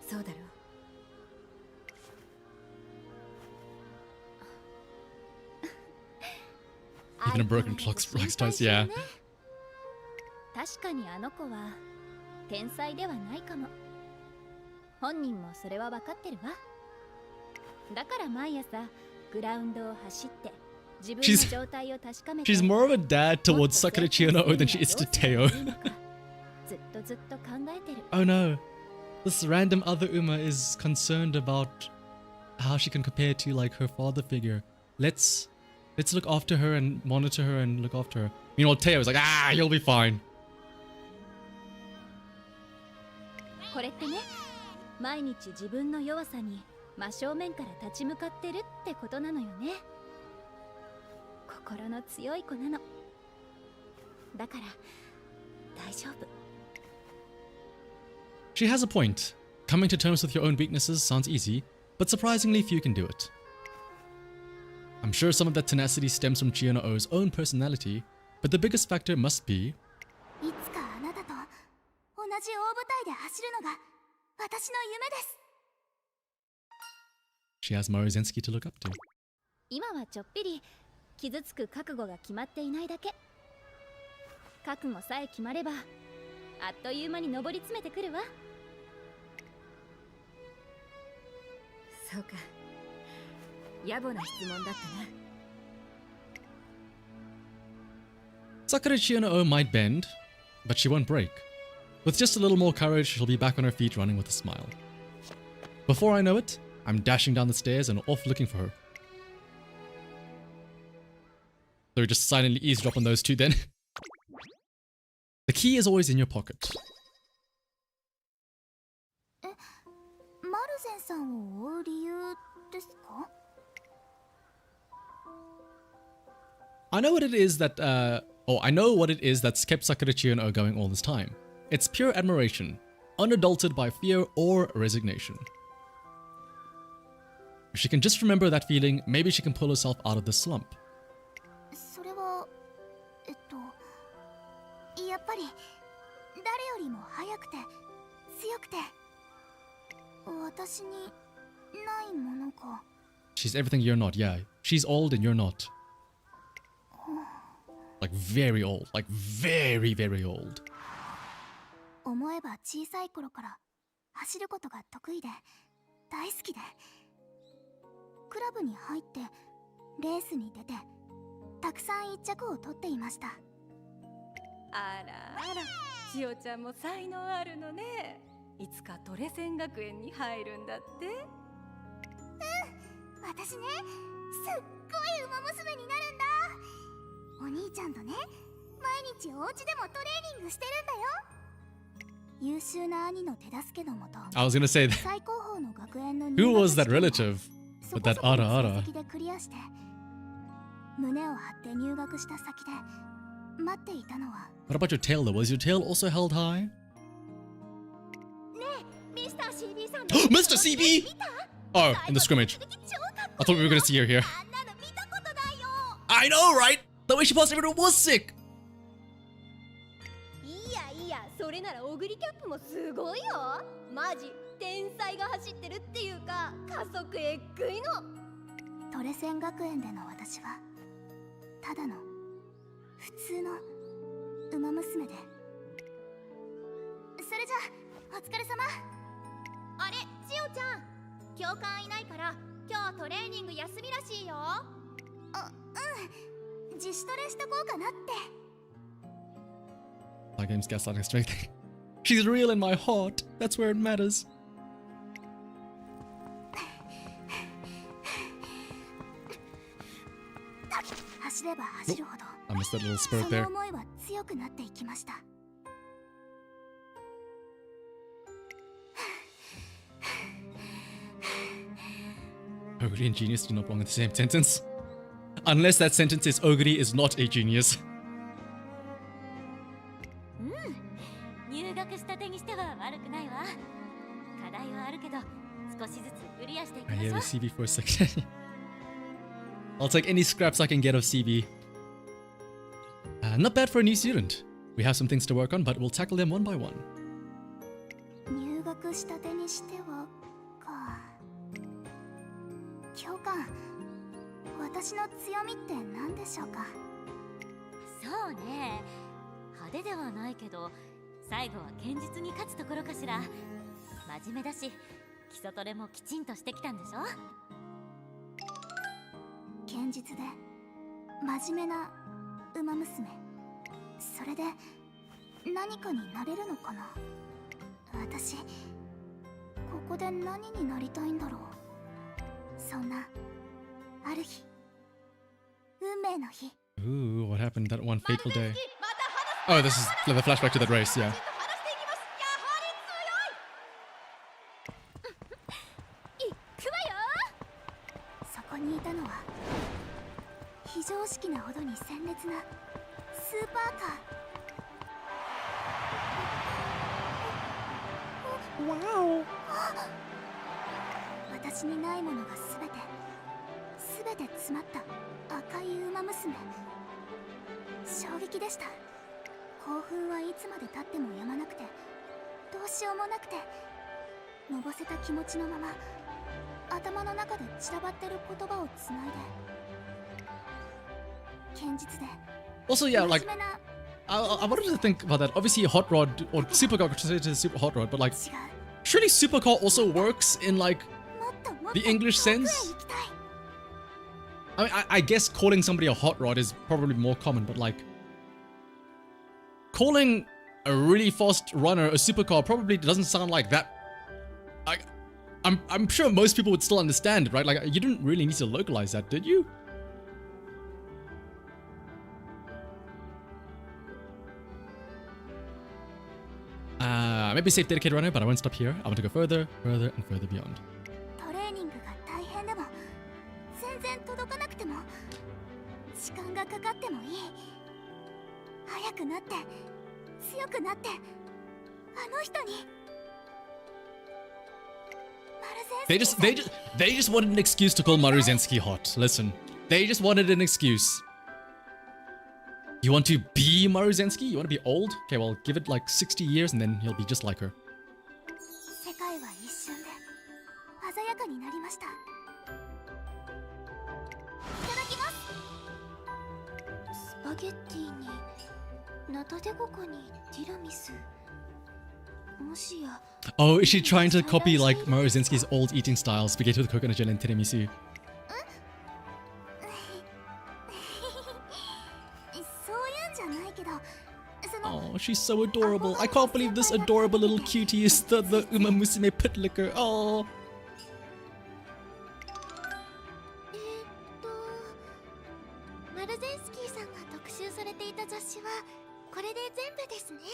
そうだろう。 Even a broken clock strikes twice, yeah. 確かにあの子は天才ではないかも。本人もそれは分かってるわ。だから毎朝グラウンドを走って自分の状態を確かめて。 She's more of a dad towards Sakura Chiyono O than she is to Teo. ずっと考えてる。 Oh no. This random other Uma is concerned about how she can compare to like her father figure. Let's look after her and monitor her and look after her. Meanwhile, Teo is like, you'll be fine. これってね、毎日自分の弱さに真正面から立ち向かってるってことなのよね。心の強い子なの。だから大丈夫。 She has a point. Coming to terms with your own weaknesses sounds easy, but surprisingly few can do it. I'm sure some of that tenacity stems from Chiyono O's own personality, but the biggest factor must be いつかあなたと同じ大舞台で走るのが私の夢です。she has Morozinski to look up to. 今はちょっぴり傷つく覚悟が決まっていないだけ。覚悟さえ決まればあっという間に上り詰めてくるわ。そうか、野暮な質問だったな。Sakura CHIYONO might bend, but she won't break. With just a little more courage, she'll be back on her feet running with a smile. Before I know it, I'm dashing down the stairs and off looking for her. So we just silently eavesdrop on those two then. The key is always in your pocket. マルゼンさんを追う理由ですか？ I know what it is that, I know what it is that's kept Sakura CHIYONO going all this time. It's pure admiration, unadulterated by fear or resignation. If she can just remember that feeling, maybe she can pull herself out of the slump. それはやっぱり誰よりも速くて強くて私にないものか。 She's everything you're not, yeah. She's old and you're not. Like very old, like very, very old. 思えば小さい頃から走ることが得意で大好きで、クラブに入ってレースに出てたくさん1着を取っていました。あらあら、千代ちゃんも才能あるのね。いつかトレセン学園に入るんだって。私ね、すっごい馬娘になるんだ。お兄ちゃんとね、毎日お家でもトレーニングしてるんだよ。優秀な兄の手助けのもと、 I was gonna say that. 最高峰の学園の Who was that relative そ with こ that そこの ara 成 ara? 績でクリアして胸を張って入学した先で待っていたのは、 What about your tail though? Was your tail also held high? ミスター CB さん Mr. CB! Oh, in the scrimmage. I thought we were gonna see her here. あんなの見たことないよ。 I know, right? The way she passed everyone was sick! いやいや、それならオグリキャップもすごいよ。マジ天才が走ってるっていうか、加速えっぐいの。トレセン学園での私はただの普通の馬娘で。それじゃあお疲れ様。あれ、千代ちゃん、教官いないから今日トレーニング休みらしいよ。自主トレしとこうかなって。Our game's gaslighting strength. She's real in my heart. That's where it matters. 走れば走るほど I missed that little そ spurt の there. 思いは強くなっていきました。 Ogre and genius do not belong in the same sentence. Unless that sentence is Ogre is not a genius. 入学したてにしては悪くないわ。課題はあるけど少しずつクリアしていき I ま hear しょ the CB for a second. I'll take any scraps I can get of CB. Not bad for a new student. We have some things to work on, but we'll tackle them one by one. う。入学したてにしてはか。教官、私の強みって何でしょうか。そうね、派手ではないけど最後は堅実に勝つところかしら。真面目だし基礎トレもきちんとしてきたんでしょ。堅実で真面目な馬娘、それで何かになれるのかな。私ここで何になりたいんだろう。そんなある日、運命の日。 Ooh, what happened that one fateful day? Oh, this is the flashback to that race, yeah. そこにいたのは非常識なほどに鮮烈なスーパーカー。私にないものが全て詰まった赤い馬娘。衝撃でした。興奮はいつまで経ってもやまなくて、どうしようもなくて、のぼせた気持ちのまま頭の中で散らばってる言葉をつないで堅実で Also, yeah, like 真面目な I wanted to think about that. Obviously, hot rod or supercar considered a super hot rod, but like, 違う surely supercar also works in like もっともっと the English 遠くへ sense. 行きたい I mean, I guess calling somebody a hot rod is probably more common, but like, calling a really fast runner a supercar probably doesn't sound like that. I'm sure most people would still understand it, right? Like, you didn't really need to localize that, did you? Maybe safe dedicated runner, but I won't stop here. I want to go further, further, and further beyond. トレーニングが大変でも全然届かなくても時間がかかってもいい速くなって強くなってあの人に They just wanted an excuse to call Maruzensky hot. Listen, they just wanted an excuse. You want to be Maruzensky? You want to be old? Okay, well, give it like 60 years and then he'll be just like her. 世界は一瞬で鮮やかになりましたいただきますスパゲッティにナタデココにティラミスもしや Oh, is she trying to copy like Maruzensky's old eating style? Spaghetti with coconut gel and tiramisu. そういうんじゃないけどその Oh, she's so adorable. I can't believe this adorable little cutie is the Musume pit licker. Oh. マルゼンスキーさんが特集されていた雑誌はこれで全部ですねわ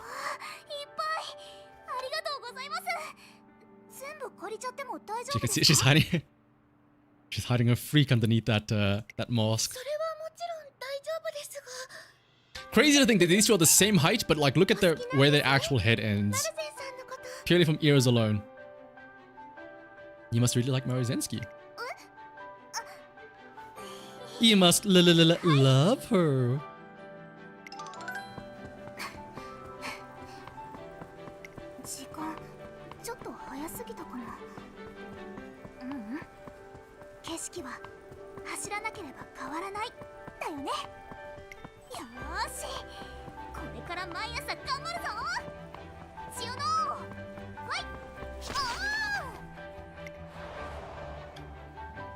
あいっぱいありがとうございます全部借りちゃっても大丈 You 夫 can です see she's hiding. She's hiding a freak underneath that that mask. それはもちろん大丈夫ですが Crazy to think that these two are the same height, but like look at their where their actual head マ ends. ルゼンさんのこと Purely from ears alone. You must really like Maruzensky. You must love her. 時間ちょっと早すぎたかな景色は走らなければ変わらないだよねよーしこれから毎朝頑張るぞ千代野はい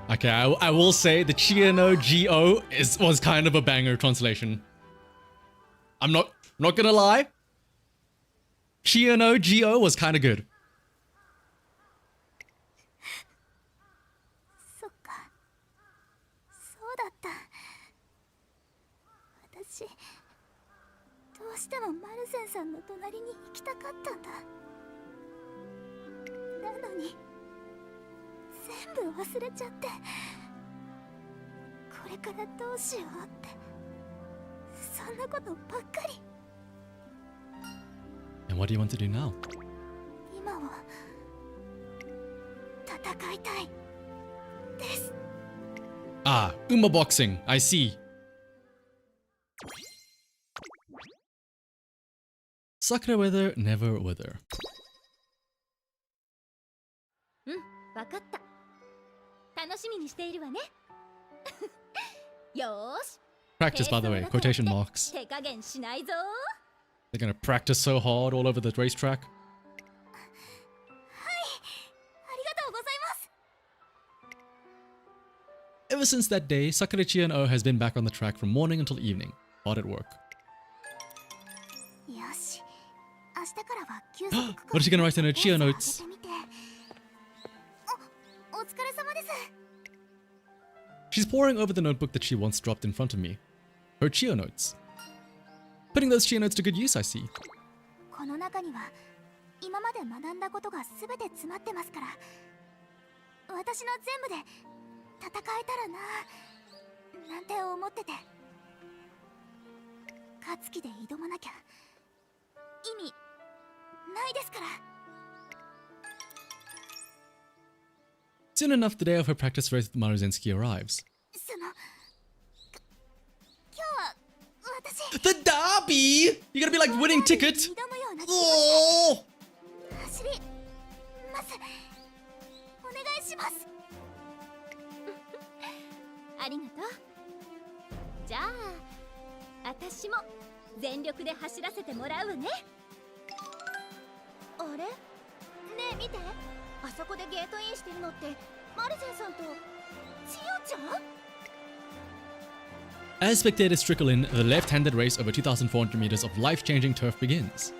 Okay, I will say the CHIYONO GO was kind of a banger translation. I'm not gonna lie. CHIYONO GO was kind of good. そっかそうだった私どうしてもマルゼンさんの隣に行きたかったんだなのに全部忘れちゃってこれからどうしようってそんなことばっかり And what do you want to do now? 今は戦いたいです Ah, Uma boxing. I see. Sakura wither, never wither. わかった楽しみにしているわねよーし Practice, by the way, quotation marks. 手加減しないぞ They're gonna practice so hard all over the racetrack. ありがとうございます Ever since that day, Sakura CHIYONO has been back on the track from morning until evening, hard at work. よし明日からは休息区 What is she gonna write in her CHIYO notes? お疲れ様です She's poring over the notebook that she once dropped in front of me. Her CHIYO notes. Putting those CHIYO notes to good use, I see. この中には今まで学んだことが全て詰まってますから私の全部で戦えたらななんて思ってて勝つ気で挑まなきゃ意味ないですから Soon enough, the day of her practice race with Maruzensky arrives. その今日は私 The derby! You're gonna be like winning ticket? 挑むような気が Oh! 走りますお願いします。ありがとう。じゃあ私も全力で走らせてもらうわね。あれ？ねえ見て、あそこでゲートインしてるのってマルゼンさんと千代ちゃん？ As spectators trickle in, the left-handed race over 2,400 meters of life-changing turf begins.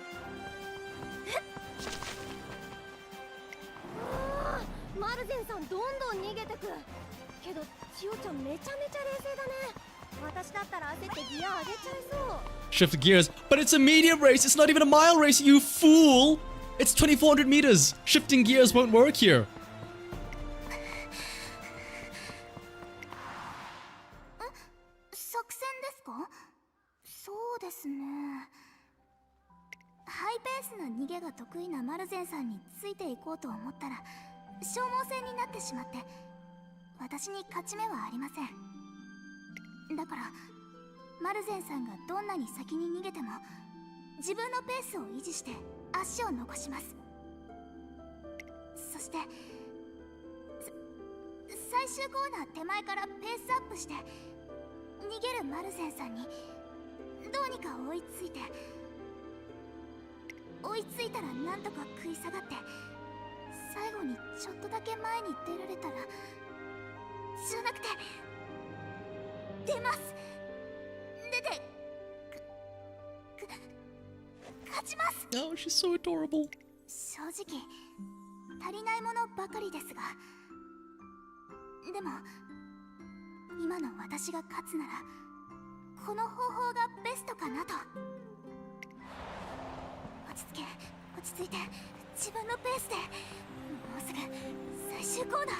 マルゼンさんどんどん逃げてくけど、千代ちゃんめちゃめちゃ冷静だね。私だったら焦ってギア上げちゃいそう。 Shift gears, but it's a medium race. It's not even a mile race, you fool! It's 2,400 meters. Shifting gears won't work here. 作戦ですか？そうですね。ハイペースな逃げが得意なマルゼンさんについていこうと思ったら消耗戦になってしまって、私に勝ち目はありません。だからマルゼンさんがどんなに先に逃げても自分のペースを維持して足を残します。そして最終コーナー手前からペースアップして逃げるマルゼンさんにどうにか追いついて、追いついたらなんとか食い下がって最後にちょっとだけ前に出られたら、じゃなくて出ます。出て勝ちます。 Oh, she's so adorable. 正直足りないものばかりですが、でも今の私が勝つならこの方法がベストかなと。落ち着いて自分のペースで、もうすぐ最終コーナー。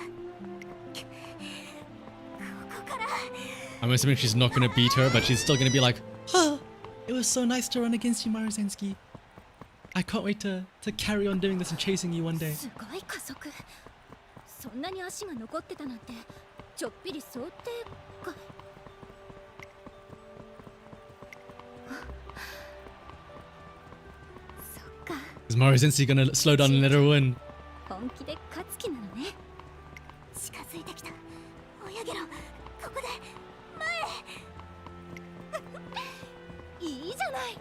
ここから。 I'm assuming she's not gonna beat her, but she's still gonna be like, huh, it was so nice to run against you, Maruzensky. I can't wait to carry on doing this and chasing you one day. すごい加速。そんなに足が残ってたなんてちょっぴり想定外。そっか。 Is Maruzensky gonna slow down and let her win? 本気で勝つ気なのね。近づいてきた。泳げろ。ここで前へ。いいじゃない。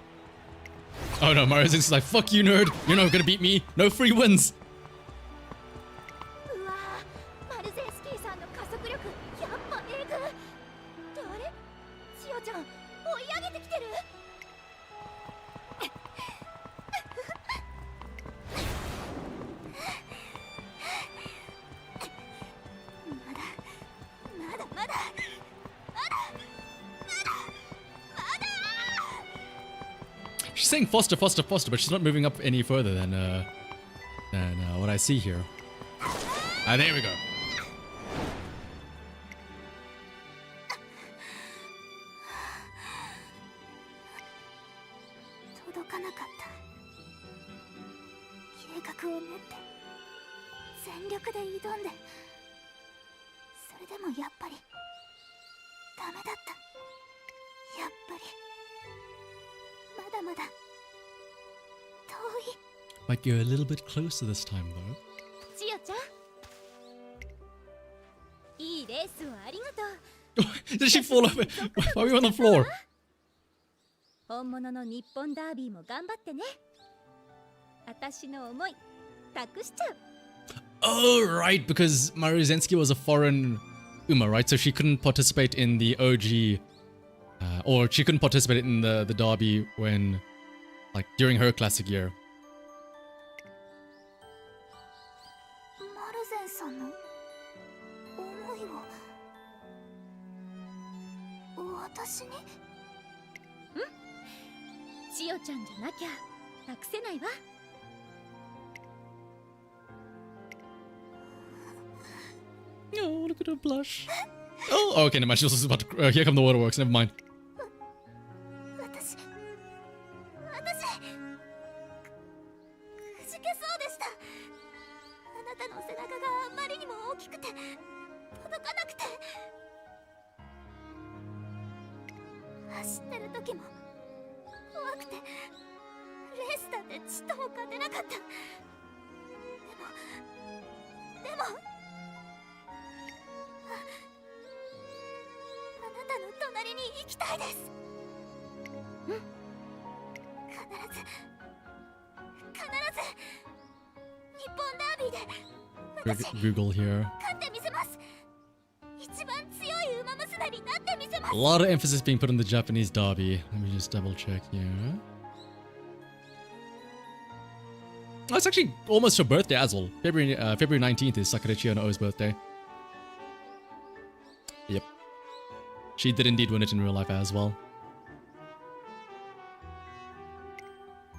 Oh no, Maruzensky's like, fuck you, nerd. You're not gonna beat me. No free wins. うわぁ、マルゼンスキーさんの加速力やっぱえぐ。誰？千代ちゃん追い上げてきてる。まだ She's saying Foster, Foster, Foster, but she's not moving up any further than what I see here. Ah, there we go. 届かなかった。計画を練って全力で挑んで、それでもやっぱりダメだった。やっぱりまだまだ遠い。 Might go a little bit closer this time, though. 千代ちゃん、いいレースをありがとう。 Did she fall over? Why are we on the floor? 本物の日本ダービーも頑張ってね。私の思い託しちゃう。 Oh, right, because Maruzensky was a foreign Uma, right? So she couldn't participate in the OG, or she couldn't participate in the derby when, like, during her classic year. マルゼンさんの思いを私に？ん？千代ちゃんじゃなきゃ託せないわ。 Oh, look at her blush. Oh, okay, never mind. She was about to. Here come the waterworks. Never mind. 私くじけそうでした。あなたの背中があまりにも大きくて届かなくて、走ってる時も怖くて、レースだってちっとも勝てなかった。でも当たりに行きたいです。必ず日本ダービーで私 Google here. 勝ってみせます。一番強い馬娘になってみせます。 A lot of emphasis being put on the Japanese derby. Let me just double check here. Oh, it's actually almost her birthday as well. February 19th is Sakura CHIYONO's birthday. Yep. She did indeed win it in real life as well.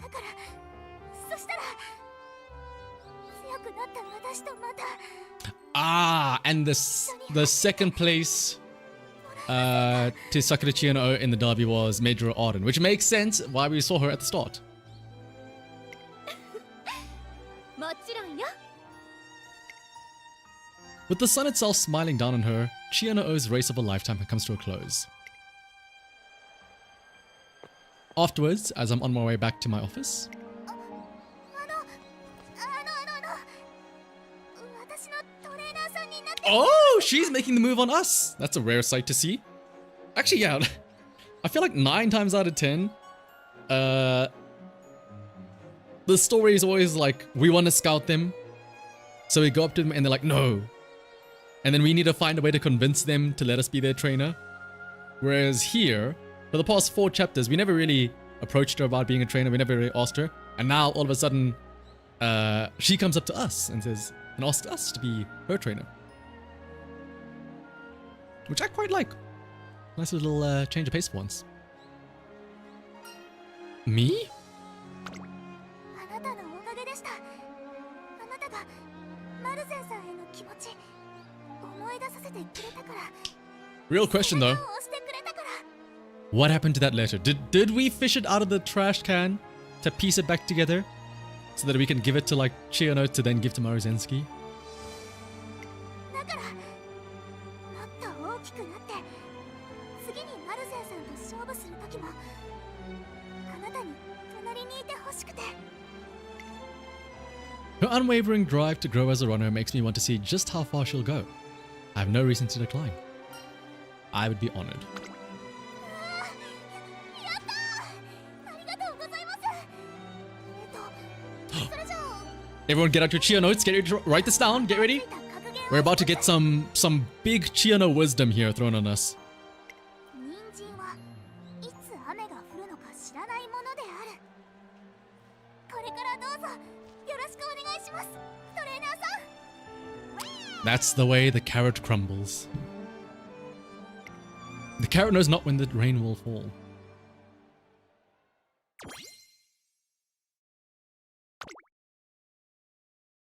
だからそしたら強くなった私とまた Ah, and the second place to Sakura CHIYONO in the derby was Major Arden, which makes sense why we saw her at the start. もちろんよ。 With the sun itself smiling down on her, CHIYONO's race of a lifetime comes to a close. Afterwards, as I'm on my way back to my office, 私のトレーナーさんになって oh, she's making the move on us. That's a rare sight to see. Actually, yeah, I feel like 9 times out of 10, the story is always like, we want to scout them. So we go up to them and they're like, no. And then we need to find a way to convince them to let us be their trainer. Whereas here, for the past 4 chapters, we never really approached her about being a trainer. We never really asked her. And now all of a sudden, she comes up to us and says, and asks us to be her trainer. Which I quite like. Nice little change of pace for once. Me? あなたのおかげでした。あなたがマルゼンさんへの気持ち思い出させてくれたから。 Real question though. 押してくれたから。 What happened to that letter? Did we fish it out of the trash can to piece it back together so that we can give it to like CHIYONO to then give to Maruzensky? だからもっと大きくなって次にマルゼンさんと勝負する時もあなたに隣にいてほしくて。 Her unwavering drive to grow as a runner makes me want to see just how far she'll go. I have no reason to decline. I would be honored. やったー。ありがとうございます。それじゃあ Everyone get out your CHIYO notes, get ready to write this down, get ready. We're about to get some big CHIYONO wisdom here thrown on us. 人参はいつ雨が降るのか知らないものである。これからどうぞよろしくお願いします。トレーナーさん。 That's the way the carrot crumbles. The carrot knows not when the rain will fall.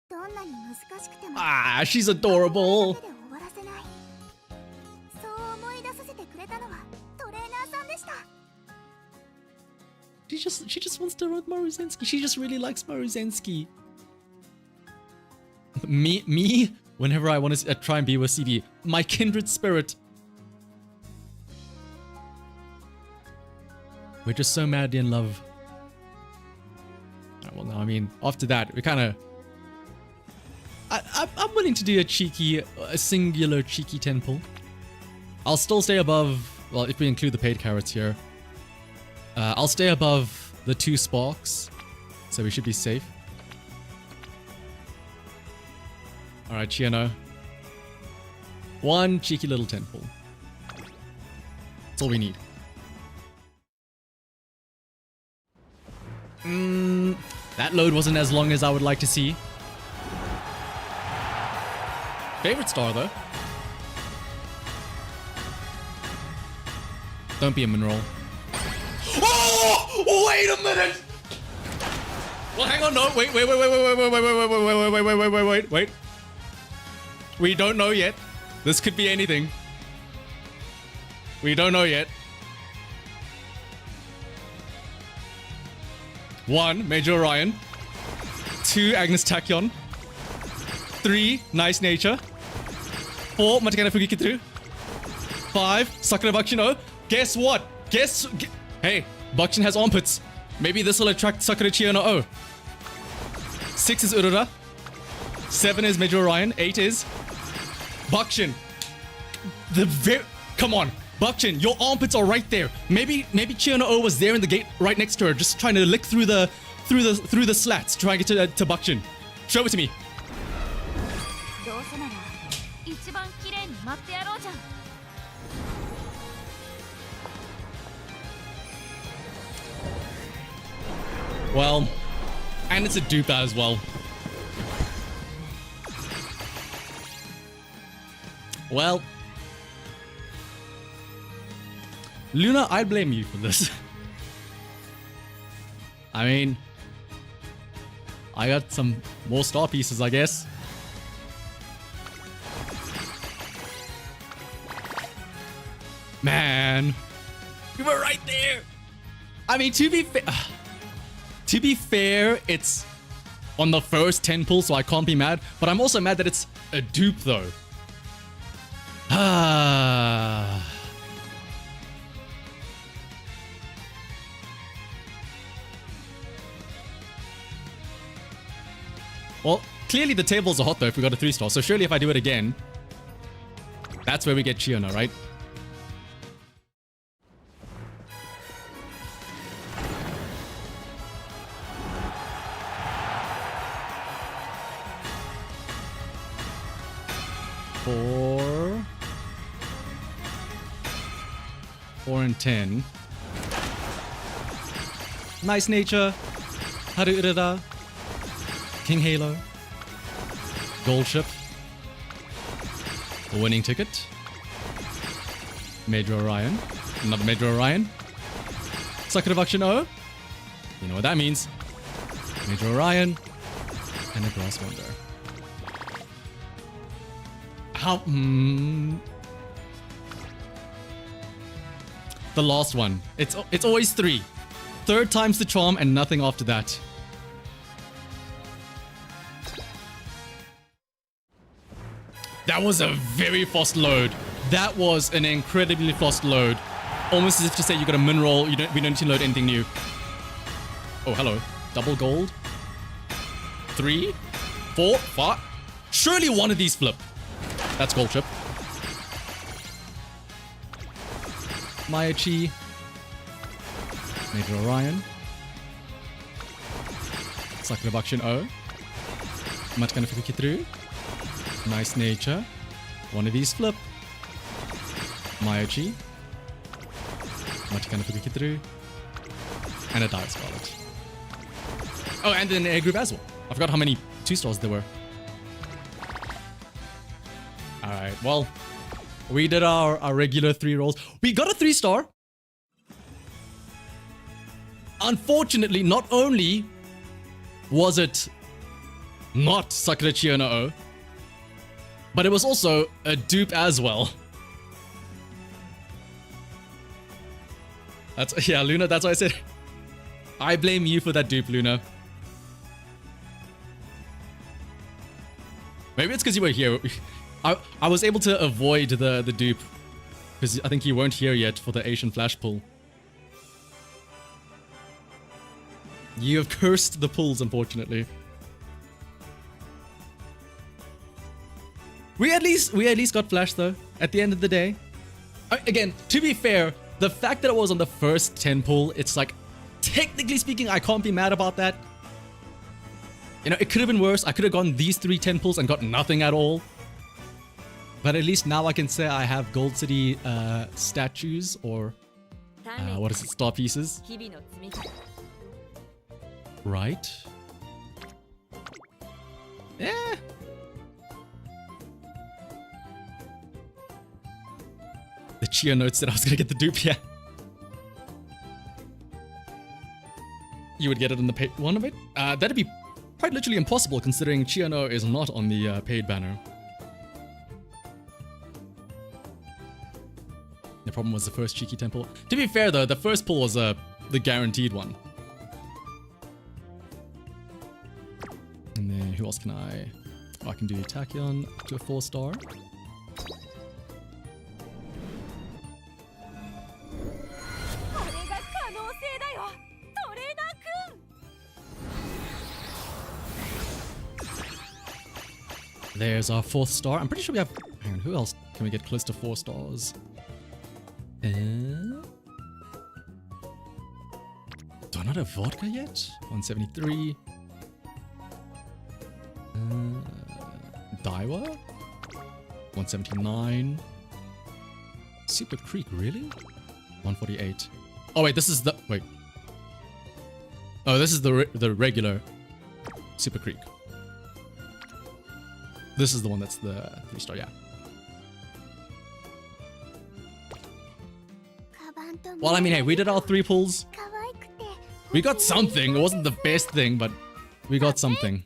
どんなに難しくても Ah, she's adorable. で終わらせない。そう思い出させてくれたのはトレーナーさんでした。 She just wants to run Maruzensky. She just really likes Maruzensky. Me? Whenever I want to try and be with CB, my kindred spirit. We're just so madly in love. Alright, well, no, I mean, after that, we kind of... I'm willing to do a singular cheeky 10 pull. I'll still stay above, well, if we include the paid carrots here. I'll stay above the 2 sparks, so we should be safe. Alright, CHIYONO. 1 cheeky little 10 pull. That's all we need. That load wasn't as long as I would like to see. Favorite star, though. Don't be a mineral. Oh! Wait a minute! Well, hang on, no, wait. We don't know yet. This could be anything. We don't know yet. 1, Major Orion. 2, Agnes Tachyon. 3, Nice Nature. 4, Matakana Fugikitru. 5, Sakura Bakshino. Guess what? Hey, Bakshin has armpits. Maybe this will attract Sakura CHIYONO. 6 is Urura. 7 is Major Orion. 8 is Bakshin. Come on. Bakchin, your armpits are right there. Maybe CHIYONO was there in the gate right next to her, just trying to lick through the slats, trying to get to Bakchin. Show it to me. どうせなら一番綺麗に待ってやろうじゃん。 Well, and it's a dupe as well. Well, Luna, I blame you for this. I mean, I got some more star pieces, I guess. Man, you were right there. I mean, to be fair, it's on the first 10 pulls, so I can't be mad. But I'm also mad that it's a dupe, though. Well, clearly the tables are hot, though, if we got a 3-star. So surely if I do it again, that's where we get CHIYONO, right? Four and 10. Nice nature. Haru Urada. King Halo. Gold ship. A winning ticket. Major Orion. Another Major Orion. Sakura Action O. You know what that means. Major Orion. And a Grass Wonder. How? The last one. It's always 3. Third time's the charm and nothing after that. That was a very fast load. That was an incredibly fast load. Almost as if to say you got a min roll, we don't need to load anything new. Oh, hello. Double gold. 3, 4, 5. Surely one of these flip. That's gold chip. Mayachi. Major Orion. Sakura Bakshin O. Matkana Fukukitru. Nice nature. One of these flip. Mayachi. Matkana Fukukitru. And a Dire Scarlet. Oh, and then air group as well. I forgot how many 2-stars there were. Alright, well, we did our regular 3 rolls. We got a 3-star. Unfortunately, not only was it not Sakura CHIYONO, but it was also a dupe as well. Yeah, Luna, that's why I said I blame you for that dupe, Luna. Maybe it's because you were here. I was able to avoid the dupe because I think you weren't here yet for the Asian flash pull. You have cursed the pulls, unfortunately. We at least got flash though. At the end of the day, again, to be fair, the fact that it was on the first 10 pull, it's like, technically speaking, I can't be mad about that. You know, it could have been worse. I could have gone these 3 10 pulls and got nothing at all. But at least now I can say I have Gold City statues or what is it, star pieces. Right? Yeah. The CHIYO notes that I was gonna get the dupe, yeah. You would get it in the paid one of it? That'd be quite literally impossible considering CHIYONO is not on the paid banner. The problem was the first cheeky temple. To be fair though, the first pull was the guaranteed one. And then who else can I... Oh, I can do Tachyon to a 4-star. There's our 4th star. I'm pretty sure we have... Hang on, who else can we get close to 4 stars? Do I not have vodka yet? 173. Daiwa? 179. Super Creek, really? 148. Oh wait, this is the... Wait. Oh, this is the regular Super Creek. This is the one that's the 3-star, yeah. Well, I mean, hey, we did our 3 pulls. We got something. It wasn't the best thing, but we got something.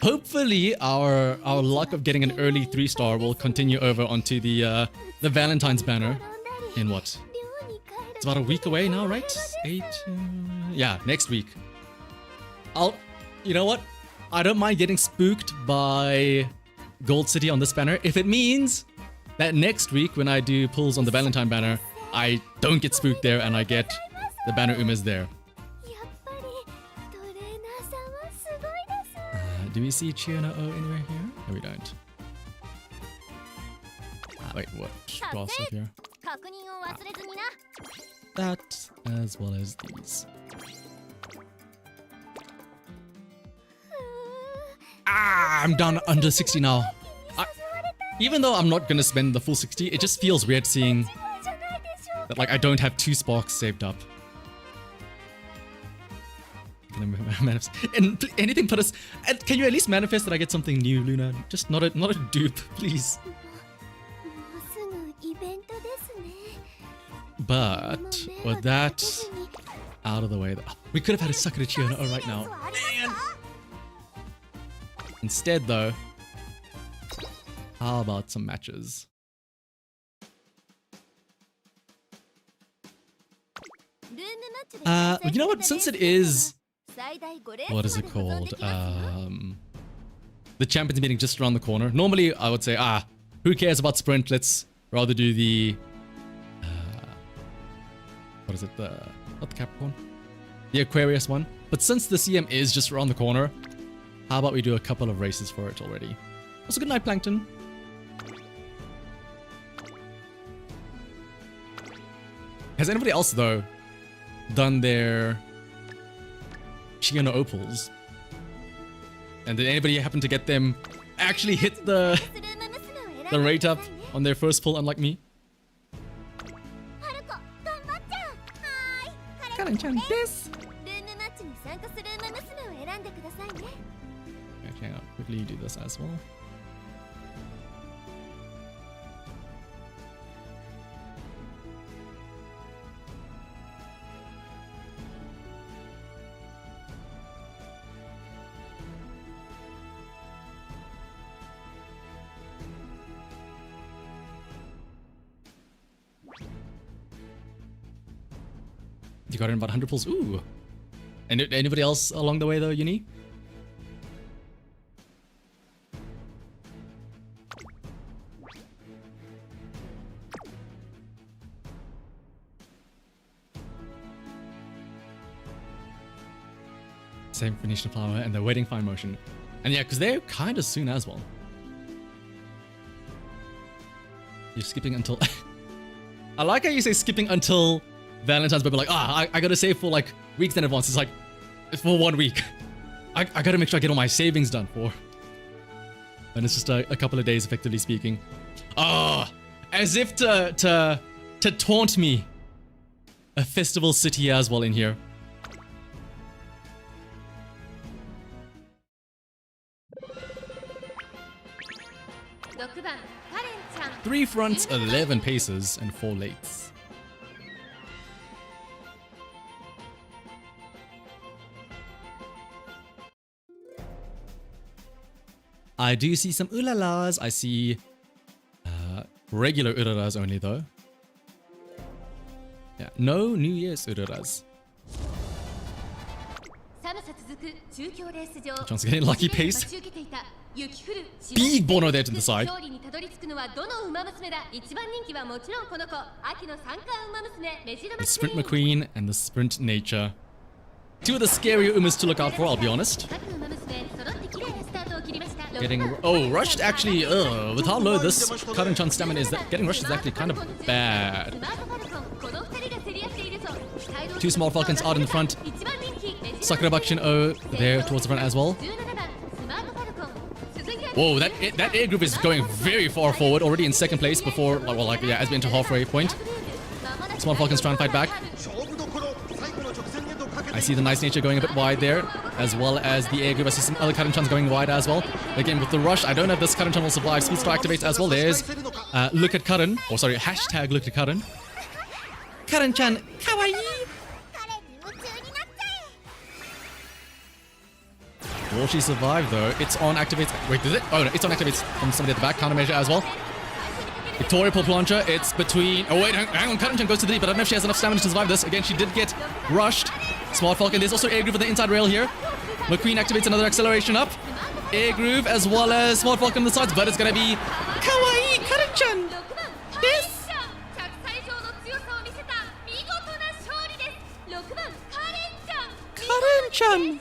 Hopefully, our luck of getting an early 3-star will continue over onto the Valentine's banner in what? It's about a week away now, right? 8... yeah, next week. You know what? I don't mind getting spooked by Gold City on this banner if it means that next week when I do pulls on the Valentine banner, I don't get spooked there and I get the banner umas there. Do we see CHIYONO anywhere here? No, we don't. Wait, what? Cross up here. That, as well as these. I'm down under 60 now. Even though I'm not gonna spend the full 60, it just feels weird seeing that, like, I don't have 2 sparks saved up. And anything put us. Can you at least manifest that I get something new, Luna? Just not a dupe, please. But with that out of the way, we could have had a Sakura CHIYONO right now. Man. Instead, though, how about some matches? You know what? Since it is, what is it called? The champions meeting just around the corner. Normally, I would say, who cares about sprint? Let's rather do the, what is it? Not the Capricorn, the Aquarius one. But since the CM is just around the corner, how about we do a couple of races for it already? Also, good night, Plankton. Has anybody else, though, done their CHIYONO opals? And did anybody happen to get them actually hit the rate up on their first pull, unlike me? Karen-chan desu. Okay, I'll quickly do this as well. You got in about 100 pulls. Ooh. And anybody else along the way though, Uni? Same Phoenician Flower and the Wedding Fine Motion. And yeah, because they're kind of soon as well. You're skipping until... I like how you say skipping until Valentine's, but like, I gotta save for like weeks in advance. It's like, it's for 1 week. I gotta make sure I get all my savings done for. And it's just a couple of days, effectively speaking. As if to taunt me. A festival city as well in here. Three fronts, 11 paces, and 4 lates. I do see some ulalas. I see regular uraras only though. Yeah, no New Year's uraras. John's getting lucky pace. Big Bono there to the side. The Sprint McQueen and the Sprint Nature. Two of the scarier umas to look out for, I'll be honest. Getting... Oh, rushed actually... with how low this Karin-chan's stamina is, that getting rushed is actually kind of bad. Two small falcons out in the front. Sakura Bakushin O there towards the front as well. Whoa, that air group is going very far forward, already in second place before, well, like, yeah, as we enter halfway point. Small falcons trying to fight back. I see the Nice Nature going a bit wide there, as well as the air group. I see some other Karin-chans going wide as well. Again, with the rush, I don't know if this Karin-chan will survive. Speed Star activates as well. There's look at Karin, or sorry, hashtag look at Karin. Karin-chan, kawaii! Will she survive though? It's on activates. Wait, does it? Oh no, it's on activates from somebody at the back. Countermeasure as well. Victoria pull plancher. It's between. Oh wait, hang on. Karin-chan goes to the deep, but I don't know if she has enough stamina to survive this. Again, she did get rushed. Smart Falcon. There's also air groove on the inside rail here. McQueen activates another acceleration up. Air groove as well as Smart Falcon on the sides, but it's gonna be kawaii Karin-chan. Yes. Karin-chan.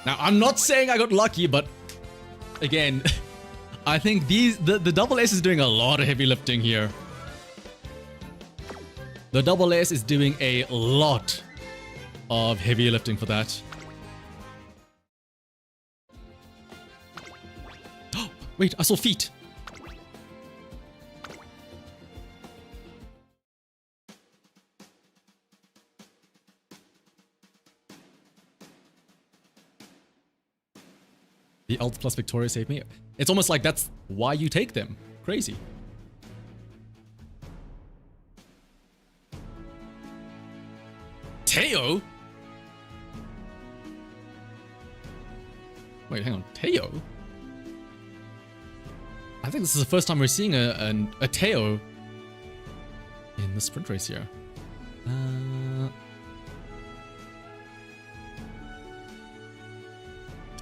Now, I'm not saying I got lucky, but again, I think the double S is doing a lot of heavy lifting here. The double S is doing a lot of heavy lifting for that. Oh, wait, I saw feet. The Alt plus Victoria saved me. It's almost like that's why you take them. Crazy. Teo? Wait, hang on. Teo? I think this is the first time we're seeing a Teo in the sprint race here.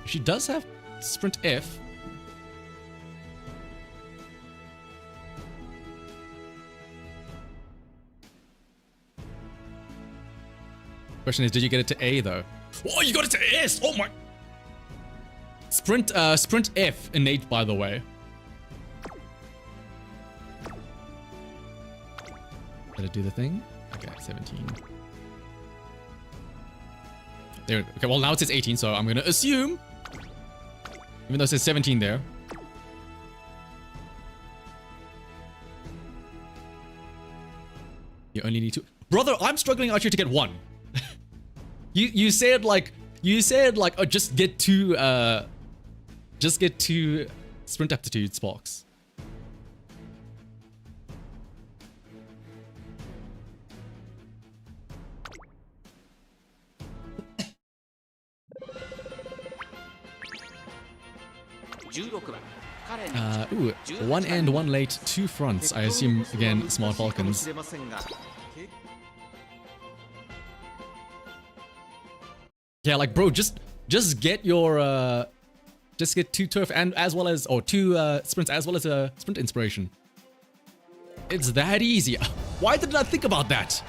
She does have Sprint F. Question is, did you get it to A though? Oh, you got it to S! Oh my! Sprint F innate, by the way. Did it do the thing? Okay, 17. There. Okay, well now it says 18, so I'm gonna assume. Even though it says 17 there. You only need 2. Brother, I'm struggling actually to get 1. you said like oh, just get 2 sprint aptitude sparks. Ooh, 1 end, 1 late, 2 fronts. I assume, again, Smart Falcons. Yeah, like, bro, just get your, just get 2 turf and as well as, or 2 sprints as well as a sprint inspiration. It's that easy. Why didn't I think about that?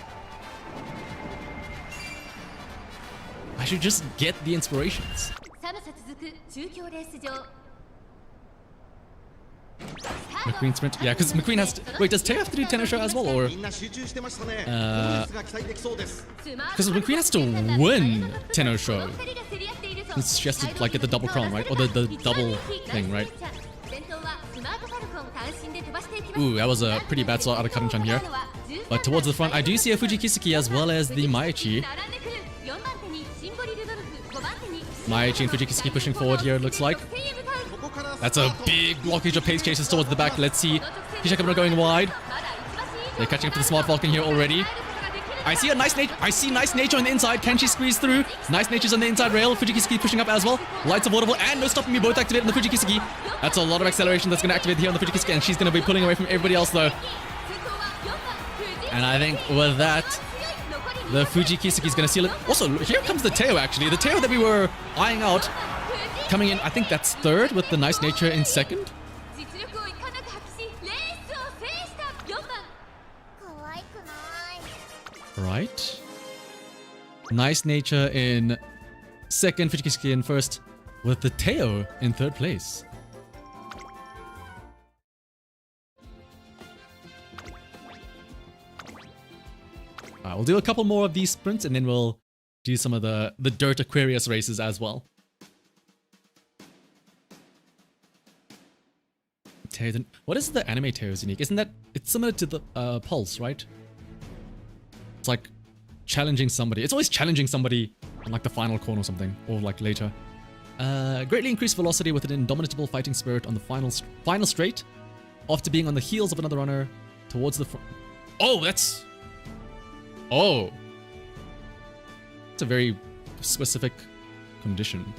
I should just get the inspirations. McQueen sprint, yeah, because McQueen has to, wait, does Teo have to do Tenno Show as well, or? Because McQueen has to win Tenno Show. She has to, like, get the double crown, right? Or the double thing, right? Ooh, that was a pretty bad slot out of Karin-chan here. But towards the front, I do see a Fuji Kiseki as well as the Maichi. Maichi and Fuji Kiseki pushing forward here, it looks like. That's a big blockage of pace chases towards the back. Let's see. Hishakamura going wide. They're catching up to the Smart Falcon here already. I see Nice Nature on the inside. Can she squeeze through? Nice Nature's on the inside rail. Fujikiseki pushing up as well. Lights of Audible and No Stopping Me both activate on the Fujikiseki. That's a lot of acceleration that's going to activate here on the Fujikiseki, and she's going to be pulling away from everybody else though. And I think with that, the Fujikiseki is going to seal it. Also, here comes the Teo actually. The Teo that we were eyeing out. Coming in, I think that's 3rd with the Nice Nature in 2nd. Right. Nice nature in second, Fujikisuke in first, with the Teo in third place. Alright, we'll do a couple more of these sprints and then we'll do some of the Dirt Aquarius races as well. What is the anime Teo's unique? Isn't that... It's similar to the Pulse, right? It's like challenging somebody. It's always challenging somebody on like the final corner or something. Or like later. Greatly increased velocity with an indomitable fighting spirit on the final straight. After being on the heels of another runner towards the front. Oh, that's... Oh. It's a very specific condition.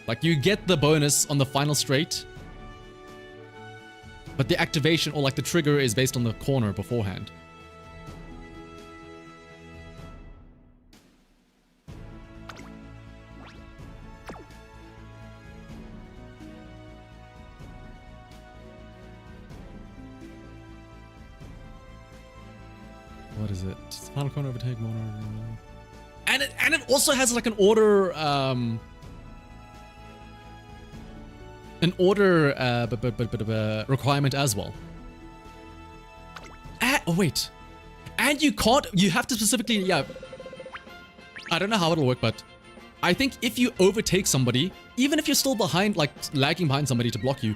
Like you get the bonus on the final straight. But the activation or like the trigger is based on the corner beforehand. What is it? Final corner overtake motor. And it also has like an order requirement as well. Oh wait. And you have to specifically, yeah. I don't know how it'll work, but I think if you overtake somebody, even if you're still behind, like lagging behind somebody to block you,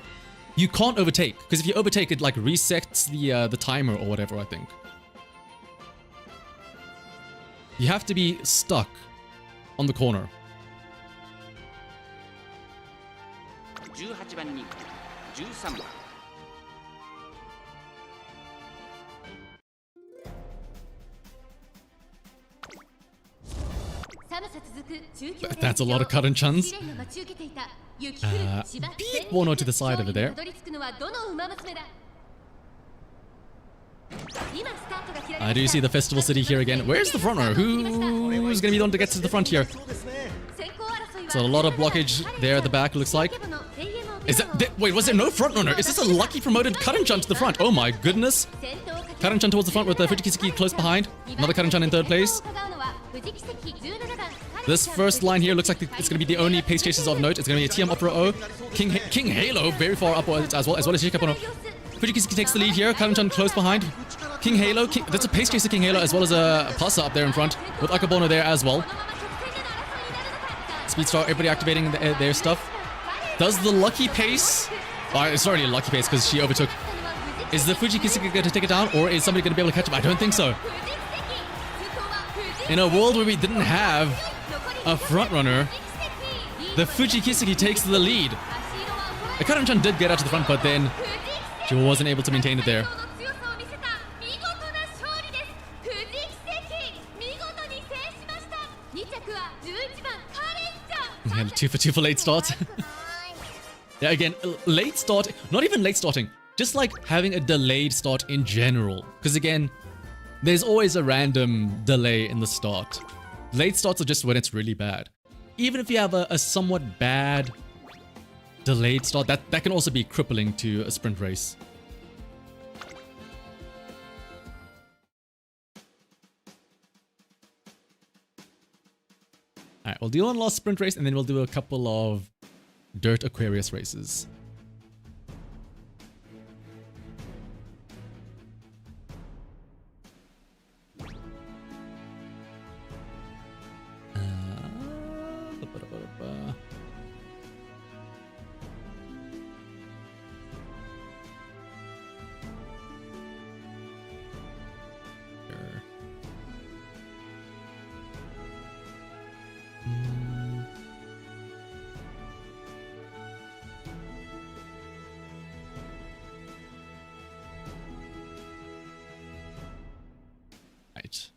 you can't overtake. Because if you overtake, it like resets the timer or whatever, I think. You have to be stuck on the corner. 18番人気13番 That's a lot of Karan-chans. Beat one to the side over there. Do you see the festival city here again? Where's the front runner? Who's gonna be the one to get to the front here? So a lot of blockage there at the back, looks like. Is that... Wait, was there no front runner? Is this a lucky promoted Karan-chan to the front? Oh my goodness. Karan-chan towards the front with Fujikisuke close behind. Another Karan-chan in third place. This first line here looks like it's going to be the only pace chasers of note. It's going to be a TM Opera O. King Halo very far upwards as well as Shikapono. Fujikisuke takes the lead here. Karan-chan close behind. King Halo. That's a pace chaser King Halo as well as a Pasa up there in front with Akabono there as well. Speedstar, everybody activating their stuff. Does the lucky pace... Oh, it's already a lucky pace because she overtook. Is the Fujikisuke going to take it down or is somebody going to be able to catch him? I don't think so. In a world where we didn't have a front runner, the Fujikisuke takes the lead. Karan-chan did get out to the front, but then she wasn't able to maintain it there. Yeah, 2 for 2 for late start. Yeah, again, late start, not even late starting, just like having a delayed start in general. Because again, there's always a random delay in the start. Late starts are just when it's really bad. Even if you have a somewhat bad delayed start, that can also be crippling to a sprint race. Alright, we'll do one last sprint race and then we'll do a couple of Dirt Aquarius races. Right.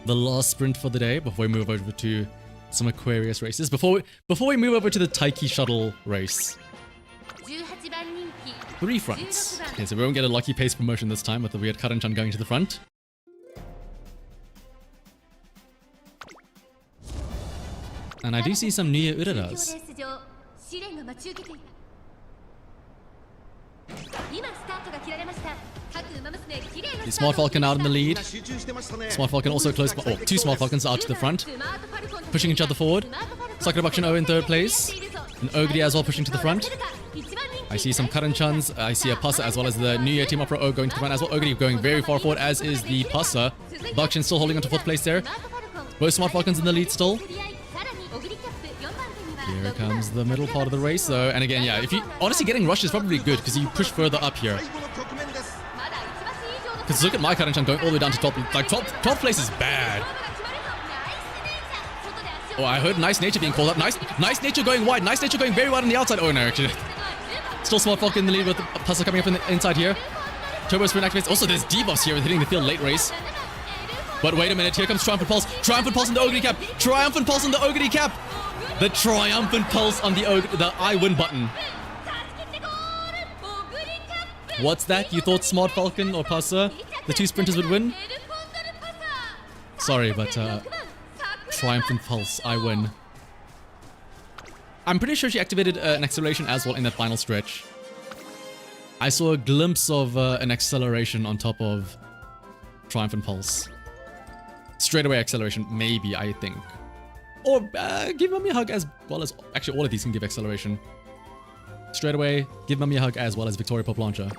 The last sprint for the day before we move over to some Aquarius races. Before we move over to the Taiki Shuttle race. 3 fronts. Okay, so we won't get a lucky pace promotion this time with the weird Karan-chan going to the front. And I do see some Nuya Uraras. The Smart Falcon out in the lead. Smart Falcon also close, oh, two Smart Falcons out to the front, pushing each other forward. Sakura Bakushin O in third place, and Ogri as well pushing to the front. I see some Karan-chans, I see a Pasa as well as the New Year Team Up for O going to the front as well. Ogri going very far forward, as is the Pasa. Bakushin still holding on to fourth place there. Both Smart Falcons in the lead still. Here comes the middle part of the race though, and again, yeah, if you honestly getting rushed is probably good because you push further up here. Because look at my Karan-chan going all the way down to top. Like 12th place is bad. Oh, I heard Nice Nature being called up. Nice Nature going wide. Nice Nature going very wide on the outside. Oh no, actually. Still Smart Falcon in the lead with Pasa coming up in the inside here. Turbo Sprint activates. Also, there's debuffs here with hitting the field late race. But wait a minute, here comes Triumphant Pulse. Triumphant Pulse on the Ogre cap. Triumphant Pulse on the Ogre cap. The Triumphant Pulse on the I win button. What's that? You thought Smart Falcon or Pasa, the two sprinters would win? Sorry, but Triumphant Pulse, I win. I'm pretty sure she activated an acceleration as well in that final stretch. I saw a glimpse of an acceleration on top of Triumphant Pulse. Straight away acceleration, maybe, I think. Or give Mummy a hug as well as... Actually, all of these can give acceleration. Straight away, give Mummy a hug as well as Victoria Pop Launcher.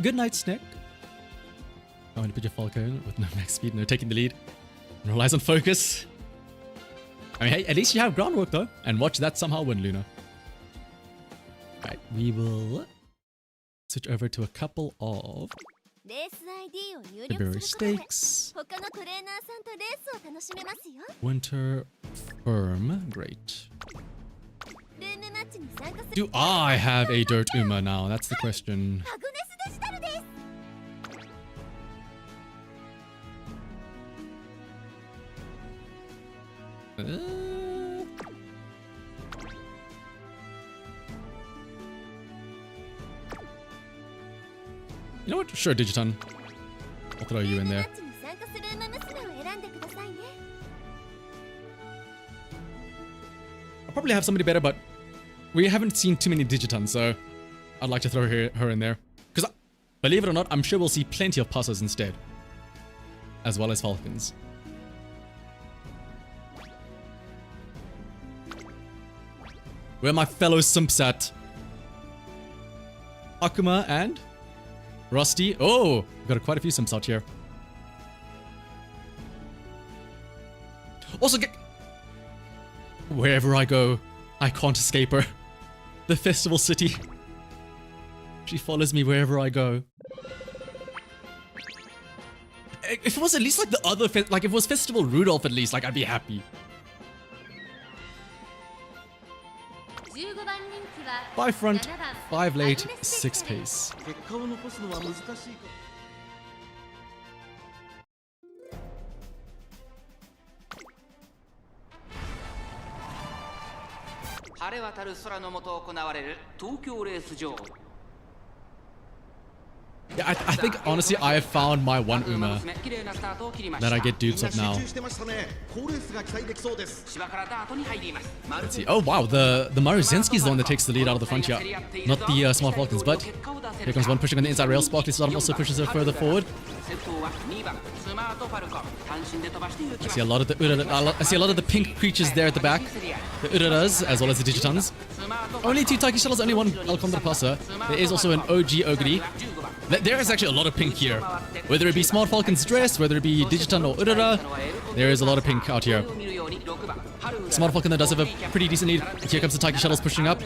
Good night, Snick. Going to put your Falcon with no max speed, no taking the lead. Relies on focus. I mean, hey, at least you have groundwork though. And watch that somehow win, Luna. Alright, we will switch over to a couple of February stakes. Winter Firm. Great. Do I have a Dirt Uma now? That's the question. You know what? Sure, Digiton. I'll throw you in there. I'll probably have somebody better, but we haven't seen too many Digitons, so I'd like to throw her in there. Because, believe it or not, I'm sure we'll see plenty of Pasas instead. As well as Falcons. Where are my fellow simps at? Akuma and Rusty. Oh, we've got quite a few simps out here. Also, wherever I go, I can't escape her. The Festival City. She follows me wherever I go. If it was at least like the other, like if it was Festival Rudolph at least, like I'd be happy. 5 front, 5 late, 6 pace. Yeah, I think honestly I have found my one Uma that I get dupes of now. Let's see. Oh wow, the Maruzensky is the one that takes the lead out of the front here, not the Smart Falcons. But here comes one pushing on the inside rail. Sparkly Stardom also pushes her further forward. I see a lot of the pink creatures there at the back, the Uraras as well as the Digitons. Only 2 Taiki Shuttles, only 1 Alcondra Pasa. There is also an OG Ogri. There is actually a lot of pink here. Whether it be Smart Falcon's dress, whether it be Digiton or Urara, there is a lot of pink out here. Smart Falcon that does have a pretty decent lead. Here comes the Taiki Shuttles pushing up.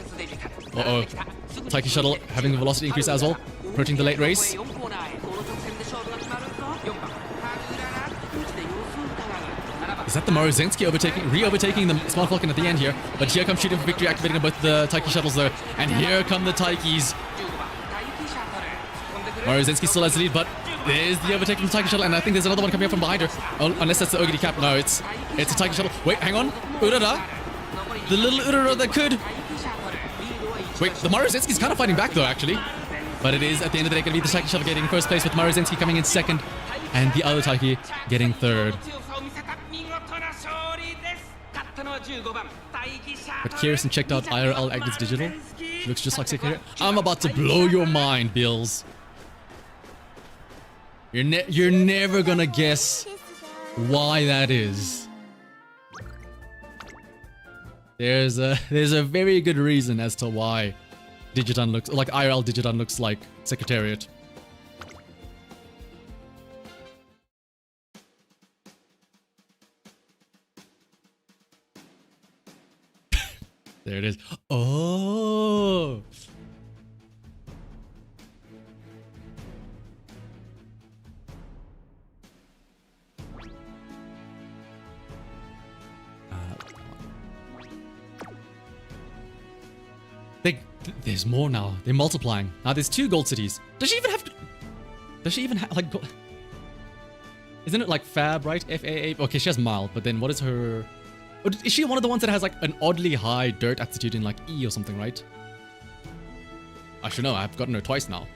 Uh-oh. Taiki Shuttle having a velocity increase as well, approaching the late race. Is that the Maruzensky re-overtaking the Smart Falcon at the end here? But here comes Shooting for Victory, activating both the Taiki Shuttles though. And here come the Taikis. Maruzensky still has the lead, but there's the overtaking the Taiki Shuttle, and I think there's another one coming up from behind her. Oh, unless that's the Ogiri Cap. No, it's a Taiki Shuttle. Wait, hang on. Urara. The little Urara that could. Wait, the Maruzensky's kind of fighting back though, actually. But it is, at the end of the day, going to be the Taiki Shuttle getting first place with Maruzensky coming in second. and the other Taiki getting third. But Kirsten checked out IRL Agnes Digital. She looks just like Sekiro. I'm about to blow your mind, Bills. You're never gonna guess why that is. There's a very good reason as to why Digiton looks like IRL Digiton looks like Secretariat. There it is. Oh. There's more now. They're multiplying. Now there's 2 gold cities. Does she even have to... Does she even have, like... Isn't it like Fab, right? F-A-A? Okay, she has mild, but then what is her... Oh, is she one of the ones that has like an oddly high dirt attitude in like E or something, right? I should know. I've gotten her twice now.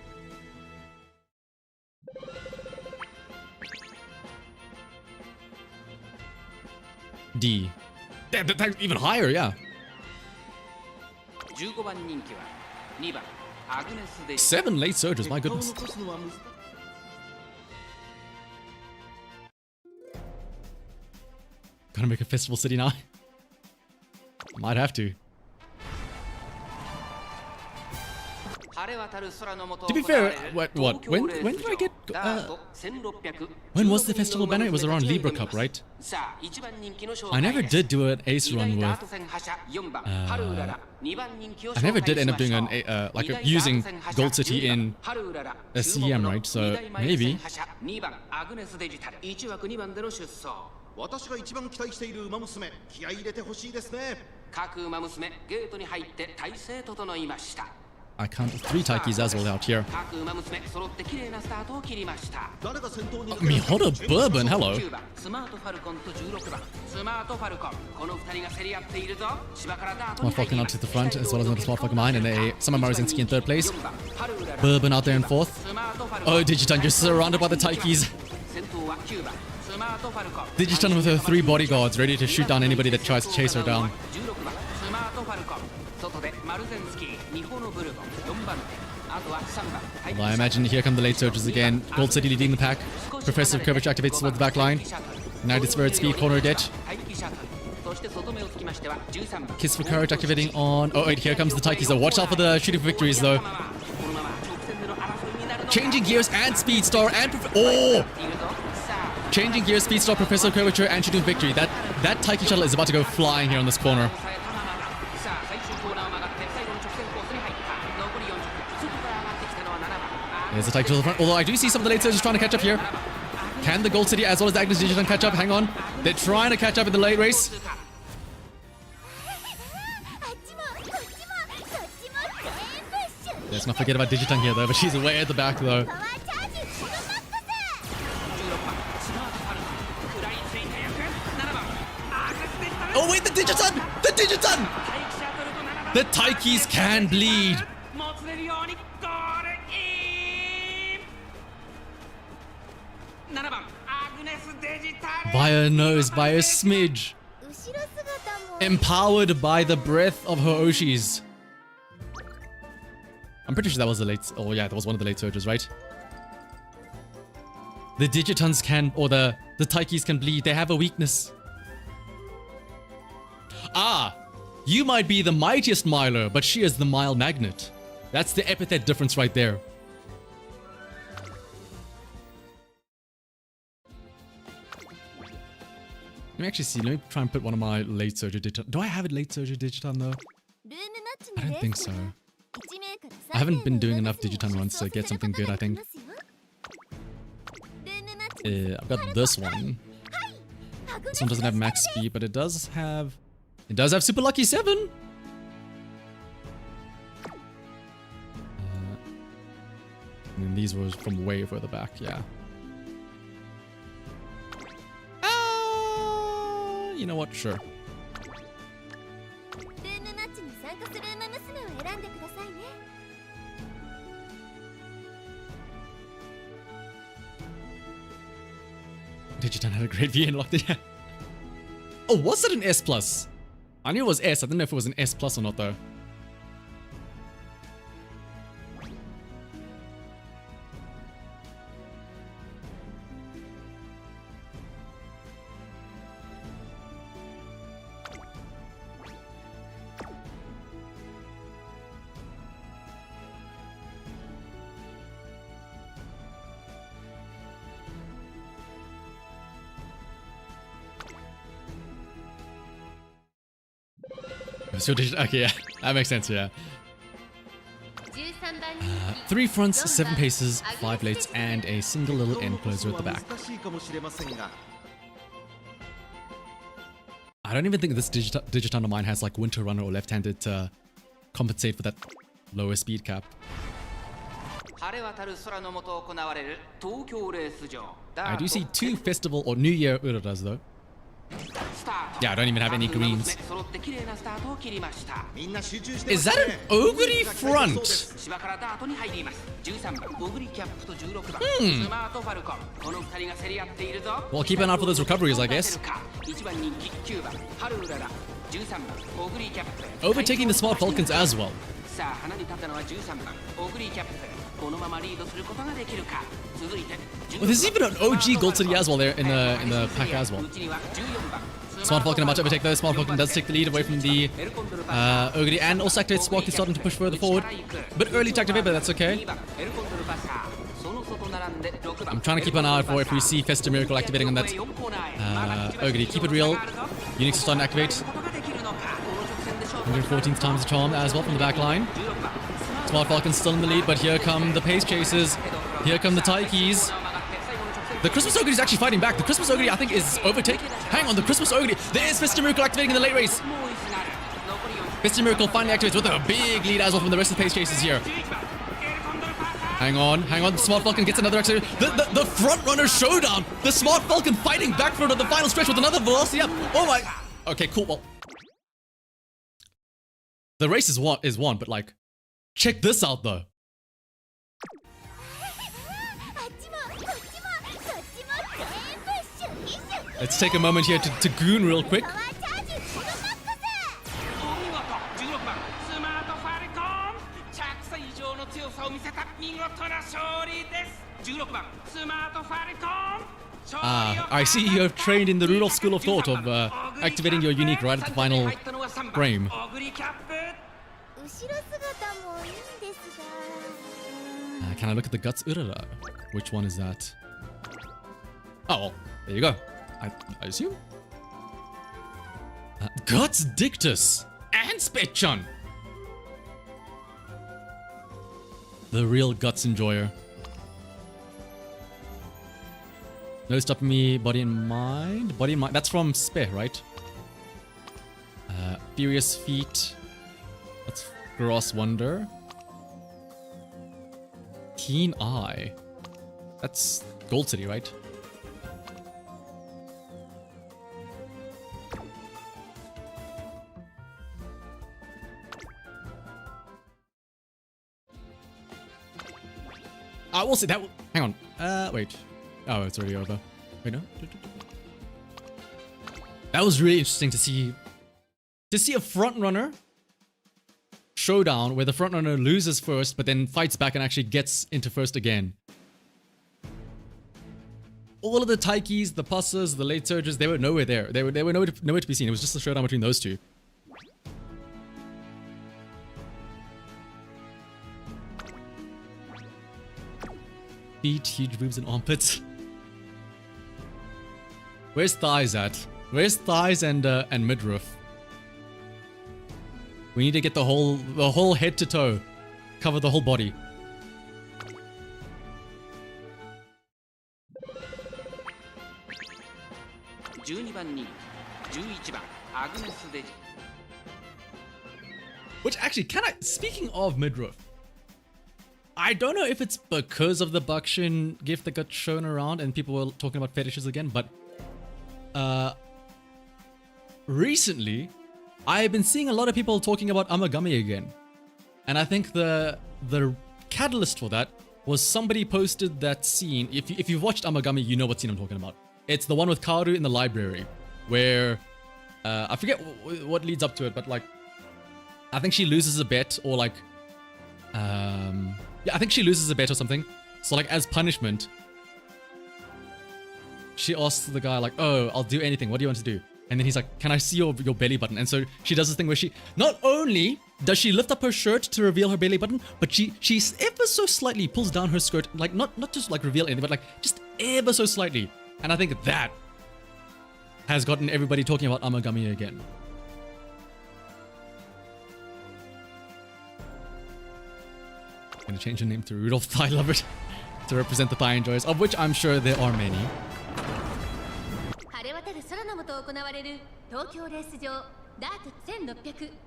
D. That's even higher, yeah. 7 late surges, my goodness. Gotta make a festival city now. Might have to. To be fair, what? When did I get? When was the festival banner? It was around Libra Cup, right? I never did do an ace run with. I never did end up doing an using Gold City in a CM, right? So maybe. 私が一番期待している馬娘、気合い入れてほしいですね。各馬娘、ゲートに入って体勢整いました。 I count 3 Taikis as well out here. Me, hold a bourbon, hello. Smart Falcon out to the front, as well as another Smart Falcon mine, and a Summer Marizinski in 3rd place. Bourbon out there in 4th. Oh, Digiton, you're surrounded by the Taikis. Digiton with her 3 bodyguards, ready to shoot down anybody that tries to chase her down. Well, I imagine here come the late surges again. Gold City leading the pack. Professor Kovic activates towards the back line. United Spirit Speed corner debt. Kiss for Courage activating on... Oh wait, here comes the Taikis though. Watch out for the shooting for victories though. Changing gears and Speed Star and... Oh! Changing gears, Speed Star, Professor Curvature, and shooting victory. That Taiki shuttle is about to go flying here on this corner. There's a Taiki to the front. Although I do see some of the late surges trying to catch up here. Can the Gold City as well as the Agnes Digiton catch up? Hang on. They're trying to catch up in the late race. Let's not forget about Digiton here though, but she's way at the back though. Oh wait, the Digiton! The Digiton! The Taikis can bleed! By a nose, by a smidge. Empowered by the breath of her Oshis. I'm pretty sure that was the late... Oh yeah, that was one of the late surges, right? The Digitons can... Or the Taikis can bleed. They have a weakness. Ah! You might be the mightiest miler, but she is the mile magnet. That's the epithet difference right there. Let me actually see. Let me try and put one of my late surge Digiton. Do I have a late surge Digiton though? I don't think so. I haven't been doing enough Digiton runs to get something good, I think. I've got this one. This one doesn't have max speed, but it does have Super Lucky 7! And then these were from way further back, yeah. You know what? Sure. Digiton had a great V and locked it. Yeah. Oh, was it an S plus? I knew it was S. I didn't know if it was an S plus or not though. Okay, yeah, that makes sense, yeah. 3 fronts, 7 paces, 5 lates, and a single little end closer at the back. I don't even think this Digiton of mine has like Winter Runner or left-handed to compensate for that lower speed cap. I do see 2 festival or New Year Uraras though. Yeah, I don't even have any greens. Is that an Ogre front? Well, keep an eye for those recoveries, I guess. Overtaking the Smart Falcons as well. Well, there's even an OG Gold City as well there in the pack as well. Smart Falcon about to overtake though. Smart Falcon does take the lead away from the Ogre, and also activates Spark is starting to push further forward. A bit early to activate, but that's okay. I'm trying to keep an eye out for if we see Festa Miracle activating on that Ogre. Keep it real. Unix is starting to activate. 114th times the charm as well from the back line. Smart Falcon's still in the lead, but here come the pace chasers. Here come the Taikis. The Christmas Ogre is actually fighting back. The Christmas Ogre, I think, is overtaken. Hang on, the Christmas Ogre. There is Festa Miracle activating in the late race. Festa Miracle finally activates with a big lead as well from the rest of the pace chasers here. Hang on, hang on. The Smart Falcon gets another activation. The front runner showdown. The Smart Falcon fighting back for the final stretch with another velocity up. Oh my. Okay, cool. Well, the race is won, but like, check this out though. Let's take a moment here to goon real quick. I see you have trained in the Rudolph School of Thought of activating your unique right at the final frame. Can I look at the Guts Urara? Which one is that? Oh, well, there you go. I assume. Guts Dictus and Spetchon. The real Guts enjoyer. No stopping me, body and mind. Body and mind. That's from Spe, right? Furious Feet. That's Gross Wonder. Keen Eye. That's Gold City, right? I will say that. Hang on. Wait. Oh, it's already over. Wait, no. That was really interesting to see. To see a front runner showdown where the front runner loses first, but then fights back and actually gets into first again. All of the Taikis, the Pussers, the late surges, they were nowhere there. They were nowhere to be seen. It was just a showdown between those two. Feet, huge boobs and armpits. Where's thighs at? Where's thighs and midriff? We need to get the whole head to toe. Cover the whole body. Which actually, speaking of midriff, I don't know if it's because of the Bakushin gift that got shown around and people were talking about fetishes again, but recently I've been seeing a lot of people talking about Amagami again. And I think the catalyst for that was somebody posted that scene. If you've watched Amagami, you know what scene I'm talking about. It's the one with Kaoru in the library, where I forget what leads up to it, but like I think she loses a bet, or like yeah, I think she loses a bet or something. So like as punishment, she asks the guy like, "Oh, I'll do anything. What do you want to do?" And then he's like, "Can I see your belly button?" And so she does this thing where she not only does she lift up her shirt to reveal her belly button, but she ever so slightly pulls down her skirt, like not just like reveal anything, but like just ever so slightly. And I think that has gotten everybody talking about Amagami again. I'm gonna change her name to Rudolph Thigh Lover to represent the thigh enjoyers, of which I'm sure there are many.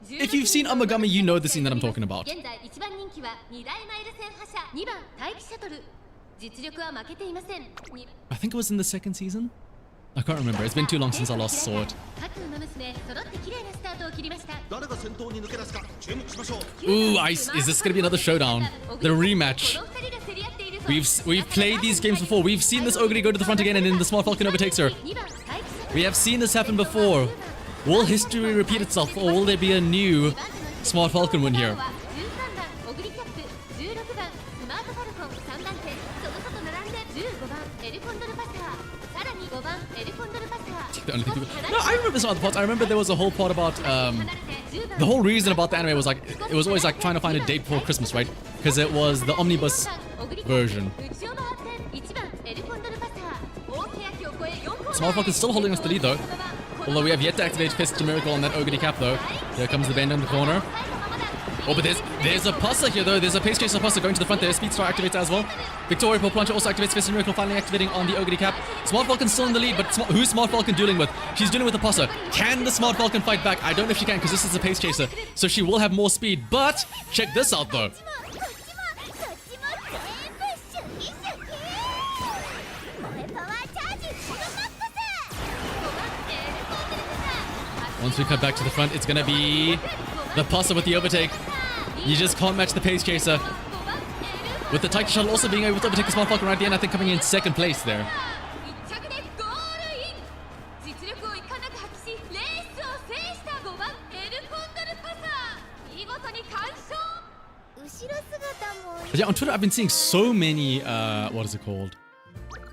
If you've seen Amagami, you know the scene that I'm talking about. I think it was in the second season? I can't remember. It's been too long since I last saw it. Ooh, is this gonna be another showdown? The rematch. We've played these games before. We've seen this Ogre go to the front again and then the Smart Falcon overtakes her. We have seen this happen before. Will history repeat itself, or will there be a new Smart Falcon win here? No, I remember some other parts. I remember there was a whole part about the whole reason about the anime was like it was always like trying to find a date before Christmas, right? Because it was the omnibus version. Smart Falcon's still holding us the lead though. Although we have yet to activate Fist Miracle on that Ogre cap though. Here comes the bend in the corner. Oh, but there's a Passa here though. There's a Pace Chaser Passa going to the front there. Speed Star activates as well. Victoria Pearl Plunge also activates Fist Miracle, finally activating on the Ogre cap. Smart Falcon's still in the lead, but who's Smart Falcon dealing with? She's dealing with the Passa. Can the Smart Falcon fight back? I don't know if she can, because this is a Pace Chaser. So she will have more speed, but check this out though. Once we cut back to the front, it's gonna be the Passa with the overtake. You just can't match the Pace Chaser. With the Titan Shuttle also being able to overtake the Smart Falcon right at the end, I think coming in second place there. But yeah, on Twitter I've been seeing so many, what is it called?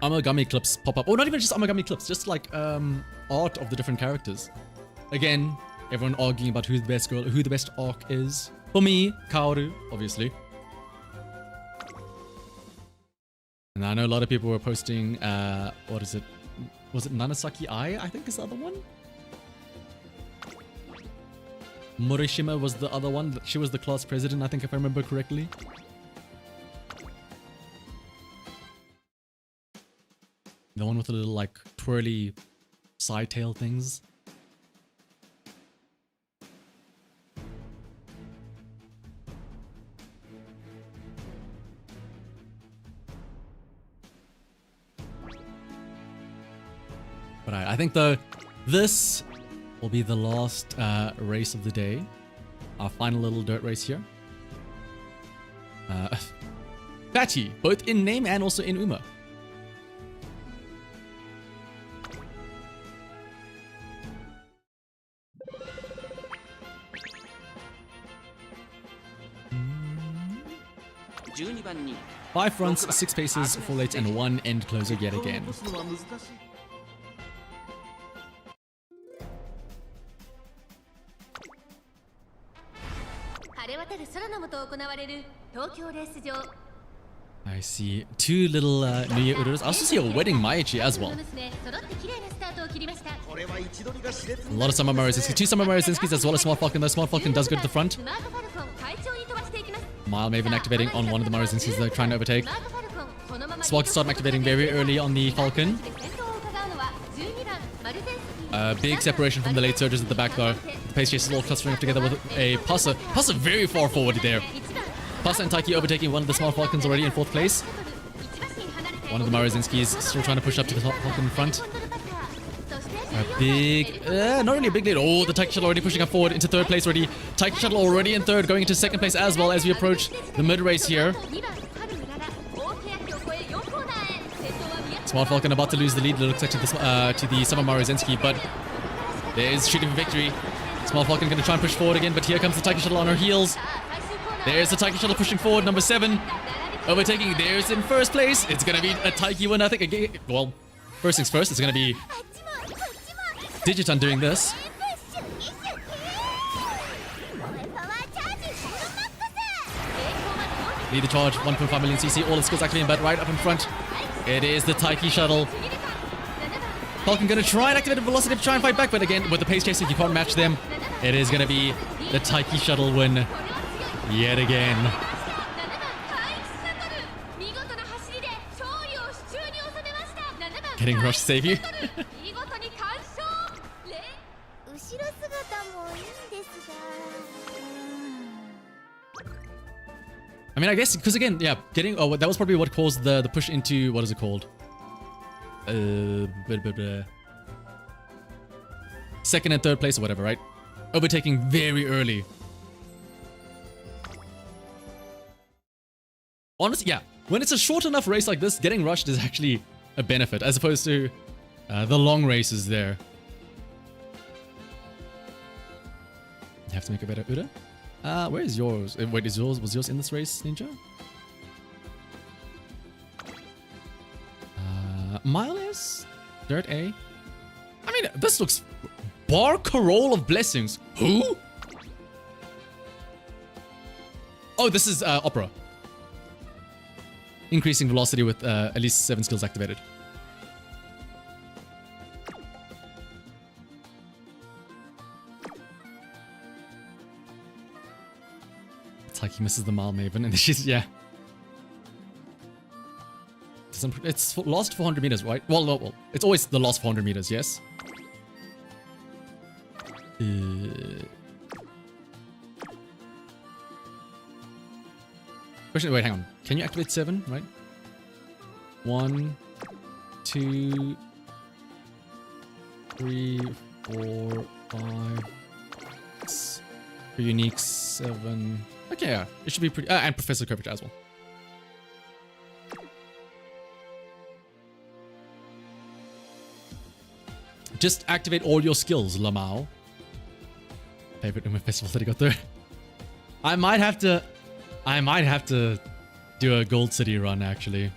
Amagami clips pop up. Or not even just Amagami clips, just like art of the different characters. Again, everyone arguing about who's the best girl, who the best arc is. For me, Kaoru, obviously. And I know a lot of people were posting, what is it? Was it Nanasaki Ai, I think is the other one? Morishima was the other one. She was the class president, I think, if I remember correctly. The one with the little, like, twirly side tail things. But I think though, this will be the last race of the day. Our final little dirt race here. Fatty, both in name and also in Uma. Five fronts, 6 paces, 4 lates, and 1 end closer yet again. I see 2 little New Year Ururas. I also see a wedding Maichi as well. A lot of Summer Marizinskis. 2 Summer Marizinskis as well as Smart Falcon. Though Smart Falcon does go to the front. Mile Maven activating on one of the Marizinskis they're trying to overtake. Spark Storm activating very early on the Falcon. Big separation from the late surges at the back though. The Pace Chasers all clustering up together with a Passa. Passa very far forward there. Passa and Taiki overtaking one of the Smart Falcons already in 4th place. One of the Marizinskis still trying to push up to the Falcon in front. A big, not really a big lead. Oh, the Taiki Shuttle already pushing up forward into 3rd place already. Taiki Shuttle already in 3rd, going into 2nd place as well as we approach the mid-race here. Smart Falcon about to lose the lead, it looks like, to the Summer Mario Zensky, but there's shooting for victory. Smart Falcon going to try and push forward again, but here comes the Taiki Shuttle on her heels. There's the Taiki Shuttle pushing forward, number 7. Overtaking, there's in first place. It's going to be a Taiki win, I think. Again. Well, first things first, it's going to be Digiton doing this. Need the charge, 1.5 million CC, all the skills activating, but right up in front, it is the Taiki Shuttle. Falcon gonna try and activate a velocity to try and fight back, but again, with the pace chaser, you can't match them. It is gonna be the Taiki Shuttle win yet again. Getting Rush to save you. I mean, I guess, because again, yeah, getting, oh, that was probably what caused the push into, what is it called? Second and third place or whatever, right? Overtaking very early. Honestly, yeah, when it's a short enough race like this, getting rushed is actually a benefit, as opposed to the long races there. You have to make a better Uda. Where is yours? Wait, was yours in this race, Ninja? Miles? Dirt A? I mean, this looks... Bar Carol of Blessings. Who? Oh, this is Opera. Increasing velocity with at least 7 skills activated. Taiki misses the mile Maven, and she's, yeah. It's last 400 meters, right? Well, no, well, it's always the last 400 meters, yes? Question, wait, hang on. Can you activate 7, right? 1, 2, 3, 4, 5, 6. For unique 7. Okay, yeah, it should be pretty. And Professor Coverage as well. Just activate all your skills, Lamau. Favorite Uma festival that he got there. I might have to do a Gold City run actually.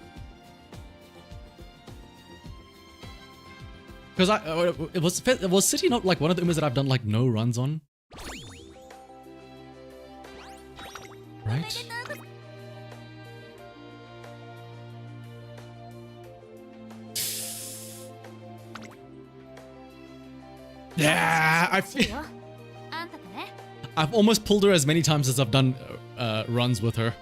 Because was City not like one of the Umas that I've done like no runs on? Right? Yeah, I've almost pulled her as many times as I've done runs with her.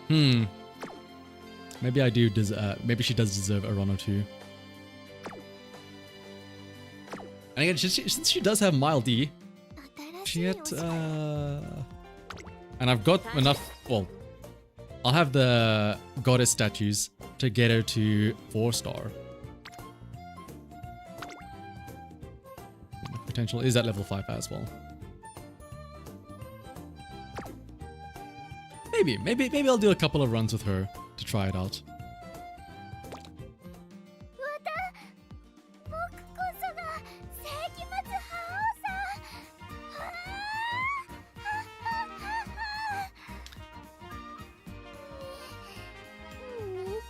Maybe I do. Maybe she does deserve a run or two. And again, since she does have mild D, shit. And I've got enough. Well, I'll have the goddess statues to get her to 4-star. Potential is at level 5 as well. Maybe I'll do a couple of runs with her to try it out.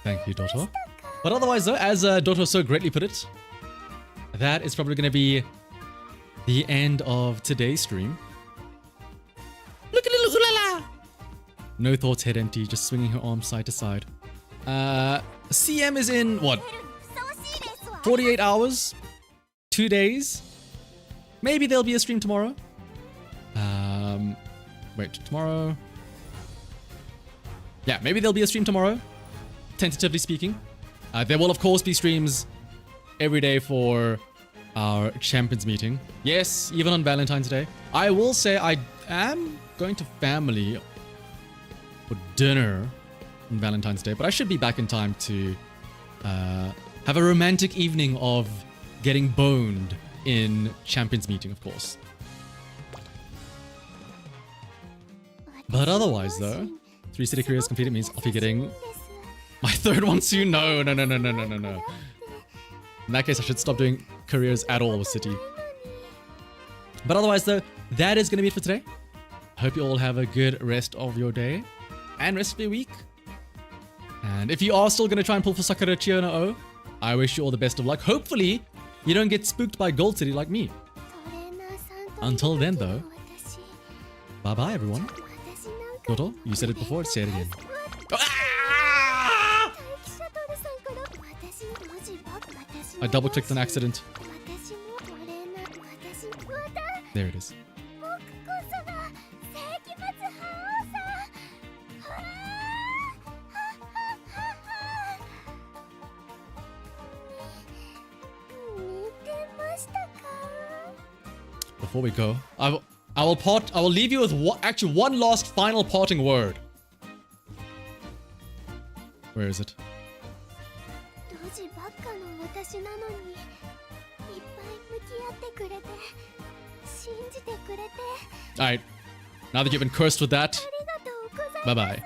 Thank you, Doto. But otherwise though, as Doto so greatly put it, that is probably going to be the end of today's stream. Look at little Ulala! No thoughts, head empty, just swinging her arms side to side. CM is in, what? 48 hours? 2 days? Maybe there'll be a stream tomorrow. Wait, tomorrow? Yeah, maybe there'll be a stream tomorrow. Tentatively speaking. There will of course be streams every day for our champions meeting. Yes, even on Valentine's Day. I will say I am going to family for dinner on Valentine's Day, but I should be back in time to have a romantic evening of getting boned in champions meeting, of course. But otherwise though, 3 city careers completed means I'll be getting my 3rd one soon. No. In that case, I should stop doing careers at all with city. But otherwise though, that is going to be it for today. I hope you all have a good rest of your day and rest of your week. And if you are still going to try and pull for Sakura CHIYONO O, I wish you all the best of luck. Hopefully, you don't get spooked by Gold City like me. Until then though, bye-bye everyone. Toto, you said it before, say it again. Ah! I double-clicked on accident. There it is. Before we go, I will leave you with one last final parting word. Where is it? Alright, now that you've been cursed with that, bye-bye.